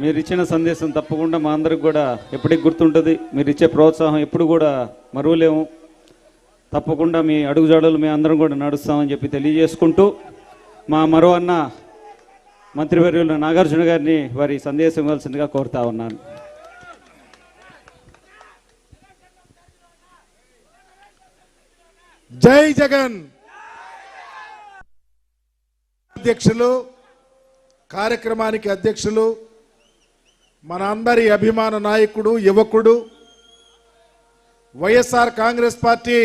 మీరు ఇచ్చిన సందేశం తప్పకుండా మా అందరికి కూడా ఎప్పటికి గుర్తుంటుంది. మీరు ఇచ్చే ప్రోత్సాహం ఎప్పుడు కూడా మరువలేము. తప్పకుండా మీ అడుగుజాడలు మేము అందరం కూడా నడుస్తామని చెప్పి తెలియజేసుకుంటూ, మా మరో అన్న మంత్రివర్యులు నాగార్జున గారిని వారి సందేశం ఇవ్వాల్సిందిగా కోరుతా ఉన్నాను. జై జగన్. అధ్యక్షులు, కార్యక్రమానికి అధ్యక్షులు, మన అందరి అభిమాన నాయకుడు, యువకుడు, వైఎస్ఆర్ కాంగ్రెస్ పార్టీ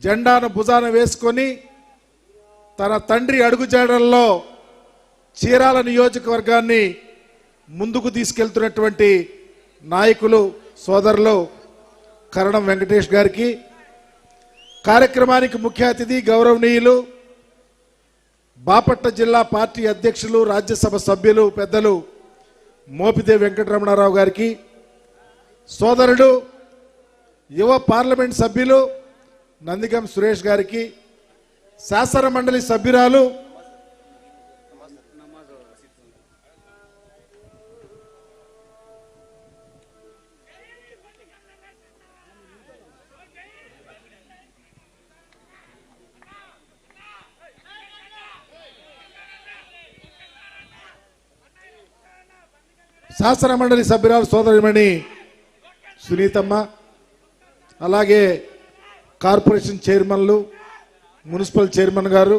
జెండాను భుజాన వేసుకొని తన తండ్రి అడుగుజాడల్లో చీరాల నియోజకవర్గాన్ని ముందుకు తీసుకెళ్తున్నటువంటి నాయకులు, సోదరులు కరణం వెంకటేష్ గారికి, కార్యక్రమానికి ముఖ్య అతిథి గౌరవనీయులు బాపట్ల జిల్లా పార్టీ అధ్యక్షులు, రాజ్యసభ సభ్యులు పెద్దలు మోపిదేవి వెంకటరమణారావు గారికి, సోదరుడు యువ పార్లమెంట్ సభ్యులు నందిగం సురేష్ గారికి, శాసన మండలి సభ్యురాలు శాసన మండలి సభ్యురాలు సోదరిమణి సునీతమ్మ, అలాగే కార్పొరేషన్ చైర్మన్లు, మున్సిపల్ చైర్మన్ గారు,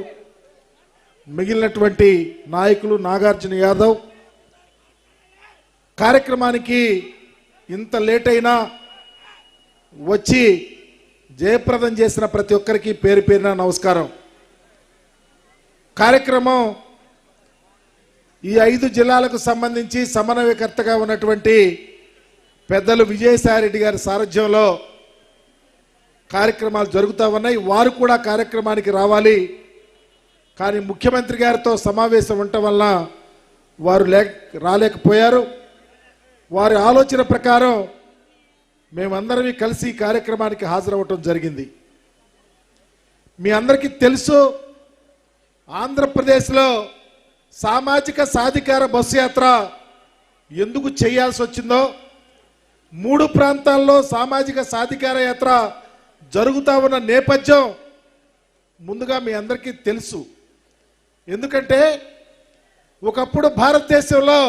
మిగిలినటువంటి నాయకులు, నాగార్జున యాదవ్, కార్యక్రమానికి ఇంత లేట్ అయినా వచ్చి జయప్రదం చేసిన ప్రతి ఒక్కరికి పేరు పేరున నమస్కారం. కార్యక్రమం ఈ 5 జిల్లాలకు సంబంధించి సమన్వయకర్తగా ఉన్నటువంటి పెద్దలు విజయసాయిరెడ్డి గారి సారథ్యంలో కార్యక్రమాలు జరుగుతూ ఉన్నాయి. వారు కూడా కార్యక్రమానికి రావాలి, కానీ ముఖ్యమంత్రి గారితో సమావేశం ఉండటం వల్ల వారు రాలేకపోయారు. వారి ఆలోచన ప్రకారం మేమందరం కలిసి ఈ కార్యక్రమానికి హాజరవ్వటం జరిగింది. మీ అందరికీ తెలుసు, ఆంధ్రప్రదేశ్లో సామాజిక సాధికార బస్సు యాత్ర ఎందుకు చేయాల్సి వచ్చిందో, 3 ప్రాంతాల్లో సామాజిక సాధికార యాత్ర జరుగుతూ ఉన్న నేపథ్యం ముందుగా మీ అందరికీ తెలుసు. ఎందుకంటే ఒకప్పుడు భారతదేశంలో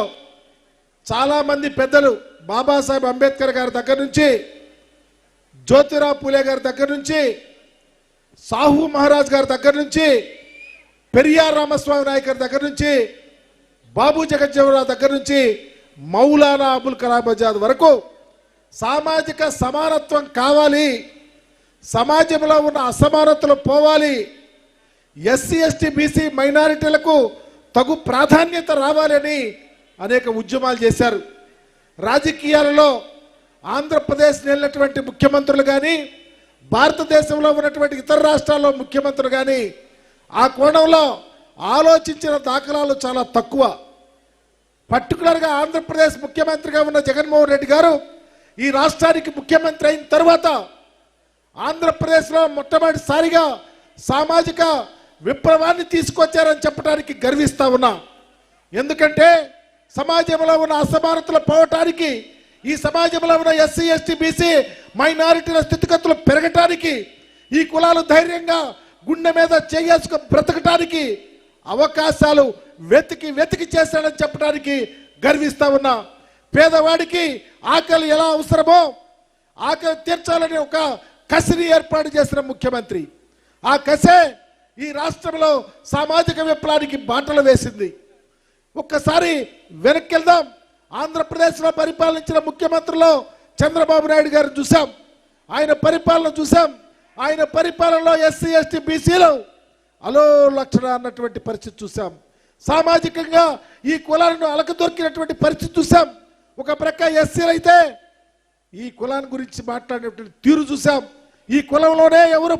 చాలామంది పెద్దలు, బాబాసాహెబ్ అంబేద్కర్ గారి దగ్గర నుంచి, జ్యోతిరావు పూలే గారి దగ్గర నుంచి, సాహు మహారాజ్ గారి దగ్గర నుంచి, పెరియార్ రామస్వామి నాయక్ గారి దగ్గర నుంచి, బాబు జగజ్జీవనరావు దగ్గర నుంచి, మౌలానా అబుల్ కలాం ఆజాద్ వరకు సామాజిక సమానత్వం కావాలి, సమాజంలో ఉన్న అసమానతలు పోవాలి, ఎస్సీ ఎస్టీ బీసీ మైనారిటీలకు తగు ప్రాధాన్యత రావాలని అనేక ఉద్యమాలు చేశారు. రాజకీయాలలో ఆంధ్రప్రదేశ్ వెళ్ళినటువంటి ముఖ్యమంత్రులు కానీ, భారతదేశంలో ఉన్నటువంటి ఇతర రాష్ట్రాల్లో ముఖ్యమంత్రులు కానీ ఆ కోణంలో ఆలోచించిన దాఖలాలు చాలా తక్కువ. పర్టికులర్గా ఆంధ్రప్రదేశ్ ముఖ్యమంత్రిగా ఉన్న జగన్మోహన్ రెడ్డి గారు ఈ రాష్ట్రానికి ముఖ్యమంత్రి అయిన తర్వాత ఆంధ్రప్రదేశ్లో మొట్టమొదటిసారిగా సామాజిక విప్లవాన్ని తీసుకొచ్చారని చెప్పడానికి గర్విస్తా ఉన్నా. ఎందుకంటే సమాజంలో ఉన్న అసమానతలు పోవటానికి, ఈ సమాజంలో ఉన్న ఎస్సీ ఎస్టీ బీసీ మైనారిటీల స్థితిగతులు పెరగటానికి, ఈ కులాలు ధైర్యంగా గుండె మీద చేసుకు బ్రతకటానికి అవకాశాలు వెతికి చేశాడని చెప్పడానికి గర్విస్తా ఉన్నా. పేదవాడికి ఆకలి ఎలా అవసరమో ఆకలి తీర్చాలని ఒక కసిని ఏర్పాటు చేసిన ముఖ్యమంత్రి. ఆ కసే ఈ రాష్ట్రంలో సామాజిక విప్లవానికి బాటలు వేసింది. ఒక్కసారి వెనక్కి వెళ్దాం. ఆంధ్రప్రదేశ్లో పరిపాలించిన ముఖ్యమంత్రుల్లో చంద్రబాబు నాయుడు గారు చూసాం, ఆయన పరిపాలన చూసాం. ఆయన పరిపాలనలో ఎస్సీ ఎస్టీ బీసీలు అలో లక్షణ అన్నటువంటి పరిస్థితి చూసాం. సామాజికంగా ఈ కులాలను అలకదొరికినటువంటి పరిస్థితి చూసాం. ఒక ప్రక్క ఎస్సీలు అయితే ఈ కులాన్ని గురించి మాట్లాడినటువంటి తీరు చూసాం. ఈ కులంలోనే ఎవరు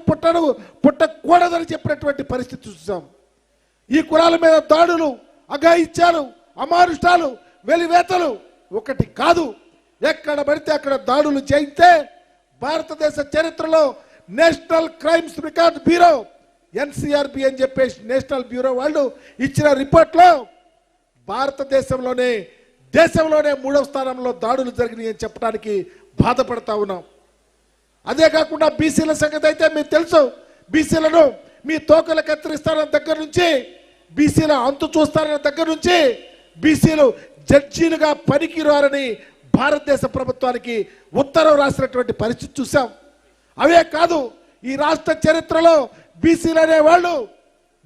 పుట్టకూడదని చెప్పినటువంటి పరిస్థితి చూసాం. ఈ కులాల మీద దాడులు, అఘాయిత్యాలు, అమానుష్టాలు, వెలివేతలు ఒకటి కాదు, ఎక్కడ పడితే అక్కడ దాడులు చేయితే భారతదేశ చరిత్రలో national crimes record bureau NCRB అని చెప్పేసి నేషనల్ బ్యూరో వాళ్ళు ఇచ్చిన రిపోర్ట్లో భారతదేశంలోనే దేశంలోనే 3వ స్థానంలో దాడులు జరిగినాయి అని చెప్పడానికి బాధపడతా ఉన్నాం. అదే కాకుండా బీసీల సంగతి అయితే మీకు తెలుసు. బీసీలను మీ తోకలు కత్తిరిస్తారన్న దగ్గర నుంచి, బీసీల అంతు చూస్తారన్న దగ్గర నుంచి, బీసీలు జడ్జీలుగా పనికిరారని భారతదేశ ప్రభుత్వానికి ఉత్తరం రాసినటువంటి పరిస్థితి చూసాం. అవే కాదు, ఈ రాష్ట్ర చరిత్రలో బీసీలు అనేవాళ్ళు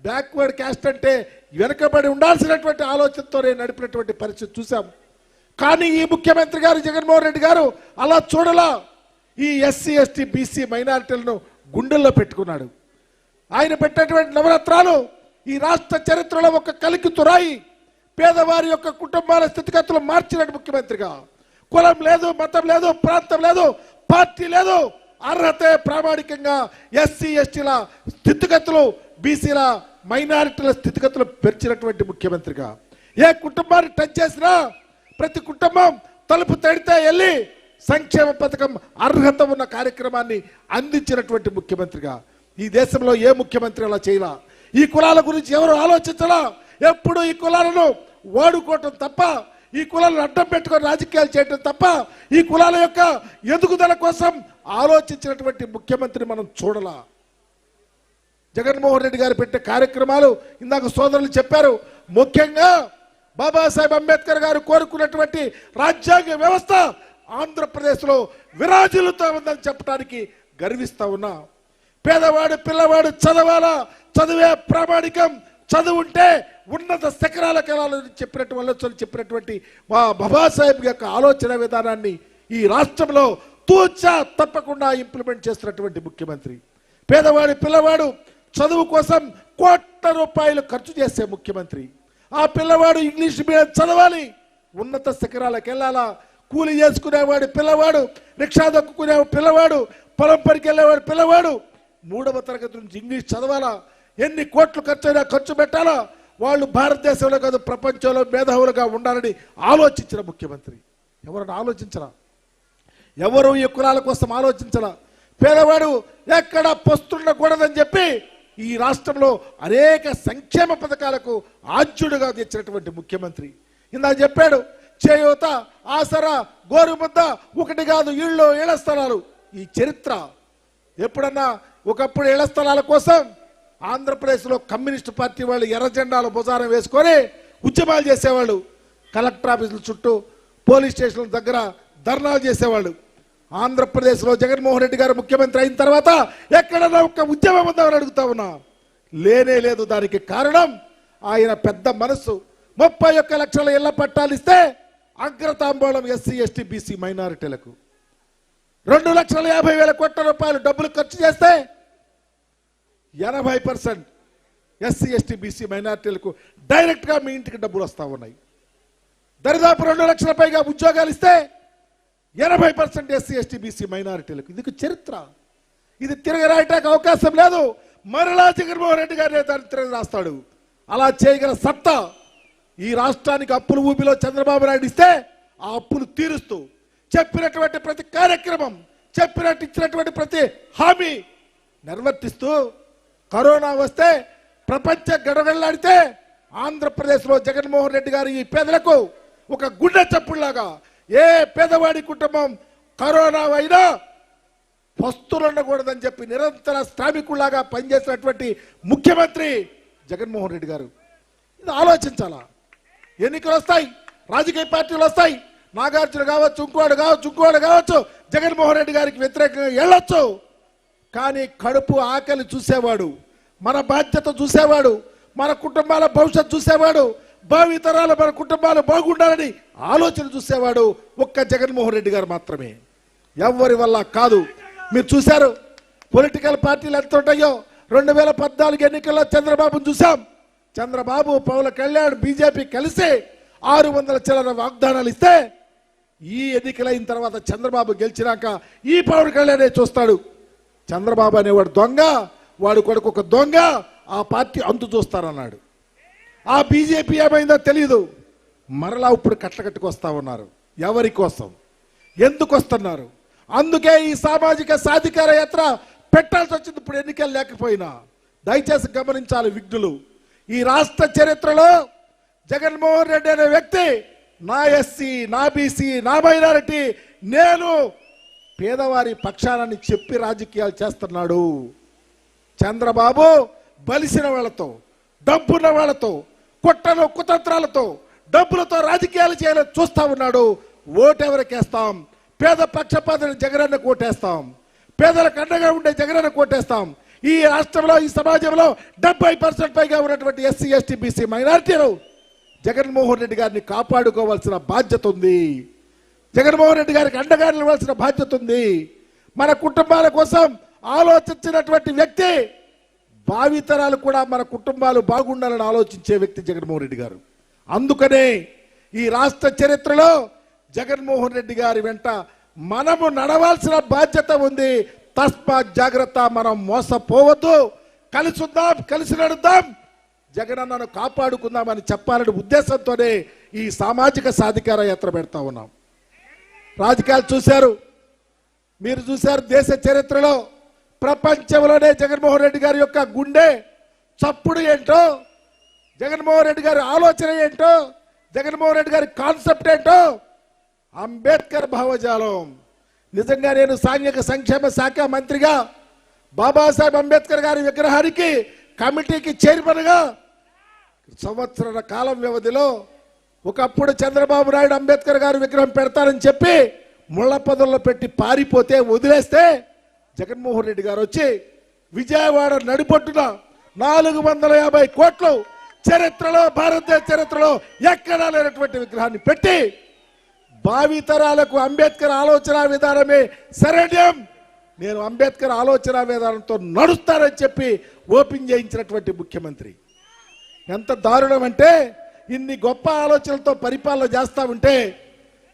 బ్యాక్వర్డ్ క్యాస్ట్ అంటే వెనుకబడి ఉండాల్సినటువంటి ఆలోచనతోనే నడిపినటువంటి పరిస్థితి చూసాం. కానీ ఈ ముఖ్యమంత్రి గారు జగన్మోహన్ రెడ్డి గారు అలా చూడలా. ఈ ఎస్సీ ఎస్టీ బీసీ మైనారిటీలను గుండెల్లో పెట్టుకున్నాడు. ఆయన పెట్టినటువంటి నవరత్నాలు ఈ రాష్ట్ర చరిత్రలో ఒక కలికి తురాయి. పేదవారి యొక్క కుటుంబాల స్థితిగతులు మార్చినట్టు ముఖ్యమంత్రిగా. కులం లేదు, మతం లేదు, ప్రాంతం లేదు, పార్టీ లేదు, అర్హతే ప్రామాణికంగా ఎస్సీ ఎస్టీల స్థితిగతులు, బీసీల మైనారిటీల స్థితిగతులు పెంచినటువంటి ముఖ్యమంత్రిగా. ఏ కుటుంబాన్ని టచ్ చేసినా ప్రతి కుటుంబం తలుపు తడితే వెళ్ళి సంక్షేమ పథకం అర్హత ఉన్న కార్యక్రమాన్ని అందించినటువంటి ముఖ్యమంత్రిగా ఈ దేశంలో ఏ ముఖ్యమంత్రి అలా చేయాల. ఈ కులాల గురించి ఎవరు ఆలోచించలా. ఎప్పుడు ఈ కులాలను వాడుకోవటం తప్ప, ఈ కులాలను అడ్డం పెట్టుకొని రాజకీయాలు చేయటం తప్ప, ఈ కులాల యొక్క ఎదుగుదల కోసం ఆలోచించినటువంటి ముఖ్యమంత్రిని మనం చూడలా. జగన్మోహన్ రెడ్డి గారు పెట్టే కార్యక్రమాలు ఇందాక సోదరులు చెప్పారు. ముఖ్యంగా బాబాసాహెబ్ అంబేద్కర్ గారు కోరుకున్నటువంటి రాజ్యాంగ వ్యవస్థ ఆంధ్రప్రదేశ్లో విరాజిల్లుతూ ఉందని చెప్పడానికి గర్విస్తా ఉన్నా. పేదవాడు పిల్లవాడు చదవాలా, చదివే ప్రామాణికం, చదువుంటే ఉన్నత శిఖరాలకు వెళ్ళాలని చెప్పినటువంటి మా బాబాసాహెబ్ యొక్క ఆలోచన విధానాన్ని ఈ రాష్ట్రంలో తూచా తప్పకుండా ఇంప్లిమెంట్ చేస్తున్నటువంటి ముఖ్యమంత్రి. పేదవాడి పిల్లవాడు చదువు కోసం కోట్ల రూపాయలు ఖర్చు చేసే ముఖ్యమంత్రి. ఆ పిల్లవాడు ఇంగ్లీష్ మీడియం చదవాలి, ఉన్నత శిఖరాలకు వెళ్ళాలా. కూలి చేసుకునేవాడు పిల్లవాడు, రిక్షా దొక్కుకునే పిల్లవాడు, పొలం పనికి వెళ్ళేవాడు పిల్లవాడు 3వ తరగతి నుంచి ఇంగ్లీష్ చదవాలా. ఎన్ని కోట్లు ఖర్చైనా ఖర్చు పెట్టాలా. వాళ్ళు భారతదేశంలో కాదు ప్రపంచంలో మేధావులుగా ఉండాలని ఆలోచించిన ముఖ్యమంత్రి. ఎవరన్నా ఆలోచించరా? ఎవరు ఈ కులాల కోసం ఆలోచించరా? పేదవాడు ఎక్కడ పస్తుండకూడదని చెప్పి ఈ రాష్ట్రంలో అనేక సంక్షేమ పథకాలకు ఆద్యుడుగా తెచ్చినటువంటి ముఖ్యమంత్రి. ఇందాక చెప్పాడు, చేయూత, ఆసరా, గోరుముద్ద, ఒకటి కాదు ఇళ్ళు, ఇళ్ల స్థలాలు. ఈ చరిత్ర ఎప్పుడన్నా ఒకప్పుడు ఇళ్ల స్థలాల కోసం ఆంధ్రప్రదేశ్లో కమ్యూనిస్టు పార్టీ వాళ్ళు ఎర్ర జెండాలు భుజారం వేసుకొని ఉద్యమాలు చేసేవాళ్ళు. కలెక్టర్ ఆఫీసుల చుట్టూ, పోలీస్ స్టేషన్ల దగ్గర ధర్నాలు చేసేవాళ్ళు. ఆంధ్రప్రదేశ్లో జగన్మోహన్ రెడ్డి గారు ముఖ్యమంత్రి అయిన తర్వాత ఎక్కడన్నా ఒక ఉద్యమం ఉందామని అడుగుతా ఉన్నా. లేనే లేదు. దానికి కారణం ఆయన పెద్ద మనస్సు. 31 లక్షల ఇళ్ల పట్టాలు ఇస్తే అగ్రతాంబూలం ఎస్సీ ఎస్టీ బీసీ మైనారిటీలకు, 2,50,000 కోట్ల రూపాయలు డబ్బులు ఖర్చు చేస్తే 80% ఎస్సీ ఎస్టీ బీసీ మైనారిటీలకు డైరెక్ట్గా మీ ఇంటికి డబ్బులు వస్తూ ఉన్నాయి. దరిదాపు 2 లక్షల పైగా ఉద్యోగాలు ఇస్తే 80% ఎస్సీ ఎస్టీ బీసీ మైనారిటీలకు. ఇది చరిత్ర. ఇది తిరగరాయటానికి అవకాశం లేదు. మరలా జగన్మోహన్ రెడ్డి గారిని దాన్ని తిరగ రాస్తాడు. అలా చేయగల సత్తా ఈ రాష్ట్రానికి అప్పులు ఊపిలో చంద్రబాబు నాయుడు ఇస్తే ఆ అప్పులు తీరుస్తూ చెప్పినటువంటి ప్రతి కార్యక్రమం, ఇచ్చినటువంటి ప్రతి హామీ నిర్వర్తిస్తూ కరోనా వస్తే ప్రపంచ గడగడలాడితే ఆంధ్రప్రదేశ్లో జగన్మోహన్ రెడ్డి గారు ఈ పేదలకు ఒక గుండె చప్పుడులాగా, ఏ పేదవాడి కుటుంబం కరోనా అయినా పస్తులుండకూడదని చెప్పి నిరంతర శ్రామికులాగా పనిచేసినటువంటి ముఖ్యమంత్రి జగన్మోహన్ రెడ్డి గారు. ఇది ఆలోచించాలా. ఎన్నికలు వస్తాయి, రాజకీయ పార్టీలు వస్తాయి, నాగార్జున కావచ్చు, ఇంకోడు కావచ్చు జగన్మోహన్ రెడ్డి గారికి వ్యతిరేకంగా వెళ్ళొచ్చు. కానీ కడుపు ఆకలి చూసేవాడు, మన బాధ్యత చూసేవాడు, మన కుటుంబాల భవిష్యత్తు చూసేవాడు, భావితరాలు మన కుటుంబాలు బాగుండాలని ఆలోచన చూసేవాడు ఒక్క జగన్మోహన్ రెడ్డి గారు మాత్రమే. ఎవరి వల్ల కాదు. మీరు చూశారు పొలిటికల్ పార్టీలు ఎంత ఉంటాయో. 2014 ఎన్నికల్లో చంద్రబాబును చూసాం. చంద్రబాబు, పవన్ కళ్యాణ్, బీజేపీ కలిసి 600 చిల్లర వాగ్దానాలు ఇస్తే ఈ ఎన్నికలైన తర్వాత చంద్రబాబు గెలిచినాక ఈ పవన్ కళ్యాణే చూస్తాడు. చంద్రబాబు అనేవాడు దొంగ, వాడు కొడుకు ఒక దొంగ, ఆ పార్టీ అంతు చూస్తారన్నాడు. ఆ బీజేపీ ఏమైందో తెలియదు. మరలా ఇప్పుడు కట్టకట్టుకు వస్తా ఉన్నారు. ఎవరి కోసం, ఎందుకు వస్తున్నారు? అందుకే ఈ సామాజిక సాధికార యాత్ర పెట్టాల్సి వచ్చింది. ఇప్పుడు ఎన్నికలు లేకపోయినా దయచేసి గమనించాలి విఘ్నులు. ఈ రాష్ట్ర చరిత్రలో జగన్మోహన్ రెడ్డి అనే వ్యక్తి నా ఎస్సీ, నా బీసీ, నా మైనారిటీ, నేను పేదవారి పక్షానని చెప్పి రాజకీయాలు చేస్తున్నాడు. చంద్రబాబు బలిసిన వాళ్ళతో, డబ్బున్న వాళ్ళతో, కుట్రలు కుతంత్రాలతో, డబ్బులతో రాజకీయాలు చేయాలని చూస్తా ఉన్నాడు. ఓటెవరికేస్తాం? పేద పక్షపాతని జగనన్న కోటేస్తాం. పేదలకు అండగా ఉండే జగనన్న కోటేస్తాం. ఈ రాష్ట్రంలో, ఈ సమాజంలో 70% పైగా ఉన్నటువంటి ఎస్సీ ఎస్టీ బీసీ మైనారిటీలు జగన్మోహన్ రెడ్డి గారిని కాపాడుకోవాల్సిన బాధ్యత ఉంది. జగన్మోహన్ రెడ్డి గారికి అండగా నిలవాల్సిన బాధ్యత ఉంది. మన కుటుంబాల కోసం ఆలోచించినటువంటి వ్యక్తి, భావితరాలు కూడా మన కుటుంబాలు బాగుండాలని ఆలోచించే వ్యక్తి జగన్మోహన్ రెడ్డి గారు. అందుకనే ఈ రాష్ట్ర చరిత్రలో జగన్మోహన్ రెడ్డి గారి వెంట మనము నడవాల్సిన బాధ్యత ఉంది. తస్మాత్ జాగ్రత్త, మనం మోసపోవద్దు. కలిసి ఉందాం, కలిసి నడుద్దాం, జగనన్నను కాపాడుకుందామని చెప్పాలనే ఉద్దేశంతోనే ఈ సామాజిక సాధికార యాత్ర పెడతా ఉన్నాం. రాజకీయాలు చూశారు. మీరు చూశారు దేశ చరిత్రలో ప్రపంచంలోనే జగన్మోహన్ రెడ్డి గారి యొక్క గుండె చప్పుడు ఏంటో, జగన్మోహన్ రెడ్డి గారి ఆలోచన ఏంటో, జగన్మోహన్ రెడ్డి గారి కాన్సెప్ట్ ఏంటో అంబేద్కర్ భావజాలం. నిజంగా నేను సాంఘిక సంక్షేమ శాఖ మంత్రిగా బాబాసాహెబ్ అంబేద్కర్ గారి విగ్రహానికి కమిటీకి చైర్మన్గా సంవత్సరాల కాలం వ్యవధిలో ఒకప్పుడు చంద్రబాబు నాయుడు అంబేద్కర్ గారి విగ్రహం పెడతారని చెప్పి ముళ్ళ పొదల్లో పెట్టి పారిపోతే వదిలేస్తే జగన్మోహన్ రెడ్డి గారు వచ్చి విజయవాడ నడిపొట్టున 450 కోట్లు చరిత్రలో, భారతదేశ చరిత్రలో ఎక్కడా లేనటువంటి విగ్రహాన్ని పెట్టి భావితరాలకు అంబేద్కర్ ఆలోచన విధానమే శరణ్యం, నేను అంబేద్కర్ ఆలోచన విధానంతో నడుస్తానని చెప్పి ఓపెన్ చేయించినటువంటి ముఖ్యమంత్రి. ఎంత దారుణం అంటే ఇన్ని గొప్ప ఆలోచనలతో పరిపాలన చేస్తా ఉంటే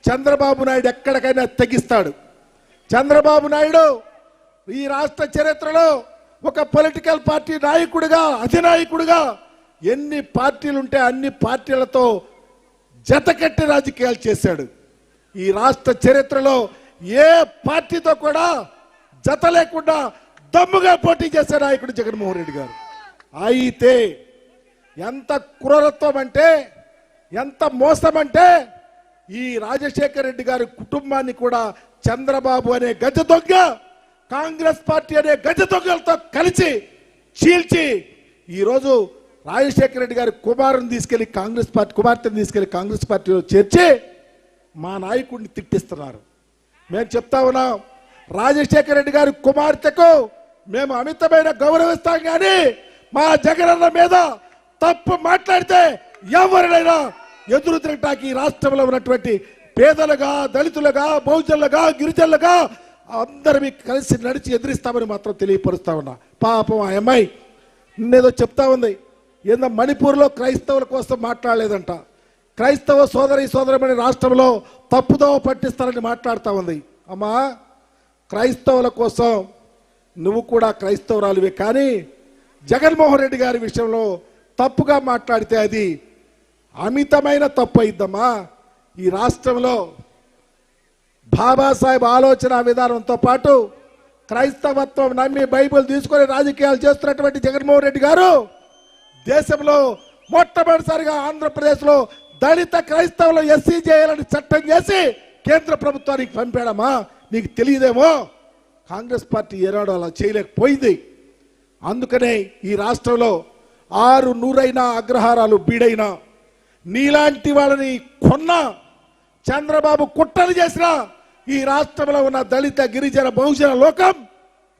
చంద్రబాబు నాయుడు ఎక్కడికైనా తెగిస్తాడు. చంద్రబాబు నాయుడు ఈ రాష్ట్ర చరిత్రలో ఒక పొలిటికల్ పార్టీ నాయకుడిగా, అధినాయకుడిగా ఎన్ని పార్టీలుంటే అన్ని పార్టీలతో జతకట్టి రాజకీయాలు చేశాడు. ఈ రాష్ట్ర చరిత్రలో ఏ పార్టీతో కూడా జత లేకుండా దమ్ముగా పోటీ చేసే నాయకుడు జగన్మోహన్ రెడ్డి గారు. అయితే ఎంత క్రూరత్వం అంటే, ఎంత మోసం అంటే ఈ రాజశేఖర రెడ్డి గారి కుటుంబాన్ని కూడా చంద్రబాబు అనే గజ దొంగ, కాంగ్రెస్ పార్టీ అనే గజ దొంగలతో కలిసి చీల్చి ఈరోజు రాజశేఖర రెడ్డి గారి కుమారుని తీసుకెళ్లి కుమార్తెను తీసుకెళ్లి కాంగ్రెస్ పార్టీలో చేర్చి మా నాయకుడిని తిట్టిస్తున్నారు. మేము చెప్తా ఉన్నాం, రాజశేఖర రెడ్డి గారి కుమార్తెకు మేము అమితమైన గౌరవిస్తాం, కానీ మా జగనన్న మీద తప్పు మాట్లాడితే ఎవరినైనా ఎదురు తిరగటానికి ఈ రాష్ట్రంలో ఉన్నటువంటి పేదలుగా, దళితులుగా, బహుజనులుగా, గిరిజనులుగా అందరినీ కలిసి నడిచి ఎదిరిస్తామని మాత్రం తెలియపరుస్తా ఉన్నా. పాపం ఆ అమ్మాయి నిన్నేదో చెప్తా ఉంది, ఏందో మణిపూర్లో క్రైస్తవుల కోసం మాట్లాడలేదంట, క్రైస్తవ సోదరమని రాష్ట్రంలో తప్పుదోవ పట్టిస్తారని మాట్లాడుతూ ఉంది. అమ్మా, క్రైస్తవుల కోసం నువ్వు కూడా క్రైస్తవురాలివే, కానీ జగన్మోహన్ రెడ్డి గారి విషయంలో తప్పుగా మాట్లాడితే అది అమితమైన తప్పు అయిద్దమ్మా. ఈ రాష్ట్రంలో బాబాసాహెబ్ ఆలోచన విధానంతో పాటు క్రైస్తవత్వం నమ్మి బైబిల్ తీసుకొని రాజకీయాలు చేస్తున్నటువంటి జగన్మోహన్ రెడ్డి గారు దేశంలో మొట్టమొదటిసారిగా ఆంధ్రప్రదేశ్లో దళిత క్రైస్తవులు ఎస్సీ చేయాలని చట్టం చేసి కేంద్ర ప్రభుత్వానికి పంపాడమ్మా. నీకు తెలియదేమో, కాంగ్రెస్ పార్టీ ఏనాడు అలా చేయలేకపోయింది. అందుకనే ఈ రాష్ట్రంలో 600 అగ్రహారాలు బీడైనా, నీలాంటి వాళ్ళని కొన్నా, చంద్రబాబు కుట్రలు చేసినా ఈ రాష్ట్రంలో ఉన్న దళిత, గిరిజన, బహుజన లోకం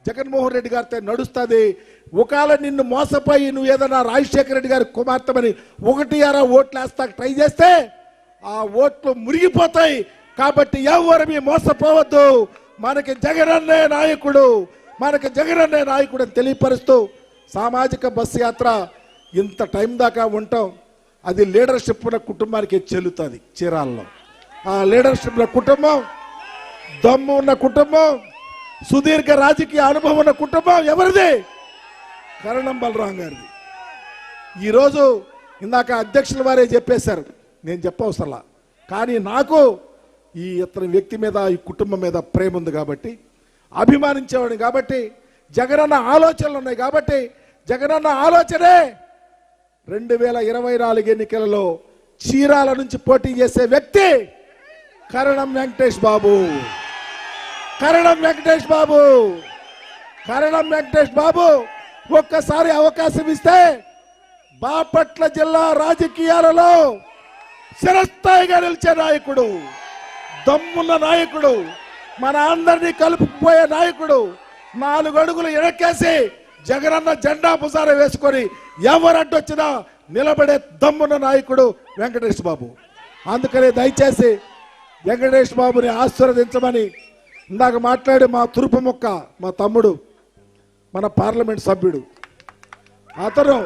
జగన్మోహన్ రెడ్డి గారితో నడుస్తుంది. ఒకవేళ నిన్ను మోసపోయి నువ్వు ఏదైనా రాజశేఖర రెడ్డి గారి కుమార్తెమని 1-6 ఓట్లు వేస్తా ట్రై చేస్తే ఆ ఓట్లు మురిగిపోతాయి. కాబట్టి ఎవరు మోసపోవద్దు, మనకి జగనన్నే నాయకుడు, మనకి జగనన్నే నాయకుడు అని తెలియపరుస్తూ సామాజిక బస్సు యాత్ర ఇంత టైం దాకా ఉంటాం. అది లీడర్షిప్ ఉన్న కుటుంబానికి చెల్లుతుంది. చీరాల్లో ఆ లీడర్షిప్ ఉన్న కుటుంబం, దమ్ము ఉన్న కుటుంబం, సుదీర్ఘ రాజకీయ అనుభవం ఉన్న కుటుంబం ఎవరిది? కరణం బలరాం గారిది. ఈరోజు ఇందాక అధ్యక్షుల వారే చెప్పేశారు, నేను చెప్పవసరలా, కానీ నాకు ఈ ఇతని వ్యక్తి మీద, ఈ కుటుంబం మీద ప్రేమ ఉంది కాబట్టి, అభిమానించేవాడిని కాబట్టి, జగనన్న ఆలోచనలు ఉన్నాయి కాబట్టి, జగనన్న ఆలోచనే 2024 ఎన్నికలలో చీరాల నుంచి పోటీ చేసే వ్యక్తి కరణం వెంకటేష్ బాబు. కరణం వెంకటేష్ బాబు, కరణం వెంకటేష్ బాబు ఒక్కసారి అవకాశం ఇస్తే బాపట్ల జిల్లా రాజకీయాలలో చిరస్థాయిగా నిలిచే నాయకుడు, దమ్మున్న నాయకుడు, మన అందరినీ కలుపుకుపోయే నాయకుడు, 4 అడుగులు ఎడకేసి జగనన్న జెండా భుజాన వేసుకొని ఎవరడ్డొచ్చినా నిలబడే దమ్మున్న నాయకుడు వెంకటేష్ బాబు. అందుకనే దయచేసి వెంకటేష్ బాబుని ఆశీర్వదించమని ఇందాక మాట్లాడి మా తురుపు మొక్క, మా తమ్ముడు, మన పార్లమెంట్ సభ్యుడు, అతను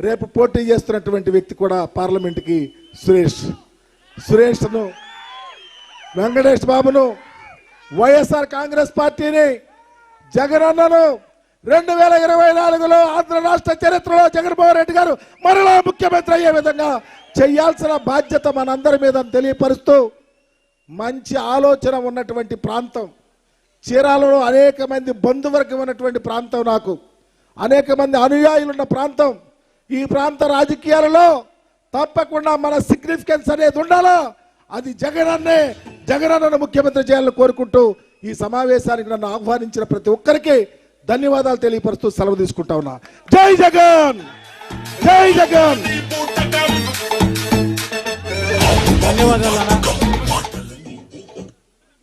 రేపు పోటీ చేస్తున్నటువంటి వ్యక్తి కూడా పార్లమెంట్కి సురేష్ను, వెంకటేష్ బాబును, వైఎస్ఆర్ కాంగ్రెస్ పార్టీని, జగనన్నను 2024లో ఆంధ్ర రాష్ట్ర చరిత్రలో జగన్మోహన్ రెడ్డి గారు మరలా ముఖ్యమంత్రి అయ్యే విధంగా చేయాల్సిన బాధ్యత మనందరి మీద తెలియపరుస్తూ మంచి ఆలోచన ఉన్నటువంటి ప్రాంతం. చీరాలలో అనేక మంది బంధువర్గం ఉన్నటువంటి ప్రాంతం, నాకు అనేక మంది అనుయాయులు ఉన్న ప్రాంతం. ఈ ప్రాంత రాజకీయాలలో తప్పకుండా మన సిగ్నిఫికెన్స్ అనేది ఉండాలా, అది జగనన్నను ముఖ్యమంత్రి చేయాలని కోరుకుంటూ ఈ సమావేశానికి నన్ను ఆహ్వానించిన ప్రతి ఒక్కరికి ధన్యవాదాలు తెలియపరుస్తూ సెలవు తీసుకుంటా ఉన్నా. జై జగన్, జై జగన్. ధన్యవాదాలు.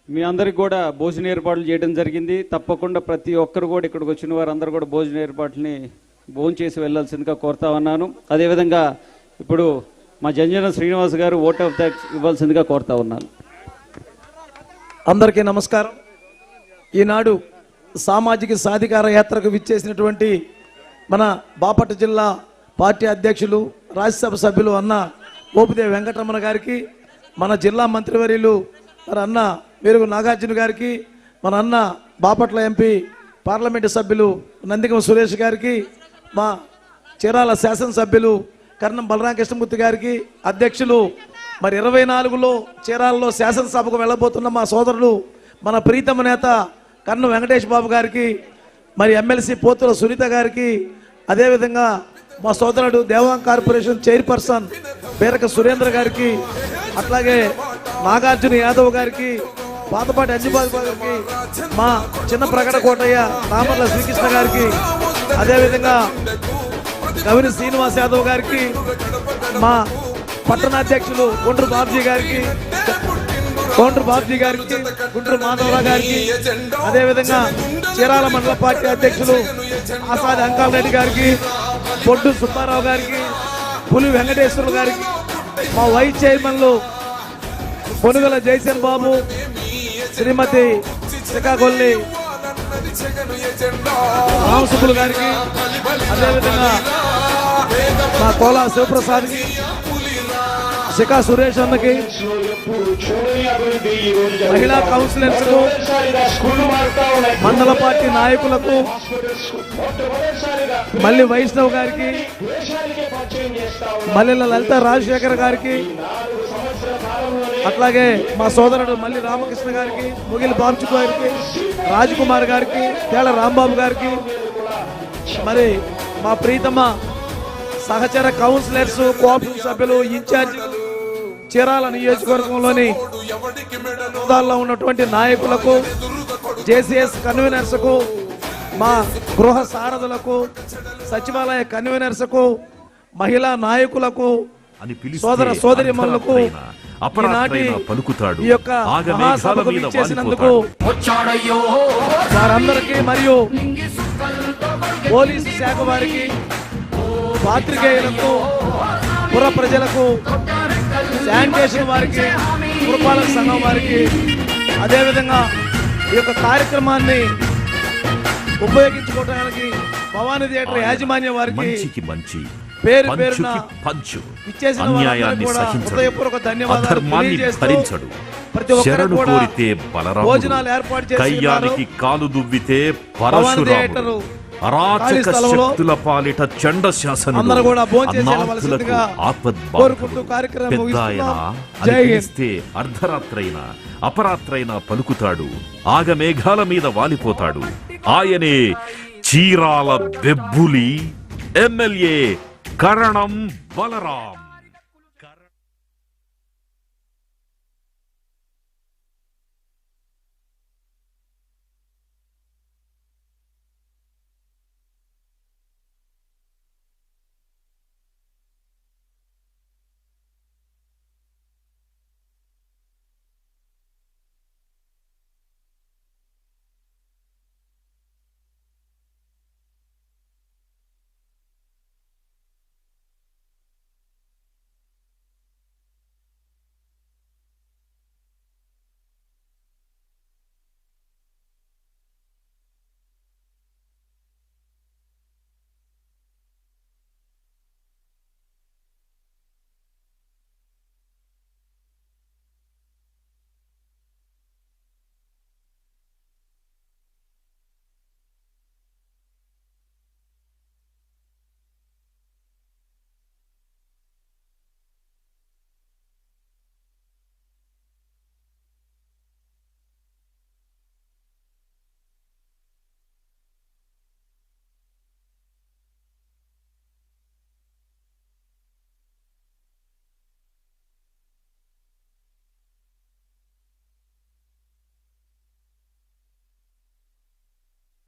మీ అందరికి కూడా భోజన ఏర్పాట్లు చేయడం జరిగింది. తప్పకుండా ప్రతి ఒక్కరు కూడా ఇక్కడికి వచ్చిన వారందరూ కూడా భోజన ఏర్పాట్లని భోంచేసి వెళ్ళాల్సిందిగా కోరుతా ఉన్నాను. అదేవిధంగా ఇప్పుడు మా జంజన శ్రీనివాస్ గారు ఓట్ ఆఫ్ థ్యాంక్స్ ఇవ్వాల్సిందిగా కోరుతా ఉన్నాను. అందరికీ నమస్కారం. ఈనాడు సామాజిక సాధికార యాత్రకు విచ్చేసినటువంటి మన బాపట్ల జిల్లా పార్టీ అధ్యక్షులు, రాజ్యసభ సభ్యులు అన్న మోపిదేవి వెంకటరమణ గారికి, మన జిల్లా మంత్రివర్యులు మన అన్న మేరుగు నాగార్జున గారికి, మన అన్న బాపట్ల ఎంపీ పార్లమెంటు సభ్యులు నందిగం సురేష్ గారికి, మా చీరాల శాసనసభ్యులు కర్ణం బలరామకృష్ణమూర్తి గారికి, అధ్యక్షులు మరి 24లో చీరాలలో శాసనసభకు వెళ్ళబోతున్న మా సోదరులు మన ప్రీతమ నేత కర్ణం వెంకటేష్ బాబు గారికి, మరి ఎమ్మెల్సీ పోతుల సునీత గారికి, అదేవిధంగా మా సోదరుడు దేవాంగ కార్పొరేషన్ చైర్పర్సన్ పేరక సురేంద్ర గారికి, అట్లాగే నాగార్జున యాదవ్ గారికి, పాతపాటి అంజిబాబు గారికి, మా చిన్న ప్రకట కోటయ్య రామర్ల శ్రీకృష్ణ గారికి, అదేవిధంగా గవిని శ్రీనివాస్ యాదవ్ గారికి, మా పట్టణాధ్యక్షులు గుంటూరు బాబ్జీ గారికి, గుంటూరు మాధవరావు గారికి, అదేవిధంగా చీరాల మండల పార్టీ అధ్యక్షులు ఆసాది అంకాల్ రెడ్డి గారికి, పొడ్డు సుబ్బారావు గారికి, పులి వెంకటేశ్వర గారికి, మా వైస్ చైర్మన్లు పొనుగల జైసన్ బాబు, శ్రీమతి శ్రీకాకొల్లి రామసుబ్బులు గారికి, అదేవిధంగా మా కోలా శివప్రసాద్కి, శిఖా సురేష్ అన్నకి, మహిళా కౌన్సిలర్స్ కు, మండల పార్టీ నాయకులకు, మల్లి వైష్ణవ్ గారికి, మల్లెల లలిత రాజశేఖర్ గారికి, అట్లాగే మా సోదరుడు మల్లి రామకృష్ణ గారికి, ముగిలి బాబ్జు గారికి, రాజ్కుమార్ గారికి, తేళ్ల రాంబాబు గారికి, మరి మా ప్రీతమ సహచర కౌన్సిలర్స్, కోఆపరేటివ్ సభ్యులు, ఇన్ఛార్జీలు, చీరాల నియోజకవర్గంలోని హోదాల్లో ఉన్నటువంటి నాయకులకు, జేసీఎస్ కన్వీనర్స్కు, మా గృహ సారథులకు, సచివాలయ కన్వీనర్స్కు, మహిళా నాయకులకు, సోదర సోదరిమణులకు ఈనాటి ఈ యొక్క మహాసభకు ఇచ్చేసినందుకు వారందరికీ మరియు పోలీసు శాఖ వారికి, పాత్రికేయులకు, పుర ప్రజలకు, శానిటేషన్ వారికి, పురపాలక సంఘం వారికి, అదేవిధంగా ఈ యొక్క కార్యక్రమాన్ని ఉపయోగించుకోవడానికి భవానీ థియేటర్ యాజమాన్యం వారికి పేరు పేరున ఇచ్చేసిన వారందరికీ కూడా హృదయపూర్వక ధన్యవాదాలు తెలియజేస్తూ ప్రతి ఒక్కరు కూడా భోజనాలు ఏర్పాటు చేస్తున్నారు. భవానీ థియేటర్ అరాచక శక్తుల పాలిట చండ శాసనుడు అన్నార్థులకు ఆపద్బాంధవుడు పెద్దాయన అనిపిస్తే అర్ధరాత్రైన అపరాత్రైన పలుకుతాడు, ఆగమేఘాల మీద వాలిపోతాడు. ఆయనే చీరాల బెబ్బులి ఎమ్మెల్యే కరణం బలరాం.